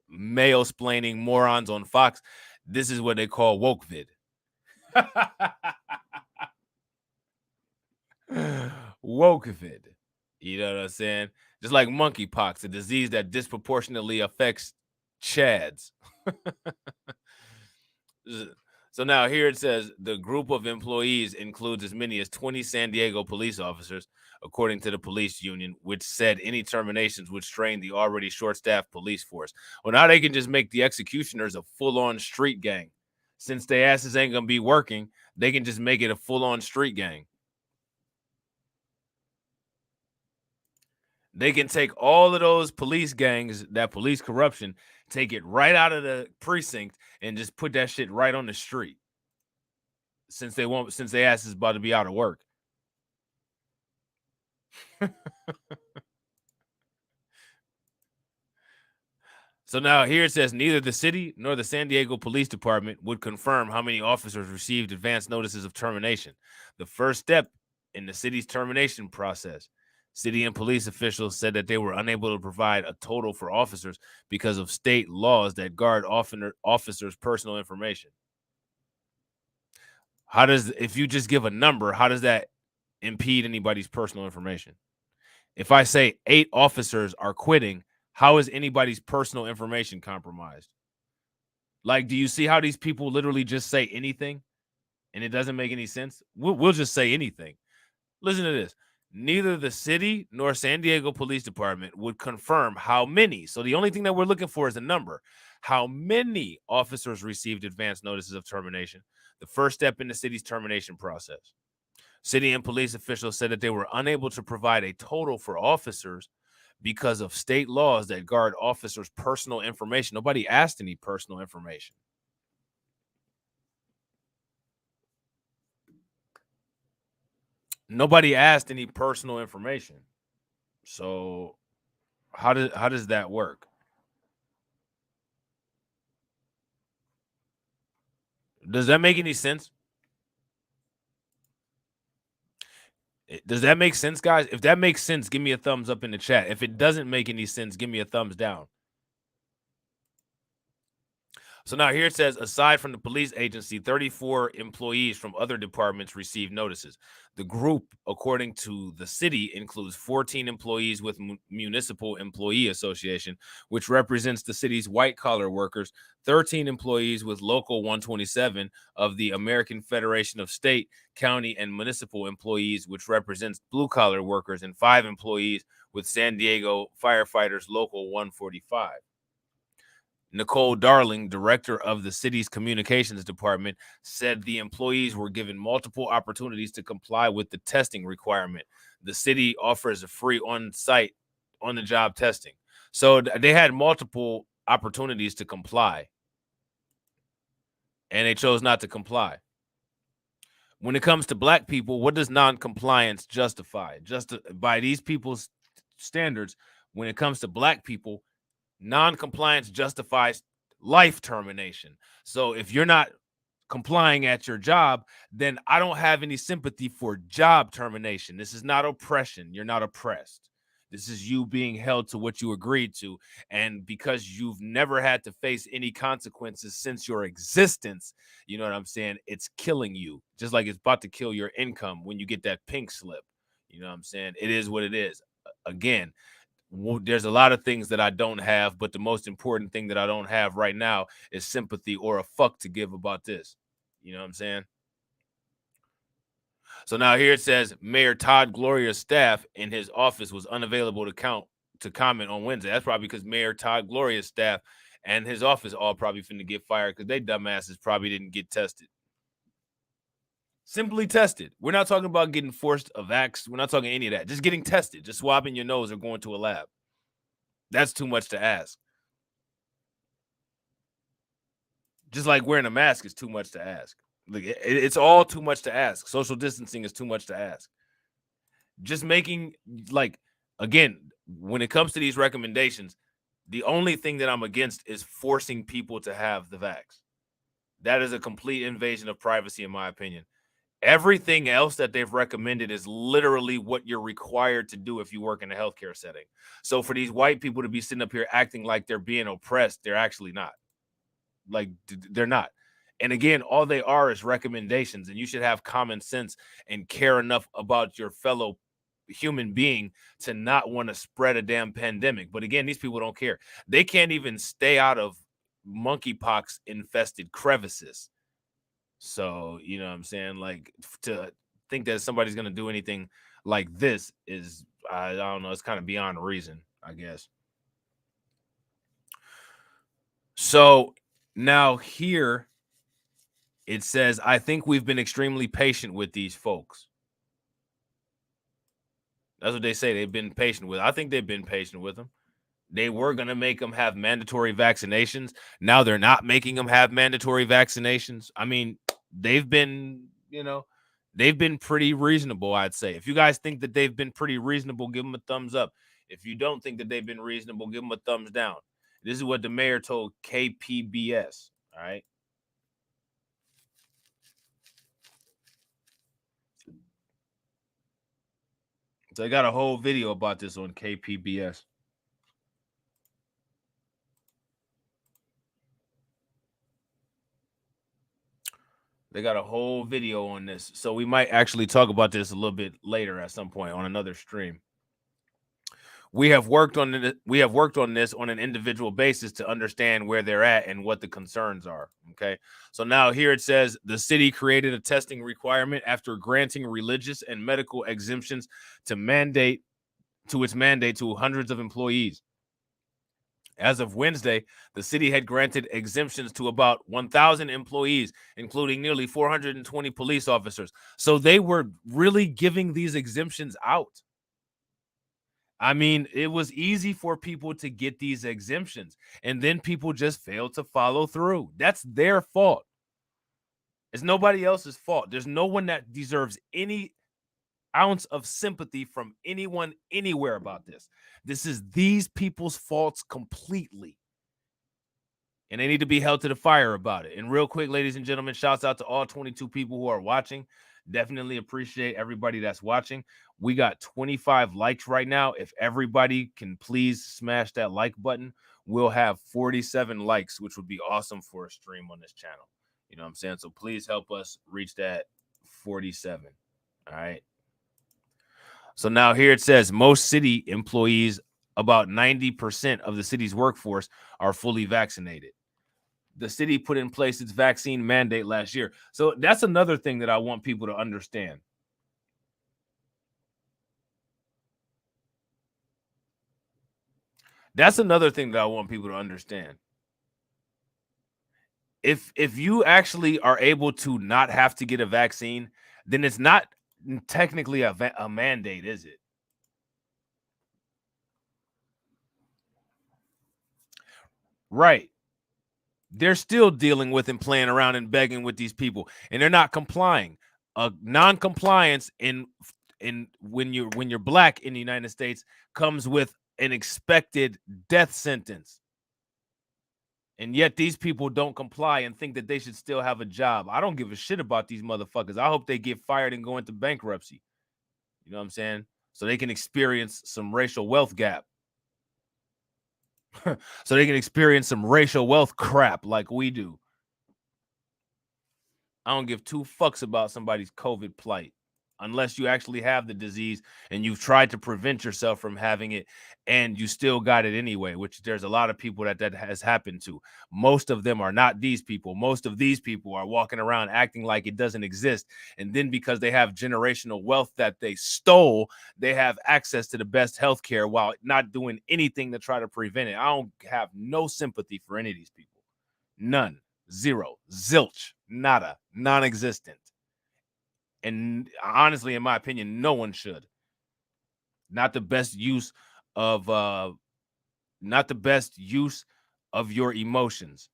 mayo-splaining morons on Fox, this is what they call woke vid. Woke vid. You know what I'm saying? Just like monkeypox, a disease that disproportionately affects Chads. So now here it says the group of employees includes as many as 20 San Diego police officers, according to the police union, which said any terminations would strain the already short-staffed police force. Well, now they can just make the executioners a full-on street gang. Since their asses ain't going to be working, they can just make it a full-on street gang. They can take all of those police gangs, that police corruption, take it right out of the precinct and just put that shit right on the street. Since their ass is about to be out of work. So now here it says neither the city nor the San Diego Police Department would confirm how many officers received advance notices of termination. The first step in the city's termination process. City and police officials said that they were unable to provide a total for officers because of state laws that guard officers' personal information. If you just give a number, how does that impede anybody's personal information? If I say 8 officers are quitting, how is anybody's personal information compromised? Like, do you see how these people literally just say anything and it doesn't make any sense? We'll just say anything. Listen to this. Neither the city nor San Diego Police Department would confirm how many. So the only thing that we're looking for is a number. How many officers received advance notices of termination? The first step in the city's termination process. City and police officials said that they were unable to provide a total for officers because of state laws that guard officers' personal information. Nobody asked any personal information. Nobody asked any personal information. So how does that work? Does that make any sense? Does that make sense, guys? If that makes sense, give me a thumbs up in the chat. If it doesn't make any sense, give me a thumbs down. So now here it says, aside from the police agency, 34 employees from other departments received notices. The group, according to the city, includes 14 employees with Municipal Employee Association, which represents the city's white-collar workers, 13 employees with Local 127 of the American Federation of State, County, and Municipal Employees, which represents blue-collar workers, and 5 employees with San Diego Firefighters Local 145. Nicole Darling, director of the city's communications department, said the employees were given multiple opportunities to comply with the testing requirement. The city offers a free on-site, on-the-job testing. So they had multiple opportunities to comply, and they chose not to comply. When it comes to black people, what does non-compliance justify? Just by these people's standards, when it comes to black people, non-compliance justifies life termination. So if you're not complying at your job, then I don't have any sympathy for job termination. This is not oppression. You're not oppressed. This is you being held to what you agreed to. And because you've never had to face any consequences since your existence, you know what I'm saying? It's killing you. Just like it's about to kill your income when you get that pink slip. You know what I'm saying? It is what it is. Again, there's a lot of things that I don't have, but the most important thing that I don't have right now is sympathy or a fuck to give about this. You know what I'm saying? So now here it says Mayor Todd Gloria's staff in his office was unavailable to comment on Wednesday. That's probably because Mayor Todd Gloria's staff and his office all probably finna get fired because they dumbasses probably didn't get tested. Simply tested. We're not talking about getting forced a vax. We're not talking any of that. Just getting tested, just swabbing your nose or going to a lab. That's too much to ask. Just like wearing a mask is too much to ask. Like it's all too much to ask. Social distancing is too much to ask. Just making, like, again, when it comes to these recommendations, the only thing that I'm against is forcing people to have the vax. That is a complete invasion of privacy, in my opinion. Everything else that they've recommended is literally what you're required to do if you work in a healthcare setting. So for these white people to be sitting up here acting like they're being oppressed, they're actually not. Like, they're not. And again, all they are is recommendations, and you should have common sense and care enough about your fellow human being to not want to spread a damn pandemic. But again, these people don't care. They can't even stay out of monkeypox infested crevices. So, you know what I'm saying? Like, to think that somebody's going to do anything like this is, I don't know, it's kind of beyond reason, I guess. So now here it says, I think we've been extremely patient with these folks. That's what they say. They've been patient with. I think they've been patient with them. They were going to make them have mandatory vaccinations. Now they're not making them have mandatory vaccinations. I mean, they've been, they've been pretty reasonable, I'd say. If you guys think that they've been pretty reasonable, give them a thumbs up. If you don't think that they've been reasonable, give them a thumbs down. This is what the mayor told KPBS, all right? So I got a whole video about this on KPBS. They got a whole video on this. So we might actually talk about this a little bit later at some point on another stream. We have worked on this on an individual basis to understand where they're at and what the concerns are. Okay. So now here it says the city created a testing requirement after granting religious and medical exemptions to its mandate to hundreds of employees. As of Wednesday, the city had granted exemptions to about 1,000 employees, including nearly 420 police officers. So they were really giving these exemptions out. I mean, it was easy for people to get these exemptions, and then people just failed to follow through. That's their fault. It's nobody else's fault. There's no one that deserves any ounce of sympathy from anyone anywhere about this. This is these people's faults completely. And they need to be held to the fire about it. And real quick, ladies and gentlemen, shouts out to all 22 people who are watching. Definitely appreciate everybody that's watching. We got 25 likes right now. If everybody can please smash that like button, we'll have 47 likes, which would be awesome for a stream on this channel. You know what I'm saying? So please help us reach that 47. All right. So now here it says most city employees, about 90% of the city's workforce, are fully vaccinated. The city put in place its vaccine mandate last year. So that's another thing that I want people to understand. That's another thing that I want people to understand. If you actually are able to not have to get a vaccine, then it's not technically a mandate, is it? Right. They're still dealing with and playing around and begging with these people, and they're not complying. Non-compliance in when you're black in the United States comes with an expected death sentence. And yet these people don't comply and think that they should still have a job. I don't give a shit about these motherfuckers. I hope they get fired and go into bankruptcy. You know what I'm saying? So they can experience some racial wealth gap. So they can experience some racial wealth crap like we do. I don't give two fucks about somebody's COVID plight unless you actually have the disease and you've tried to prevent yourself from having it and you still got it anyway, which there's a lot of people that has happened to. Most of them are not these people. Most of these people are walking around acting like it doesn't exist. And then because they have generational wealth that they stole, they have access to the best healthcare while not doing anything to try to prevent it. I don't have no sympathy for any of these people. None. Zero. Zilch. Nada. Non-existent. And honestly, in my opinion, no one should. Not the best use of your emotions.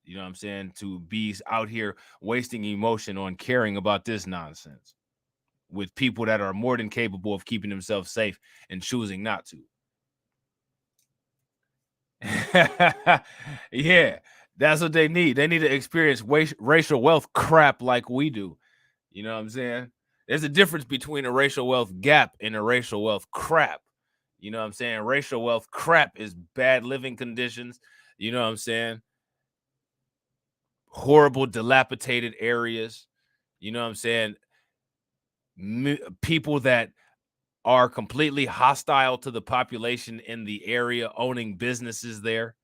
You know what I'm saying? To be out here wasting emotion on caring about this nonsense with people that are more than capable of keeping themselves safe and choosing not to. Yeah, that's what they need. They need to experience racial wealth crap like we do. You know what I'm saying? There's a difference between a racial wealth gap and a racial wealth crap. You know what I'm saying? Racial wealth crap is bad living conditions. You know what I'm saying? Horrible, dilapidated areas. You know what I'm saying? People that are completely hostile to the population in the area, owning businesses there.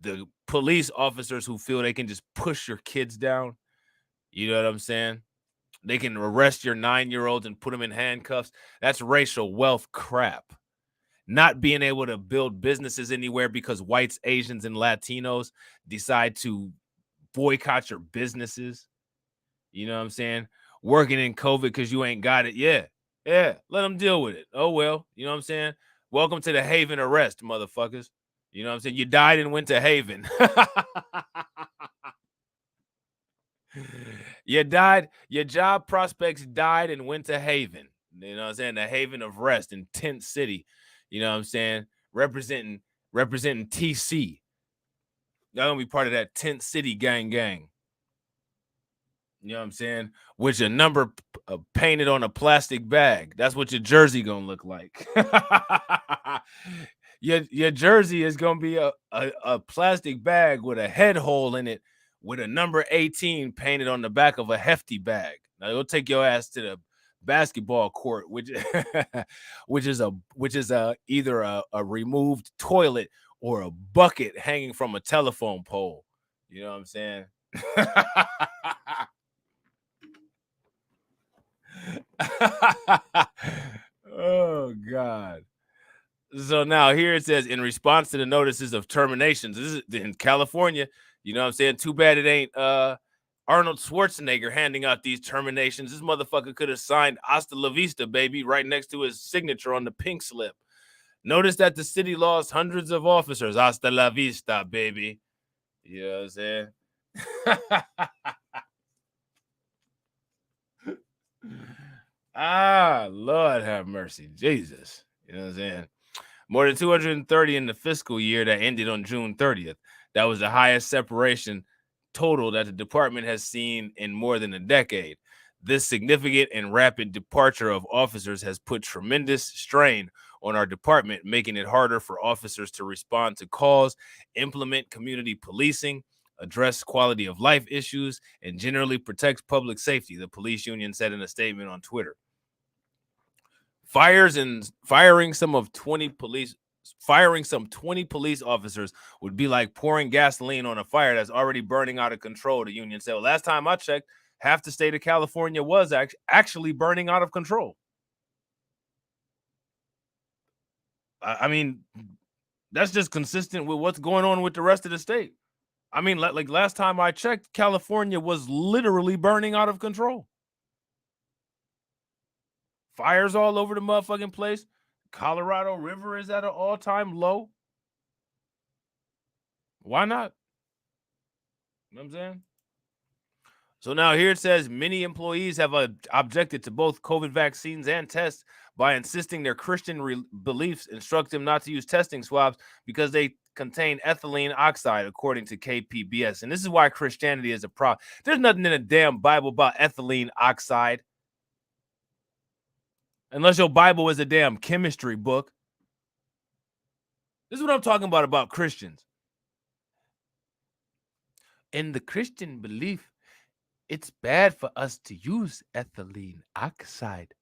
The police officers who feel they can just push your kids down. You know what I'm saying? They can arrest your 9-year-olds and put them in handcuffs. That's racial wealth crap. Not being able to build businesses anywhere because whites, Asians, and Latinos decide to boycott your businesses. You know what I'm saying? Working in COVID because you ain't got it. Yeah. Let them deal with it. Oh, well. You know what I'm saying? Welcome to the Haven arrest, motherfuckers. You know what I'm saying? You died and went to Haven. You died. Your job prospects died and went to Haven. You know what I'm saying? The Haven of Rest in Tent City. You know what I'm saying? Representing TC. Y'all gonna be part of that Tent City gang. You know what I'm saying? With your number painted on a plastic bag. That's what your jersey gonna look like. Your jersey is gonna be a plastic bag with a head hole in it with a number 18 painted on the back of a hefty bag. Now it'll take your ass to the basketball court, which is either a removed toilet or a bucket hanging from a telephone pole. You know what I'm saying? Oh God. So now here it says, in response to the notices of terminations, this is in California. You know what I'm saying? Too bad it ain't Arnold Schwarzenegger handing out these terminations. This motherfucker could have signed "Hasta la vista, baby" right next to his signature on the pink slip. Notice that the city lost hundreds of officers. Hasta la vista, baby. You know what I'm saying? Lord have mercy. Jesus. You know what I'm saying? More than 230 in the fiscal year that ended on June 30th. That was the highest separation total that the department has seen in more than a decade. This significant and rapid departure of officers has put tremendous strain on our department, making it harder for officers to respond to calls, implement community policing, address quality of life issues, and generally protect public safety, the police union said in a statement on Twitter. Firing some 20 police officers would be like pouring gasoline on a fire that's already burning out of control, the union said. Well, last time I checked, half the state of California was actually burning out of control. I mean, that's just consistent with what's going on with the rest of the state. I mean, like last time I checked, California was literally burning out of control. Fires all over the motherfucking place. Colorado River is at an all-time low. Why not? You know what I'm saying? So now here it says many employees have objected to both COVID vaccines and tests by insisting their Christian beliefs instruct them not to use testing swabs because they contain ethylene oxide, according to KPBS. And this is why Christianity is a problem. There's nothing in the damn Bible about ethylene oxide. Unless your Bible is a damn chemistry book. This is what I'm talking about Christians. In the Christian belief, it's bad for us to use ethylene oxide.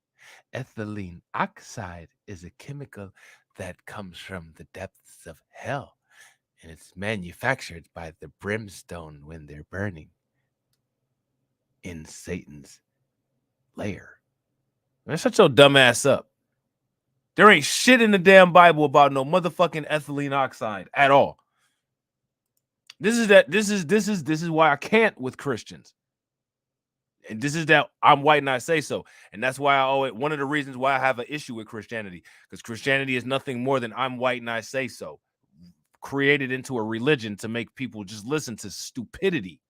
Ethylene oxide is a chemical that comes from the depths of hell, and it's manufactured by the brimstone when they're burning in Satan's lair. Man, shut your dumb ass up. There ain't shit in the damn Bible about no motherfucking ethylene oxide at all. This is why I can't with Christians. And this is that I'm white and I say so. And that's why I always, one of the reasons why I have an issue with Christianity, because Christianity is nothing more than I'm white and I say so, created into a religion to make people just listen to stupidity,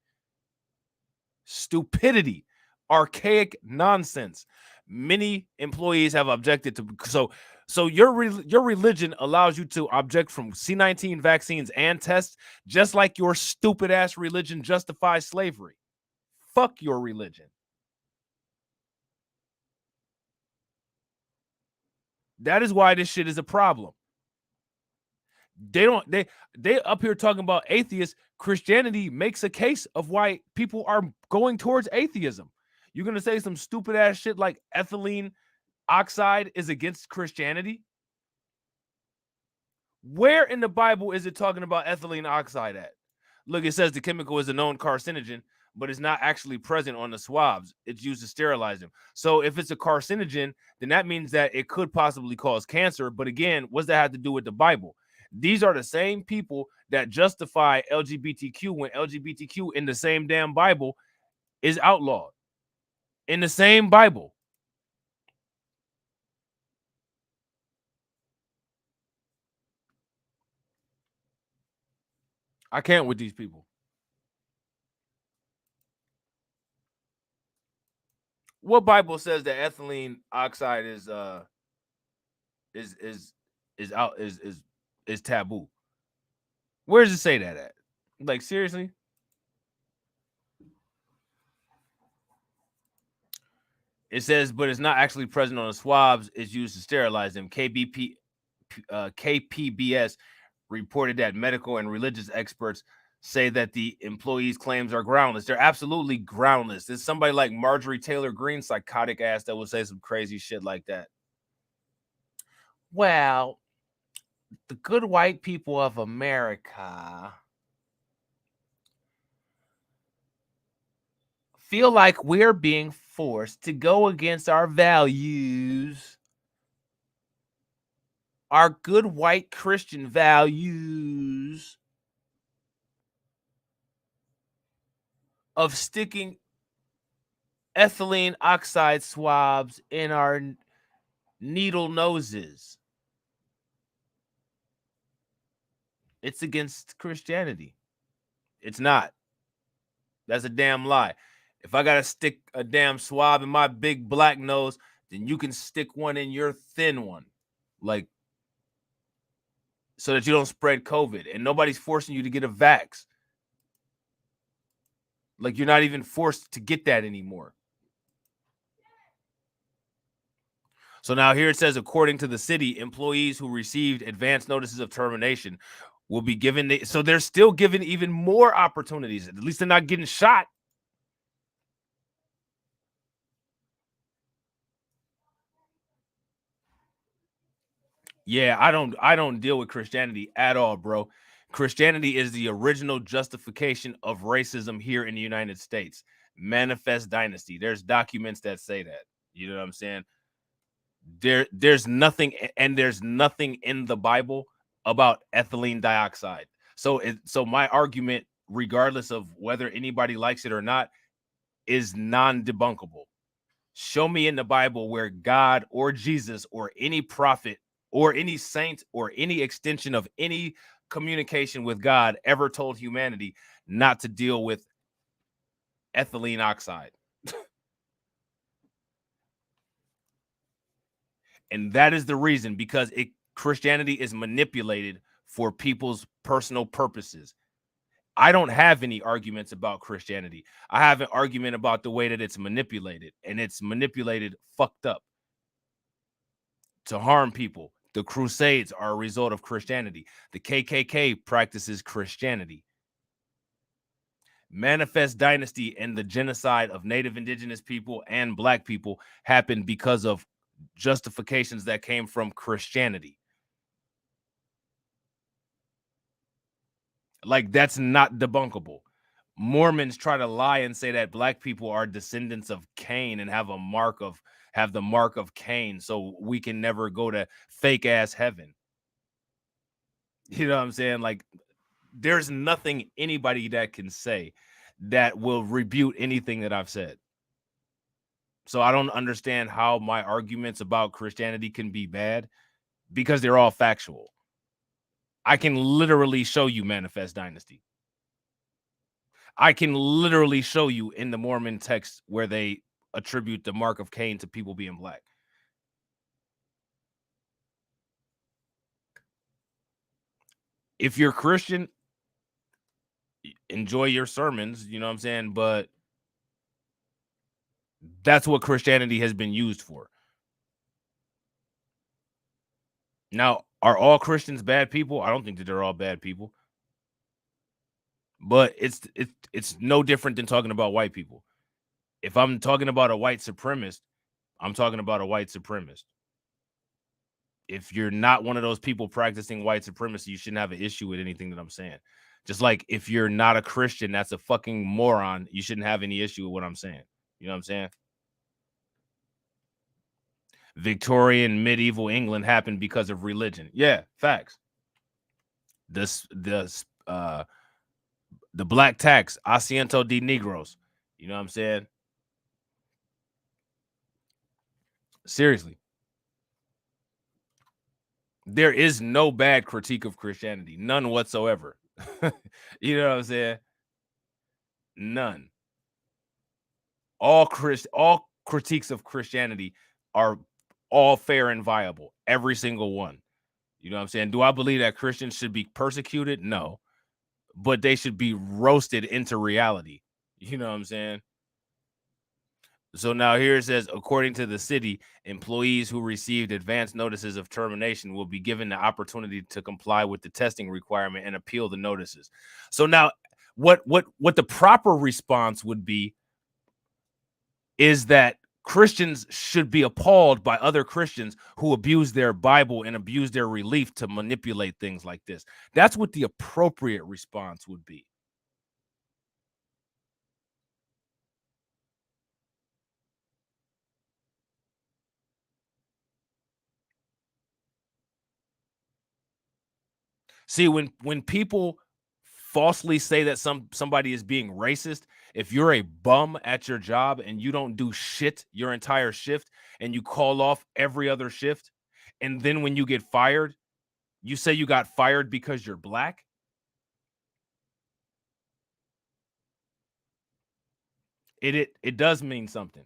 archaic nonsense. Many employees have objected to, so your religion allows you to object from C19 vaccines and tests, just like your stupid ass religion justifies slavery. Fuck your religion. That is why this shit is a problem. They up here talking about atheists. Christianity makes a case of why people are going towards atheism. You're gonna say some stupid ass shit like ethylene oxide is against Christianity? Where in the Bible is it talking about ethylene oxide at? Look, it says the chemical is a known carcinogen, but it's not actually present on the swabs. It's used to sterilize them. So if it's a carcinogen, then that means that it could possibly cause cancer. But again, what's that have to do with the Bible? These are the same people that justify LGBTQ when LGBTQ in the same damn Bible is outlawed. In the same Bible. I can't with these people. What Bible says that ethylene oxide is taboo? Where does it say that at? Like, seriously? It says, but it's not actually present on the swabs. It's used to sterilize them. KPBS reported that medical and religious experts say that the employees' claims are groundless. They're absolutely groundless. There's somebody like Marjorie Taylor Greene, psychotic ass, that will say some crazy shit like that. Well, the good white people of America feel like we're being forced to go against our values, our good white Christian values of sticking ethylene oxide swabs in our needle noses. It's against Christianity. It's not. That's a damn lie. If I gotta stick a damn swab in my big black nose, then you can stick one in your thin one, like, so that you don't spread COVID. And nobody's forcing you to get a vax. Like, you're not even forced to get that anymore. So now here it says, according to the city, employees who received advance notices of termination will be given. So they're still given even more opportunities. At least they're not getting shot. Yeah, I don't deal with Christianity at all, bro. Christianity is the original justification of racism here in the United States. Manifest dynasty. There's documents that say that. You know what I'm saying? There's nothing, and there's nothing in the Bible about ethylene dioxide. So my argument, regardless of whether anybody likes it or not, is non-debunkable. Show me in the Bible where God or Jesus or any prophet or any saint or any extension of any communication with God ever told humanity not to deal with ethylene oxide. And that is the reason, because Christianity is manipulated for people's personal purposes. I don't have any arguments about Christianity. I have an argument about the way that it's manipulated, and it's manipulated fucked up to harm people. The Crusades are a result of Christianity. The KKK practices Christianity. Manifest dynasty and the genocide of Native indigenous people and black people happened because of justifications that came from Christianity. Like, that's not debunkable. Mormons try to lie and say that black people are descendants of Cain and have the mark of Cain, so we can never go to fake ass heaven. You know what I'm saying? Like, there's nothing anybody that can say that will rebuke anything that I've said. So I don't understand how my arguments about Christianity can be bad because they're all factual. I can literally show you Manifest Dynasty. I can literally show you in the Mormon text where they attribute the mark of Cain to people being black. If you're Christian, enjoy your sermons, you know what I'm saying? But that's what Christianity has been used for. Now, are all Christians bad people? I don't think that they're all bad people. But it's no different than talking about white people. If I'm talking about a white supremacist, I'm talking about a white supremacist. If you're not one of those people practicing white supremacy, you shouldn't have an issue with anything that I'm saying. Just like if you're not a Christian, that's a fucking moron. You shouldn't have any issue with what I'm saying. You know what I'm saying? Victorian medieval England happened because of religion. Yeah, facts. The black tax, asiento de negros. You know what I'm saying? Seriously. There is no bad critique of Christianity, none whatsoever. You know what I'm saying? None. All critiques of Christianity are all fair and viable, every single one. You know what I'm saying? Do I believe that Christians should be persecuted? No, but they should be roasted into reality. You know what I'm saying? So now here it says, according to the city, employees who received advance notices of termination will be given the opportunity to comply with the testing requirement and appeal the notices. So now what the proper response would be is that Christians should be appalled by other Christians who abuse their Bible and abuse their relief to manipulate things like this. That's what the appropriate response would be. See, when people falsely say that somebody is being racist, if you're a bum at your job and you don't do shit your entire shift and you call off every other shift, and then when you get fired, you say you got fired because you're black, it does mean something.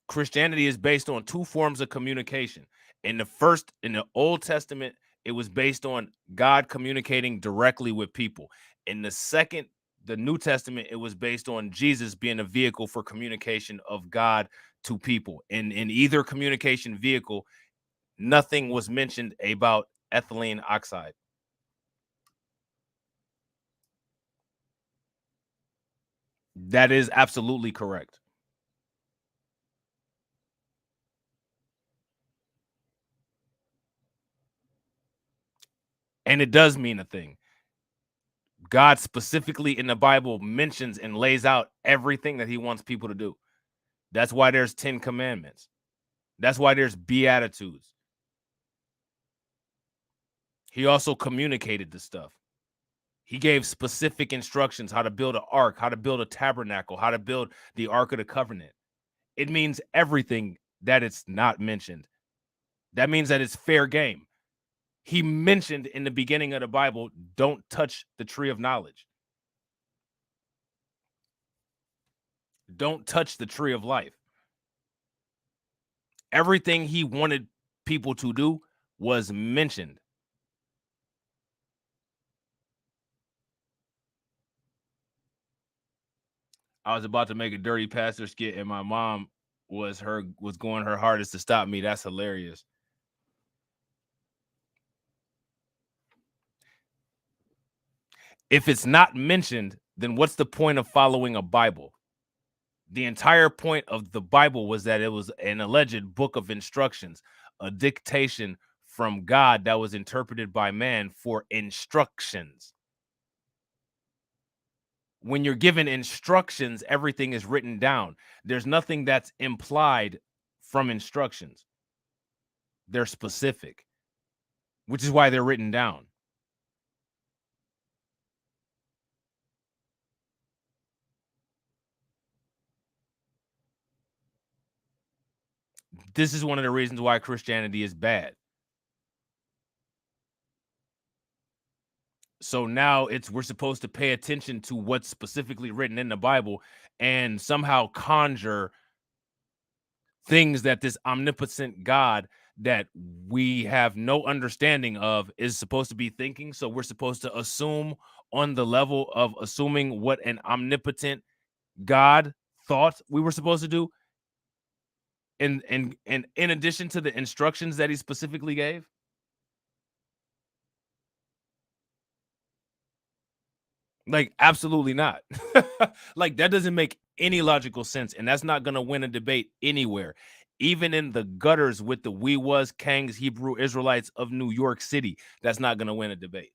Christianity is based on two forms of communication. In the Old Testament, it was based on God communicating directly with people. In the New Testament, it was based on Jesus being a vehicle for communication of God to people. In either communication vehicle, nothing was mentioned about ethylene oxide. That is absolutely correct. And it does mean a thing. God specifically in the Bible mentions and lays out everything that he wants people to do. That's why there's 10 commandments. That's why there's beatitudes. He also communicated the stuff. He gave specific instructions how to build an ark, how to build a tabernacle, how to build the Ark of the Covenant. It means everything that it's not mentioned. That means that it's fair game. He mentioned in the beginning of the Bible, don't touch the tree of knowledge. Don't touch the tree of life. Everything he wanted people to do was mentioned. I was about to make a dirty pastor skit and my mom was going her hardest to stop me. That's hilarious. If it's not mentioned, then what's the point of following a Bible? The entire point of the Bible was that it was an alleged book of instructions, a dictation from God that was interpreted by man for instructions. When you're given instructions, everything is written down. There's nothing that's implied from instructions. They're specific, which is why they're written down. This is one of the reasons why Christianity is bad. So now we're supposed to pay attention to what's specifically written in the Bible and somehow conjure things that this omnipotent God that we have no understanding of is supposed to be thinking. So we're supposed to assume on the level of assuming what an omnipotent God thought we were supposed to do. And in addition to the instructions that he specifically gave. Like, absolutely not. Like, that doesn't make any logical sense, and that's not going to win a debate anywhere. Even in the gutters with the we was Kangs Hebrew Israelites of New York City, that's not going to win a debate.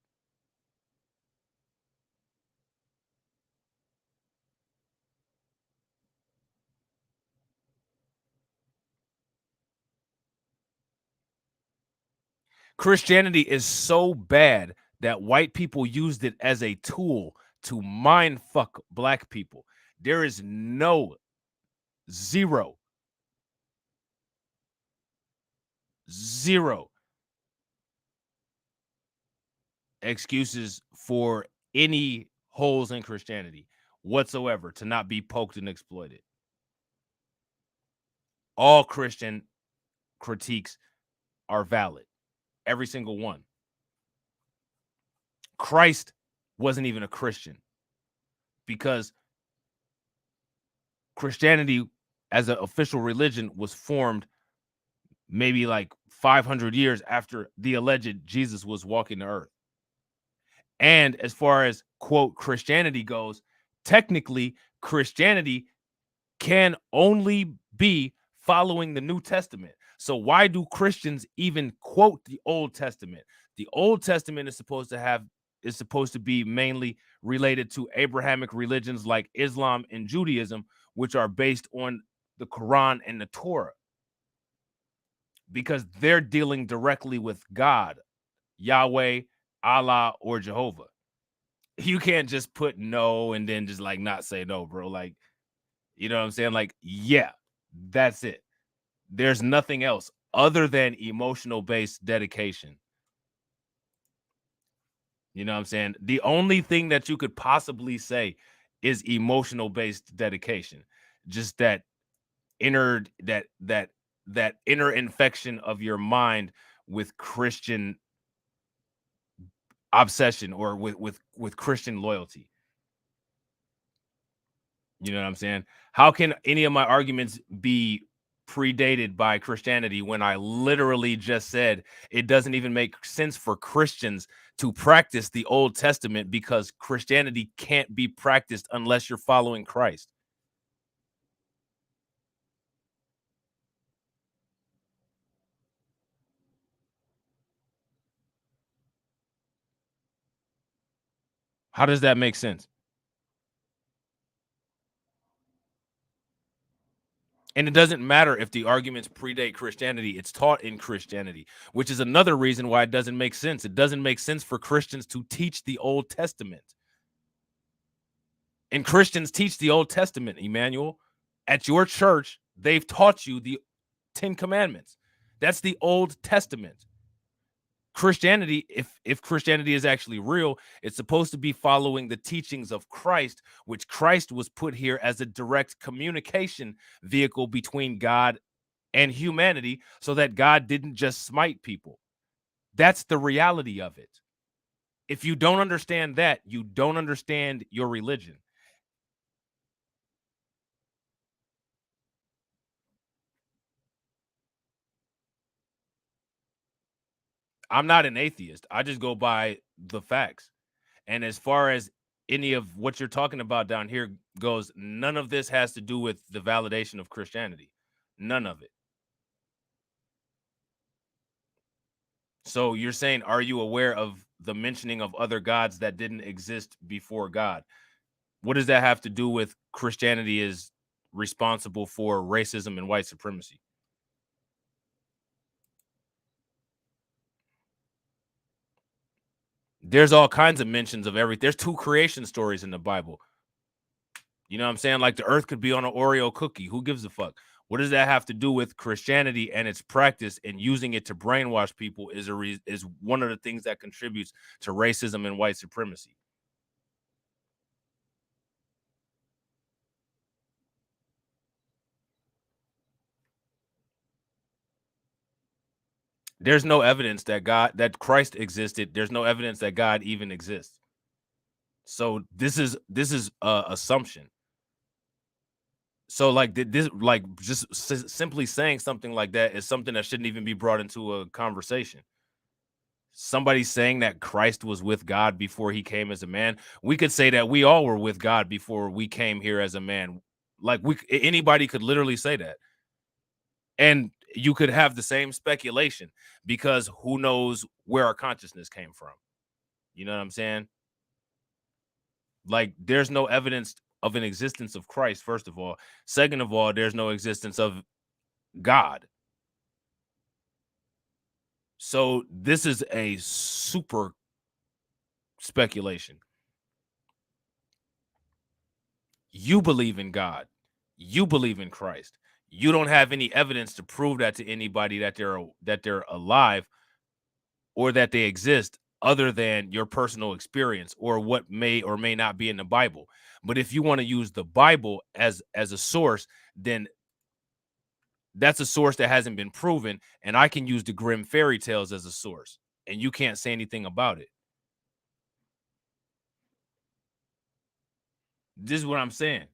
Christianity is so bad that white people used it as a tool to mind fuck black people. There is zero excuses for any holes in Christianity whatsoever to not be poked and exploited. All Christian critiques are valid. Every single one. Christ wasn't even a Christian because Christianity as an official religion was formed maybe like 500 years after the alleged Jesus was walking the earth. And as far as, quote, Christianity goes, technically, Christianity can only be following the New Testament. So why do Christians even quote the Old Testament? The Old Testament is supposed to be mainly related to Abrahamic religions like Islam and Judaism, which are based on the Quran and the Torah, because they're dealing directly with God, Yahweh, Allah, or Jehovah. You can't just put no and then just like not say no, bro. Like, you know what I'm saying? Like, yeah, that's it. There's nothing else other than emotional based dedication. You know what I'm saying? The only thing that you could possibly say is emotional based dedication. Just that inner inner infection of your mind with Christian obsession or with Christian loyalty. You know what I'm saying? How can any of my arguments be predated by Christianity when I literally just said it doesn't even make sense for Christians to practice the Old Testament because Christianity can't be practiced unless you're following Christ? How does that make sense? And it doesn't matter if the arguments predate Christianity. It's taught in Christianity, which is another reason why it doesn't make sense. It doesn't make sense for Christians to teach the Old Testament. And Christians teach the Old Testament, Emmanuel. At your church, they've taught you the 10 Commandments. That's the Old Testament. Christianity, if Christianity is actually real, it's supposed to be following the teachings of Christ, which Christ was put here as a direct communication vehicle between God and humanity so that God didn't just smite people. That's the reality of it. If you don't understand that, you don't understand your religion. I'm not an atheist. I just go by the facts. And as far as any of what you're talking about down here goes, none of this has to do with the validation of Christianity. None of it. So you're saying, are you aware of the mentioning of other gods that didn't exist before God? What does that have to do with Christianity is responsible for racism and white supremacy? There's all kinds of mentions of everything. There's 2 creation stories in the Bible. You know what I'm saying? Like the earth could be on an Oreo cookie. Who gives a fuck? What does that have to do with Christianity and its practice and using it to brainwash people is one of the things that contributes to racism and white supremacy. There's no evidence that Christ existed. There's no evidence that God even exists. So this is assumption. So like this, like just simply saying something like that is something that shouldn't even be brought into a conversation. Somebody saying that Christ was with God before he came as a man. We could say that we all were with God before we came here as a man. Like anybody could literally say that. And you could have the same speculation because who knows where our consciousness came from. You know what I'm saying? Like there's no evidence of an existence of Christ, first of all. Second of all, there's no existence of God. So this is a super speculation. You believe in God. You believe in Christ. You don't have any evidence to prove that to anybody that they're alive or that they exist other than your personal experience or what may or may not be in the Bible. But if you want to use the Bible as a source, then that's a source that hasn't been proven, and I can use the Grimm fairy tales as a source, and you can't say anything about it. This is what I'm saying.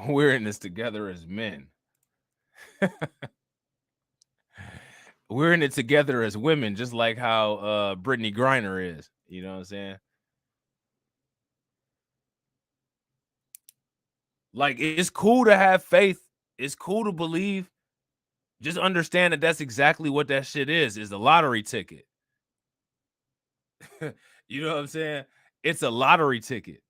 We're in this together as men. We're in it together as women, just like how Brittany Griner is. You know what I'm saying? Like, it's cool to have faith. It's cool to believe. Just understand that that's exactly what that shit is a lottery ticket. You know what I'm saying? It's a lottery ticket.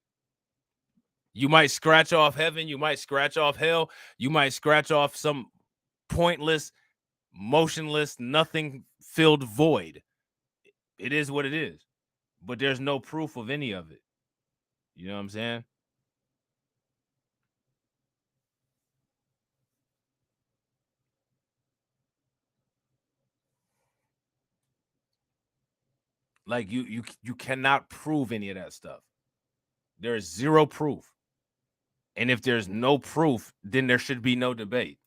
You might scratch off heaven. You might scratch off hell. You might scratch off some pointless, motionless, nothing filled void. It is what it is. But there's no proof of any of it. You know what I'm saying? Like you cannot prove any of that stuff. There is zero proof. And if there's no proof, then there should be no debate.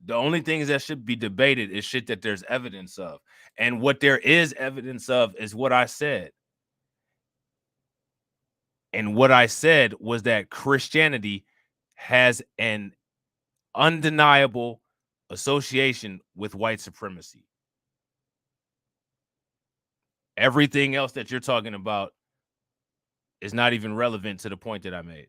The only things that should be debated is shit that there's evidence of. And what there is evidence of is what I said. And what I said was that Christianity has an undeniable association with white supremacy. Everything else that you're talking about is not even relevant to the point that I made.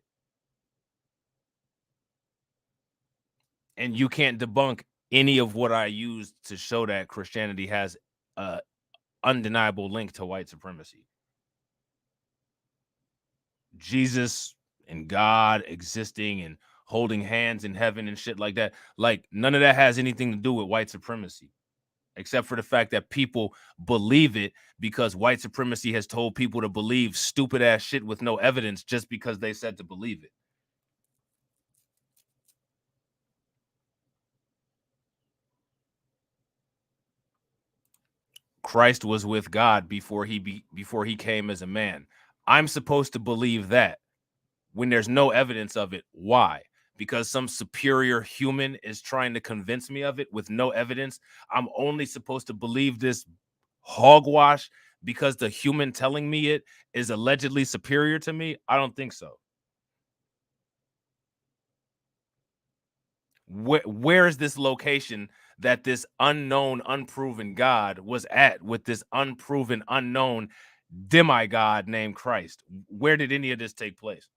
And you can't debunk any of what I used to show that Christianity has a undeniable link to white supremacy. Jesus and God existing and holding hands in heaven and shit like that. Like, none of that has anything to do with white supremacy, except for the fact that people believe it because white supremacy has told people to believe stupid ass shit with no evidence just because they said to believe it. Christ was with God before he came as a man. I'm supposed to believe that when there's no evidence of it. Why? Because some superior human is trying to convince me of it with no evidence. I'm only supposed to believe this hogwash because the human telling me it is allegedly superior to me? I don't think so. Where is this location that this unknown, unproven God was at with this unproven, unknown demigod named Christ? Where did any of this take place?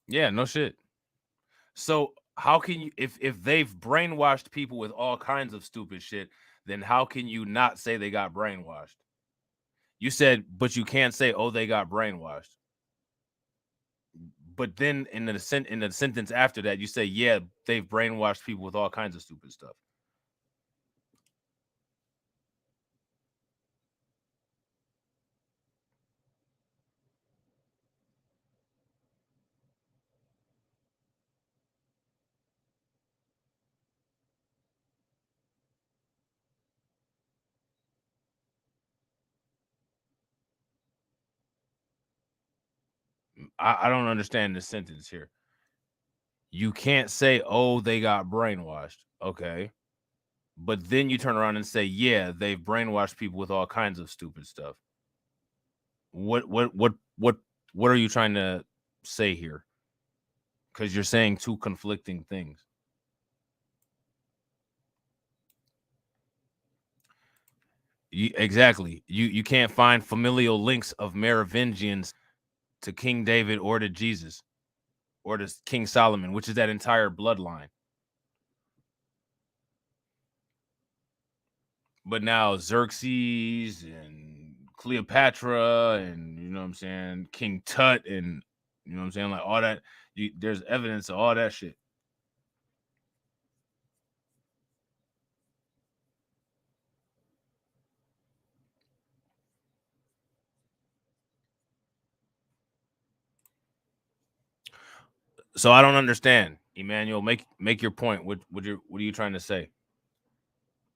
Yeah, no shit. So how can you, if they've brainwashed people with all kinds of stupid shit, then how can you not say they got brainwashed? You said, but you can't say, oh, they got brainwashed. But then in the sentence after that, you say, yeah, they've brainwashed people with all kinds of stupid stuff. I don't understand the sentence here. You can't say, oh, they got brainwashed. Okay. But then you turn around and say, yeah, they've brainwashed people with all kinds of stupid stuff. What are you trying to say here? Because you're saying two conflicting things. Exactly. You can't find familial links of Merovingians to King David or to Jesus or to King Solomon, which is that entire bloodline. But now Xerxes and Cleopatra and, you know what I'm saying, King Tut and, you know what I'm saying, like all that, there's evidence of all that shit. So I don't understand, Emmanuel. Make your point. What are you trying to say?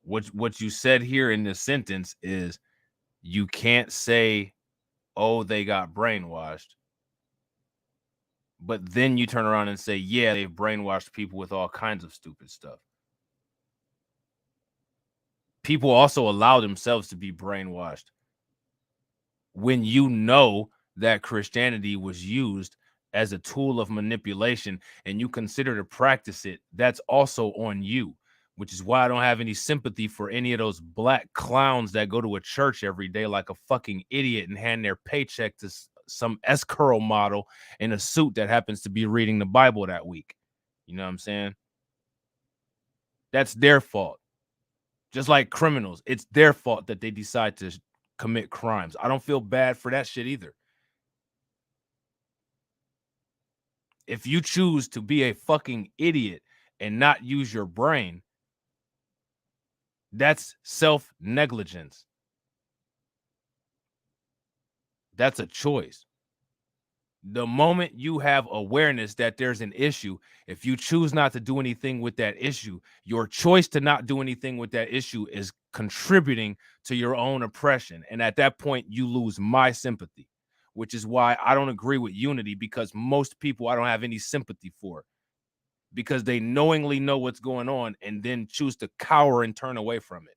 What you said here in this sentence is you can't say, oh, they got brainwashed. But then you turn around and say, yeah, they've brainwashed people with all kinds of stupid stuff. People also allow themselves to be brainwashed. When you know that Christianity was used as a tool of manipulation and you consider to practice it, that's also on you, which is why I don't have any sympathy for any of those black clowns that go to a church every day like a fucking idiot and hand their paycheck to some S-curl model in a suit that happens to be reading the Bible that week. You know what I'm saying? That's their fault. Just like criminals, it's their fault that they decide to commit crimes. I don't feel bad for that shit either. If you choose to be a fucking idiot and not use your brain, that's self-negligence. That's a choice. The moment you have awareness that there's an issue, if you choose not to do anything with that issue, your choice to not do anything with that issue is contributing to your own oppression. And at that point, you lose my sympathy, which is why I don't agree with unity, because most people I don't have any sympathy for, because they knowingly know what's going on and then choose to cower and turn away from it.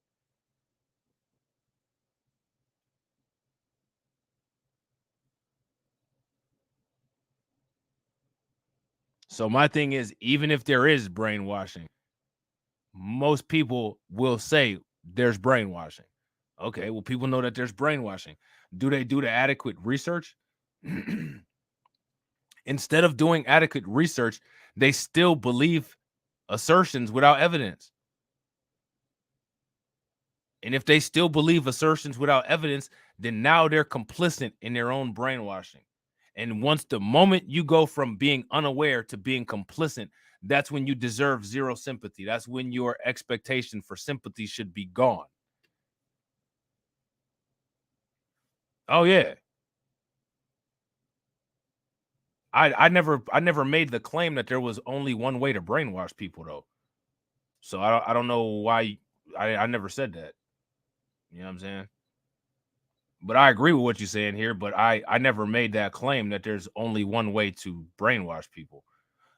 So my thing is, even if there is brainwashing, most people will say there's brainwashing. Okay, well, people know that there's brainwashing. Do they do the adequate research? Instead of doing adequate research, they still believe assertions without evidence. And if they still believe assertions without evidence, then now they're complicit in their own brainwashing. And once the moment you go from being unaware to being complicit, that's when you deserve zero sympathy. That's when your expectation for sympathy should be gone. Oh yeah. I never made the claim that there was only one way to brainwash people though. So I don't know why I never said that. You know what I'm saying? But I agree with what you're saying here, but I never made that claim that there's only one way to brainwash people.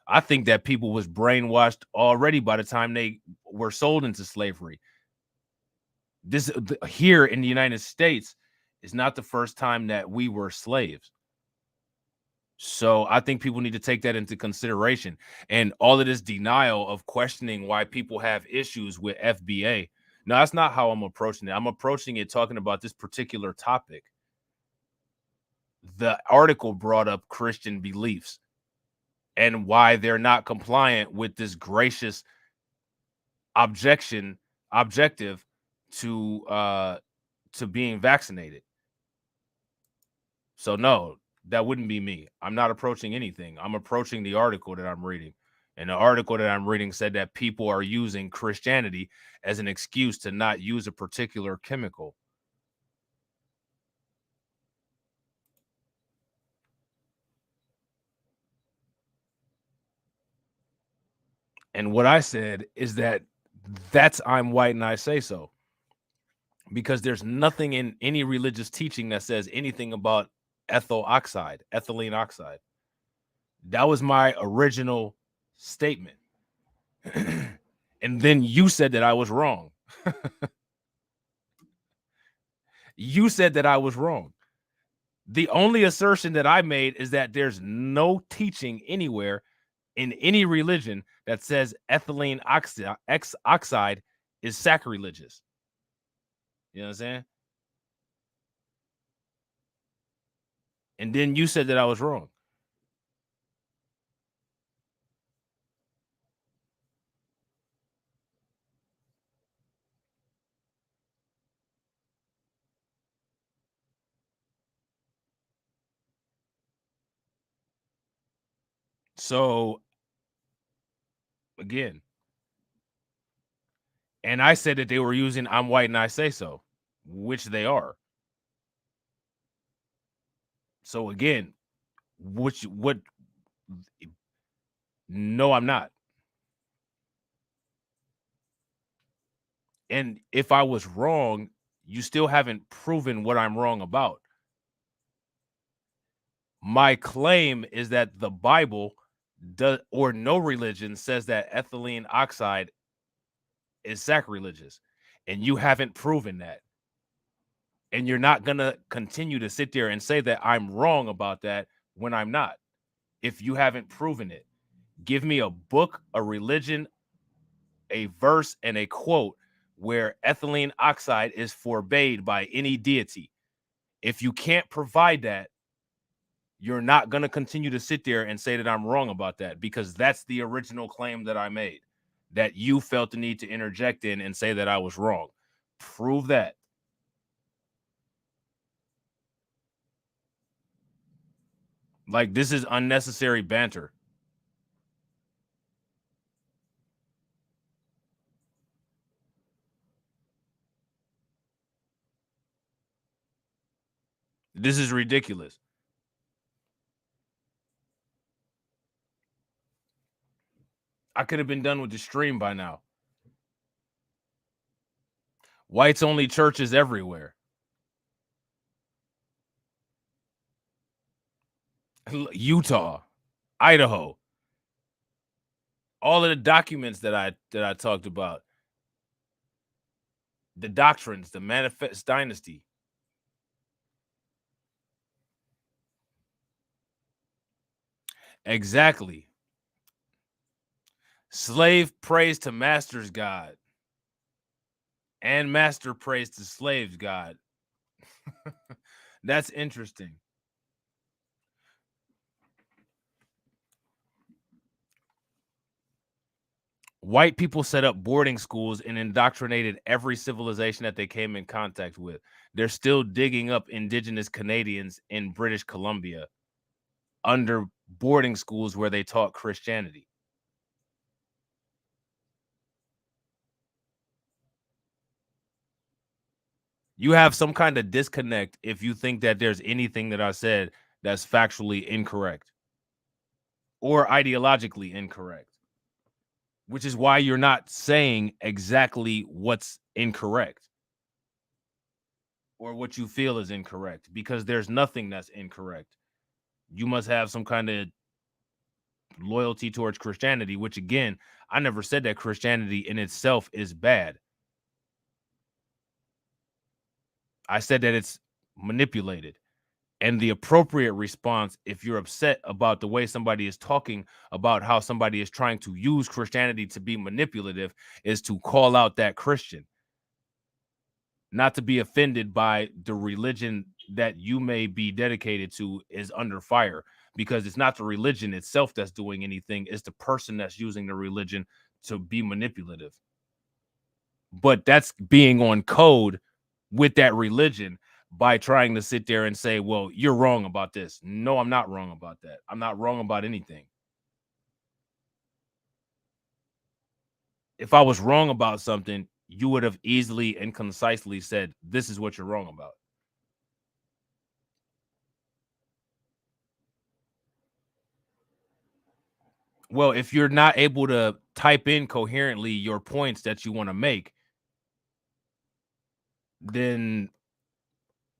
I think that people was brainwashed already by the time they were sold into slavery. This here in the United States is not the first time that we were slaves. So I think people need to take that into consideration. And all of this denial of questioning why people have issues with FBA. No, that's not how I'm approaching it. I'm approaching it talking about this particular topic. The article brought up Christian beliefs. and why they're not compliant with this gracious objective to being vaccinated. So no, that wouldn't be me. I'm not approaching anything. I'm approaching the article that I'm reading. And the article that I'm reading said that people are using Christianity as an excuse to not use a particular chemical. And what I said is that that's I'm white and I say so. Because there's nothing in any religious teaching that says anything about ethylene oxide. That was my original statement. And then you said that I was wrong. You said that I was wrong. The only assertion that I made is that there's no teaching anywhere in any religion that says ethylene oxide is sacrilegious. You know what I'm saying? And then you said that I was wrong. So, again, and I said that they were using I'm white and I say so, which they are. So, again, no, I'm not. And if I was wrong, you still haven't proven what I'm wrong about. My claim is that the Bible does, or no religion says that ethylene oxide is sacrilegious, and you haven't proven that. And you're not going to continue to sit there and say that I'm wrong about that when I'm not. If you haven't proven it, give me a book, a religion, a verse, and a quote where ethylene oxide is forbade by any deity. If you can't provide that, you're not going to continue to sit there and say that I'm wrong about that, because that's the original claim that I made, that you felt the need to interject in and say that I was wrong. Prove that. Like, this is unnecessary banter. This is ridiculous. I could have been done with the stream by now. Whites only churches everywhere. Utah, Idaho. All of the documents that I talked about. The doctrines, the manifest dynasty. Exactly. Slave prays to master's God, and master prays to slave's God. That's interesting. White people set up boarding schools and indoctrinated every civilization that they came in contact with. They're still digging up indigenous Canadians in British Columbia under boarding schools where they taught Christianity. You have some kind of disconnect if you think that there's anything that I said that's factually incorrect or ideologically incorrect, which is why you're not saying exactly what's incorrect or what you feel is incorrect, because there's nothing that's incorrect. You must have some kind of loyalty towards Christianity, which, again, I never said that Christianity in itself is bad. I said that it's manipulated. And the appropriate response, if you're upset about the way somebody is talking about how somebody is trying to use Christianity to be manipulative, is to call out that Christian. Not to be offended by the religion that you may be dedicated to is under fire, because it's not the religion itself that's doing anything. It's the person that's using the religion to be manipulative. But that's being on code with that religion by trying to sit there and say, well, you're wrong about this. No, I'm not wrong about that. I'm not wrong about anything. If I was wrong about something, you would have easily and concisely said, this is what you're wrong about. Well, if you're not able to type in coherently your points that you want to make, then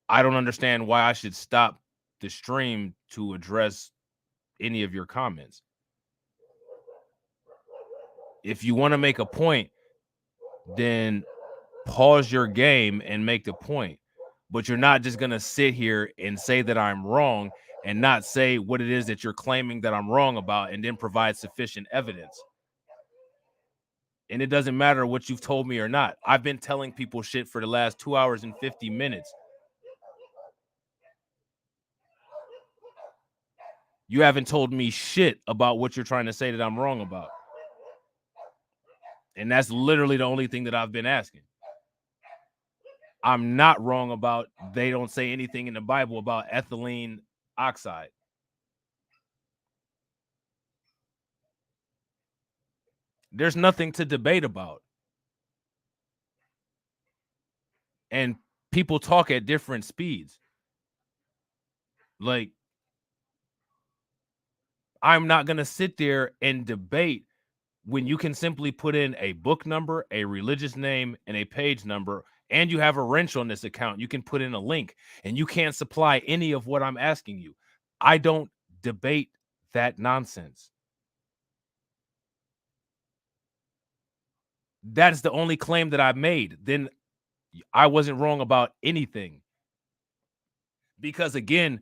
I don't understand why I should stop the stream to address any of your comments. If you want to make a point, then pause your game and make the point. But you're not just going to sit here and say that I'm wrong and not say what it is that you're claiming that I'm wrong about and then provide sufficient evidence. And it doesn't matter what you've told me or not. I've been telling people shit for the last 2 hours and 50 minutes. You haven't told me shit about what you're trying to say that I'm wrong about. And that's literally the only thing that I've been asking. I'm not wrong about they don't say anything in the Bible about ethylene oxide. There's nothing to debate about. And people talk at different speeds. Like, I'm not going to sit there and debate when you can simply put in a book number, a religious name, and a page number, and you have a wrench on this account. You can put in a link, and you can't supply any of what I'm asking you. I don't debate that nonsense. That is the only claim that I made. Then I wasn't wrong about anything. Because again,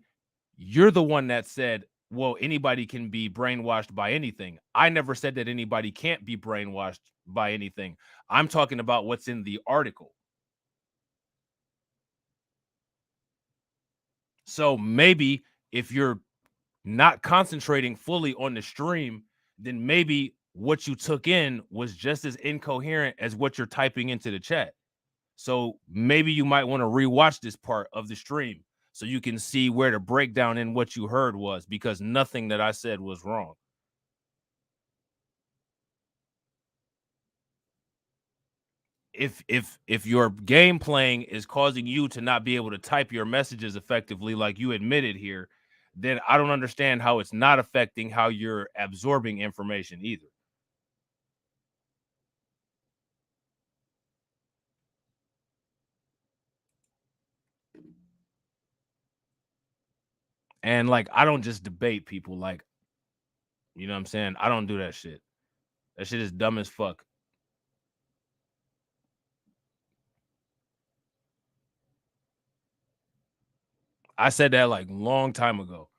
you're the one that said, well, anybody can be brainwashed by anything. I never said that anybody can't be brainwashed by anything. I'm talking about what's in the article. So maybe if you're not concentrating fully on the stream, then maybe what you took in was just as incoherent as what you're typing into the chat. So maybe you might want to rewatch this part of the stream so you can see where the breakdown in what you heard was, because nothing that I said was wrong. If your game playing is causing you to not be able to type your messages effectively, like you admitted here, then I don't understand how it's not affecting how you're absorbing information either. And like, I don't just debate people, like, you know what I'm saying? I don't do that shit. That shit is dumb as fuck. I said that like long time ago.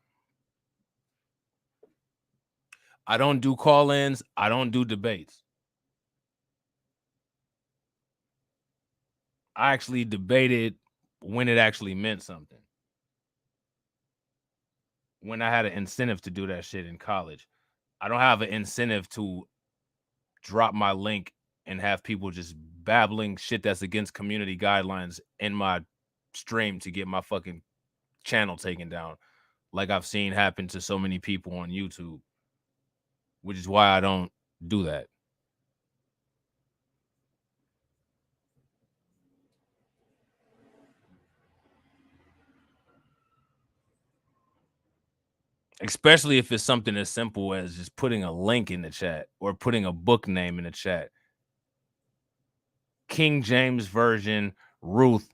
I don't do call-ins. I don't do debates. I actually debated when it actually meant something. When I had an incentive to do that shit in college. I don't have an incentive to drop my link and have people just babbling shit that's against community guidelines in my stream to get my fucking channel taken down, like I've seen happen to so many people on YouTube, which is why I don't do that. Especially if it's something as simple as just putting a link in the chat or putting a book name in the chat. King James Version, Ruth,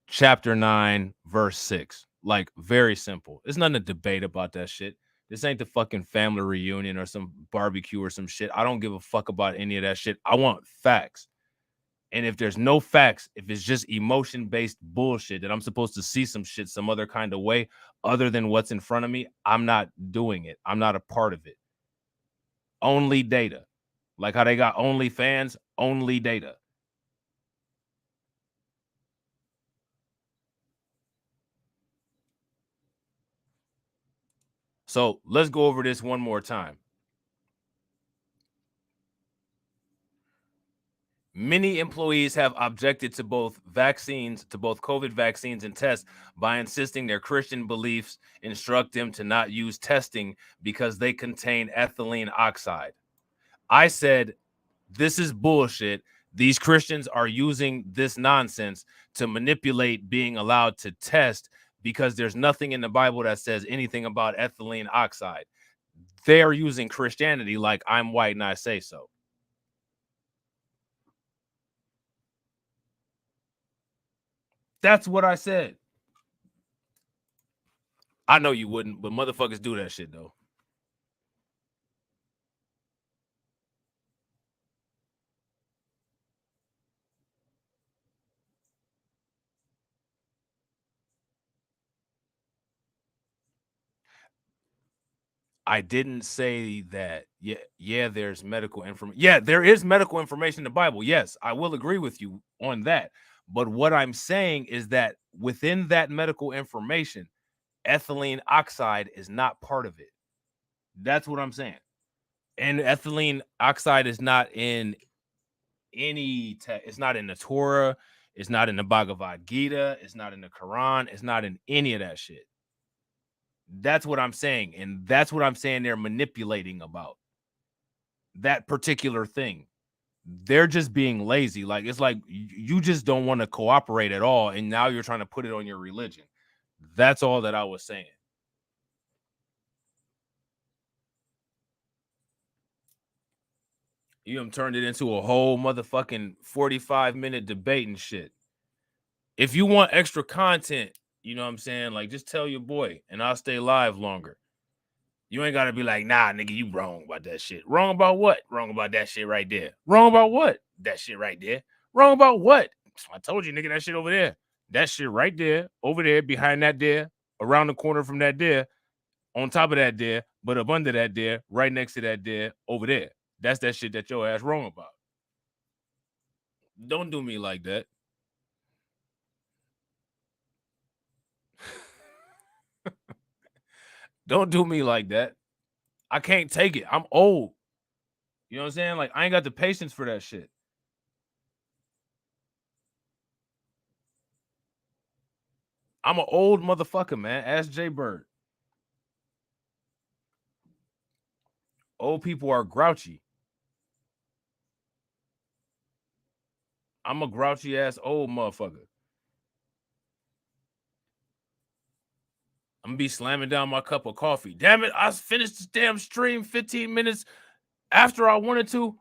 chapter 9, verse 6. Like, very simple. There's nothing to debate about that shit. This ain't the fucking family reunion or some barbecue or some shit. I don't give a fuck about any of that shit. I want facts. And if there's no facts, if it's just emotion-based bullshit that I'm supposed to see some shit some other kind of way other than what's in front of me, I'm not doing it. I'm not a part of it. Only data. Like how they got OnlyFans, only data. So let's go over this one more time. Many employees have objected to both COVID vaccines and tests by insisting their Christian beliefs instruct them to not use testing because they contain ethylene oxide. I said, this is bullshit. These Christians are using this nonsense to manipulate being allowed to test because there's nothing in the Bible that says anything about ethylene oxide. They're using Christianity like I'm white and I say so. That's what I said. I know you wouldn't, but motherfuckers do that shit, though. I didn't say that. Yeah, there's medical information. Yeah, there is medical information in the Bible. Yes, I will agree with you on that. But what I'm saying is that within that medical information, ethylene oxide is not part of it. That's what I'm saying. And ethylene oxide is not in any it's not in the Torah, it's not in the Bhagavad Gita, it's not in the Quran, it's not in any of that shit. That's what I'm saying. And that's what I'm saying they're manipulating about. That particular thing. They're just being lazy. Like, it's like you just don't want to cooperate at all. And now you're trying to put it on your religion. That's all that I was saying. You turned it into a whole motherfucking 45-minute debate and shit. If you want extra content, you know what I'm saying? Like, just tell your boy and I'll stay live longer. You ain't got to be like, nah, nigga, you wrong about that shit. Wrong about what? Wrong about that shit right there. Wrong about what? That shit right there. Wrong about what? I told you, nigga, that shit over there. That shit right there, over there, behind that there, around the corner from that there, on top of that there, but up under that there, right next to that there, over there. That's that shit that your ass wrong about. Don't do me like that. Don't do me like that. I can't take it. I'm old. You know what I'm saying? Like, I ain't got the patience for that shit. I'm an old motherfucker, man. Ask Jay Bird. Old people are grouchy. I'm a grouchy ass old motherfucker. I'm gonna be slamming down my cup of coffee. Damn it, I finished this damn stream 15 minutes after I wanted to.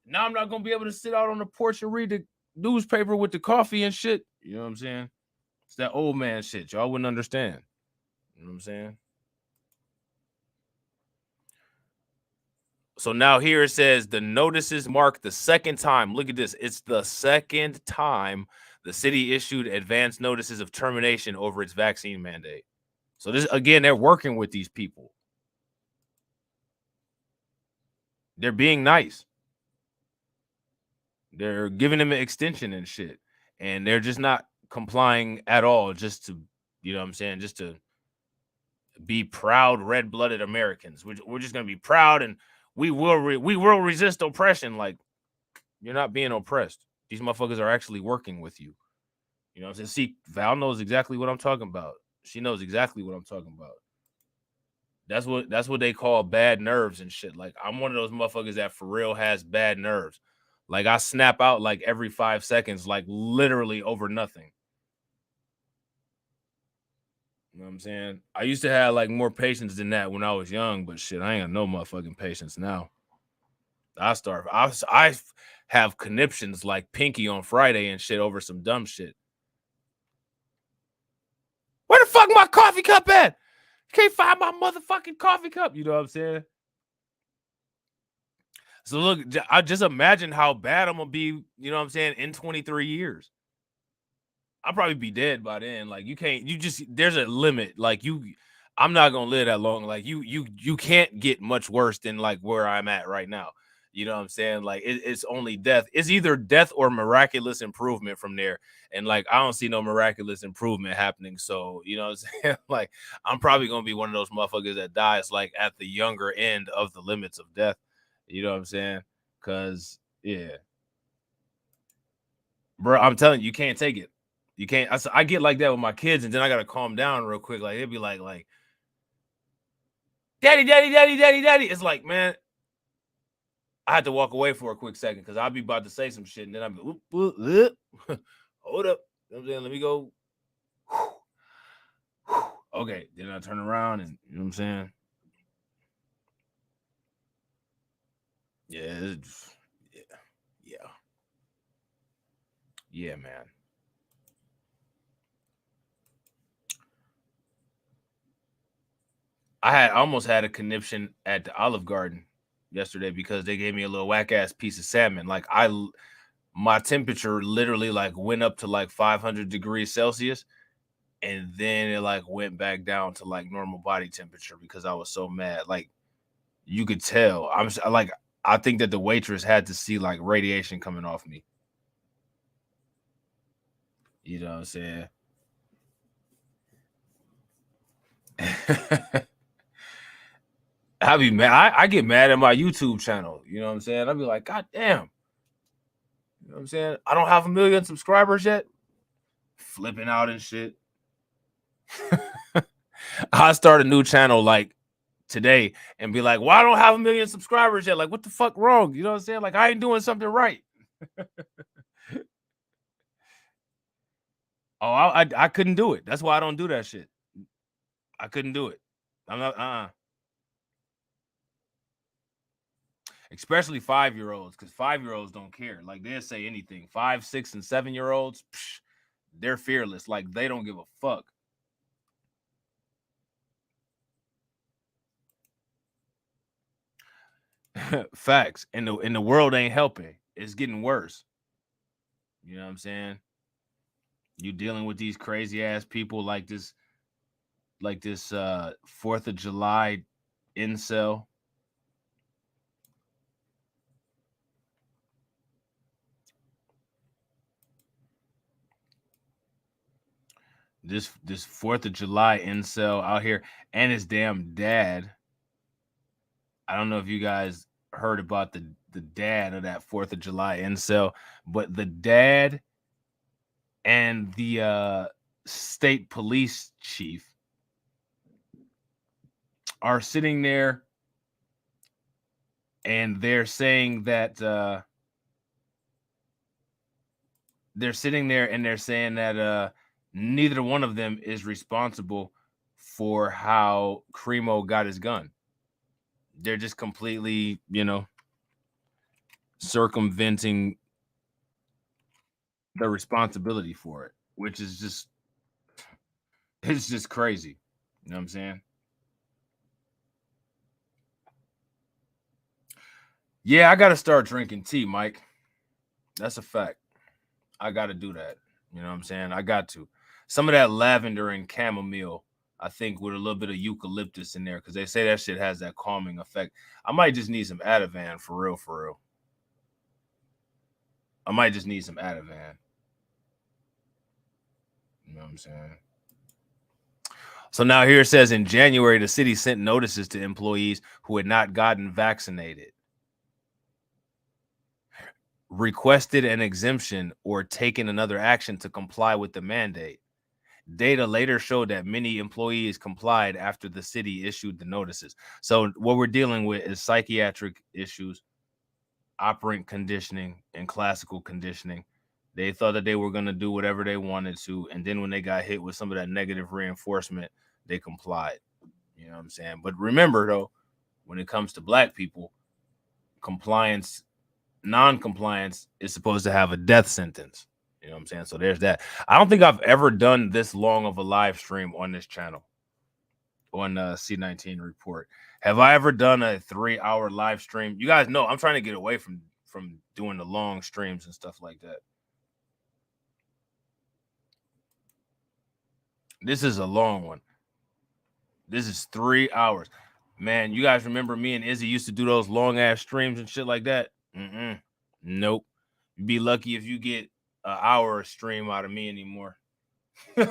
Now I'm not gonna be able to sit out on the porch and read the newspaper with the coffee and shit. You know what I'm saying? It's that old man shit. Y'all wouldn't understand. You know what I'm saying? So now here it says the notices mark the second time. Look at this. It's the second time the city issued advance notices of termination over its vaccine mandate. So this, again, they're working with these people. They're being nice. They're giving them an extension and shit. And they're just not complying at all, just to, you know what I'm saying, just to be proud, red-blooded Americans. We're just going to be proud and we will resist oppression. Like, you're not being oppressed. These motherfuckers are actually working with you. You know what I'm saying? See, Val knows exactly what I'm talking about. She knows exactly what I'm talking about. That's what they call bad nerves and shit. Like, I'm one of those motherfuckers that for real has bad nerves. Like, I snap out like every 5 seconds, like literally over nothing. You know what I'm saying? I used to have like more patience than that when I was young, but shit, I ain't got no motherfucking patience now. I have conniptions like Pinky on Friday and shit over some dumb shit. Where the fuck my coffee cup at? Can't find my motherfucking coffee cup. You know what I'm saying? So look, I just imagine how bad I'm gonna be, you know what I'm saying, in 23 years. I'll probably be dead by then. Like, there's a limit. Like, I'm not gonna live that long. Like, you can't get much worse than like where I'm at right now. You know what I'm saying? Like it's only death. It's either death or miraculous improvement from there. And like I don't see no miraculous improvement happening. So you know what I'm saying? Like I'm probably gonna be one of those motherfuckers that dies like at the younger end of the limits of death. You know what I'm saying? Cause yeah, bro, I'm telling you, you can't take it. You can't. I get like that with my kids, and then I gotta calm down real quick. Like it'd be like, daddy, daddy, daddy, daddy, daddy. It's like, man, I had to walk away for a quick second because I'll be about to say some shit, and then I'm hold up. You know what I'm saying? Let me go. Okay, then I turn around and you know what I'm saying? Yeah, yeah, man. I almost had a conniption at the Olive Garden yesterday because they gave me a little whack ass piece of salmon. Like my temperature literally like went up to like 500 degrees Celsius, and then it like went back down to like normal body temperature because I was so mad. Like you could tell. I think that the waitress had to see like radiation coming off me. You know what I'm saying? I be mad. I get mad at my YouTube channel. You know what I'm saying? I'd be like, God damn. You know what I'm saying? I don't have 1 million subscribers yet. Flipping out and shit. I start a new channel like today and be like, well, I don't have 1 million subscribers yet. Like, what the fuck wrong? You know what I'm saying? Like, I ain't doing something right. Oh, I couldn't do it. That's why I don't do that shit. I couldn't do it. I'm not, especially 5-year-olds, because 5-year-olds don't care. Like, they'll say anything. 5, 6, and 7-year-olds, they're fearless. Like, they don't give a fuck. Facts. And the world ain't helping. It's getting worse. You know what I'm saying? You dealing with these crazy ass people like this 4th of July incel. This 4th of July incel out here, and his damn dad. I don't know if you guys heard about the dad of that 4th of July incel, but the dad and the state police chief are sitting there and they're saying that they're sitting there and they're saying that neither one of them is responsible for how Cremo got his gun. They're just completely, circumventing the responsibility for it, which is just, it's just crazy. You know what I'm saying? Yeah, I got to start drinking tea, Mike. That's a fact. I got to do that. You know what I'm saying? I got to. Some of that lavender and chamomile, I think, with a little bit of eucalyptus in there, because they say that shit has that calming effect. I might just need some Ativan for real, for real. I might just need some Ativan. You know what I'm saying? So now here it says in January, the city sent notices to employees who had not gotten vaccinated, requested an exemption, or taken another action to comply with the mandate. Data later showed that many employees complied after the city issued the notices. So what we're dealing with is psychiatric issues, operant conditioning, and classical conditioning. They thought that they were going to do whatever they wanted to, and then when they got hit with some of that negative reinforcement, they complied. You know what I'm saying? But remember, though, when it comes to black people, non-compliance is supposed to have a death sentence. You know what I'm saying? So there's that. I don't think I've ever done this long of a live stream on this channel, on C19 Report. Have I ever done a 3-hour live stream? You guys know I'm trying to get away from doing the long streams and stuff like that. This is a long one. This is 3 hours. Man, you guys remember me and Izzy used to do those long ass streams and shit like that? Nope. You'd be lucky if you get an hour of stream out of me anymore. You'd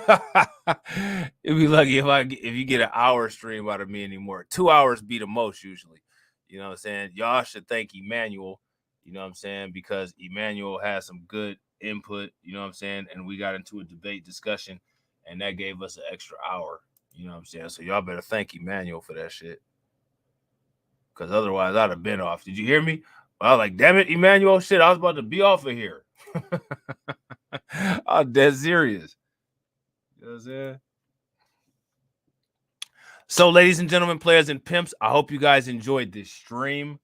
be lucky if you get an hour stream out of me anymore. 2 hours be the most usually. You know what I'm saying? Y'all should thank Emmanuel, you know what I'm saying? Because Emmanuel has some good input, you know what I'm saying? And we got into a debate discussion, and that gave us an extra hour, you know what I'm saying? So y'all better thank Emmanuel for that shit. Because otherwise I'd have been off. Did you hear me? I was like, damn it, Emmanuel, shit, I was about to be off of here. I'm dead serious. You know what I'm saying? So, ladies and gentlemen, players and pimps, I hope you guys enjoyed this stream.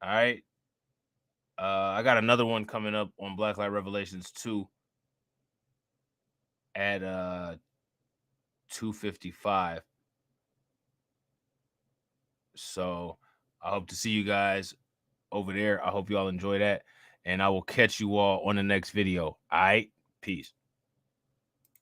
All right. I got another one coming up on Black Light Revelations 2 at 2:55. So I hope to see you guys over there. I hope you all enjoy that. And I will catch you all on the next video. All right. Peace.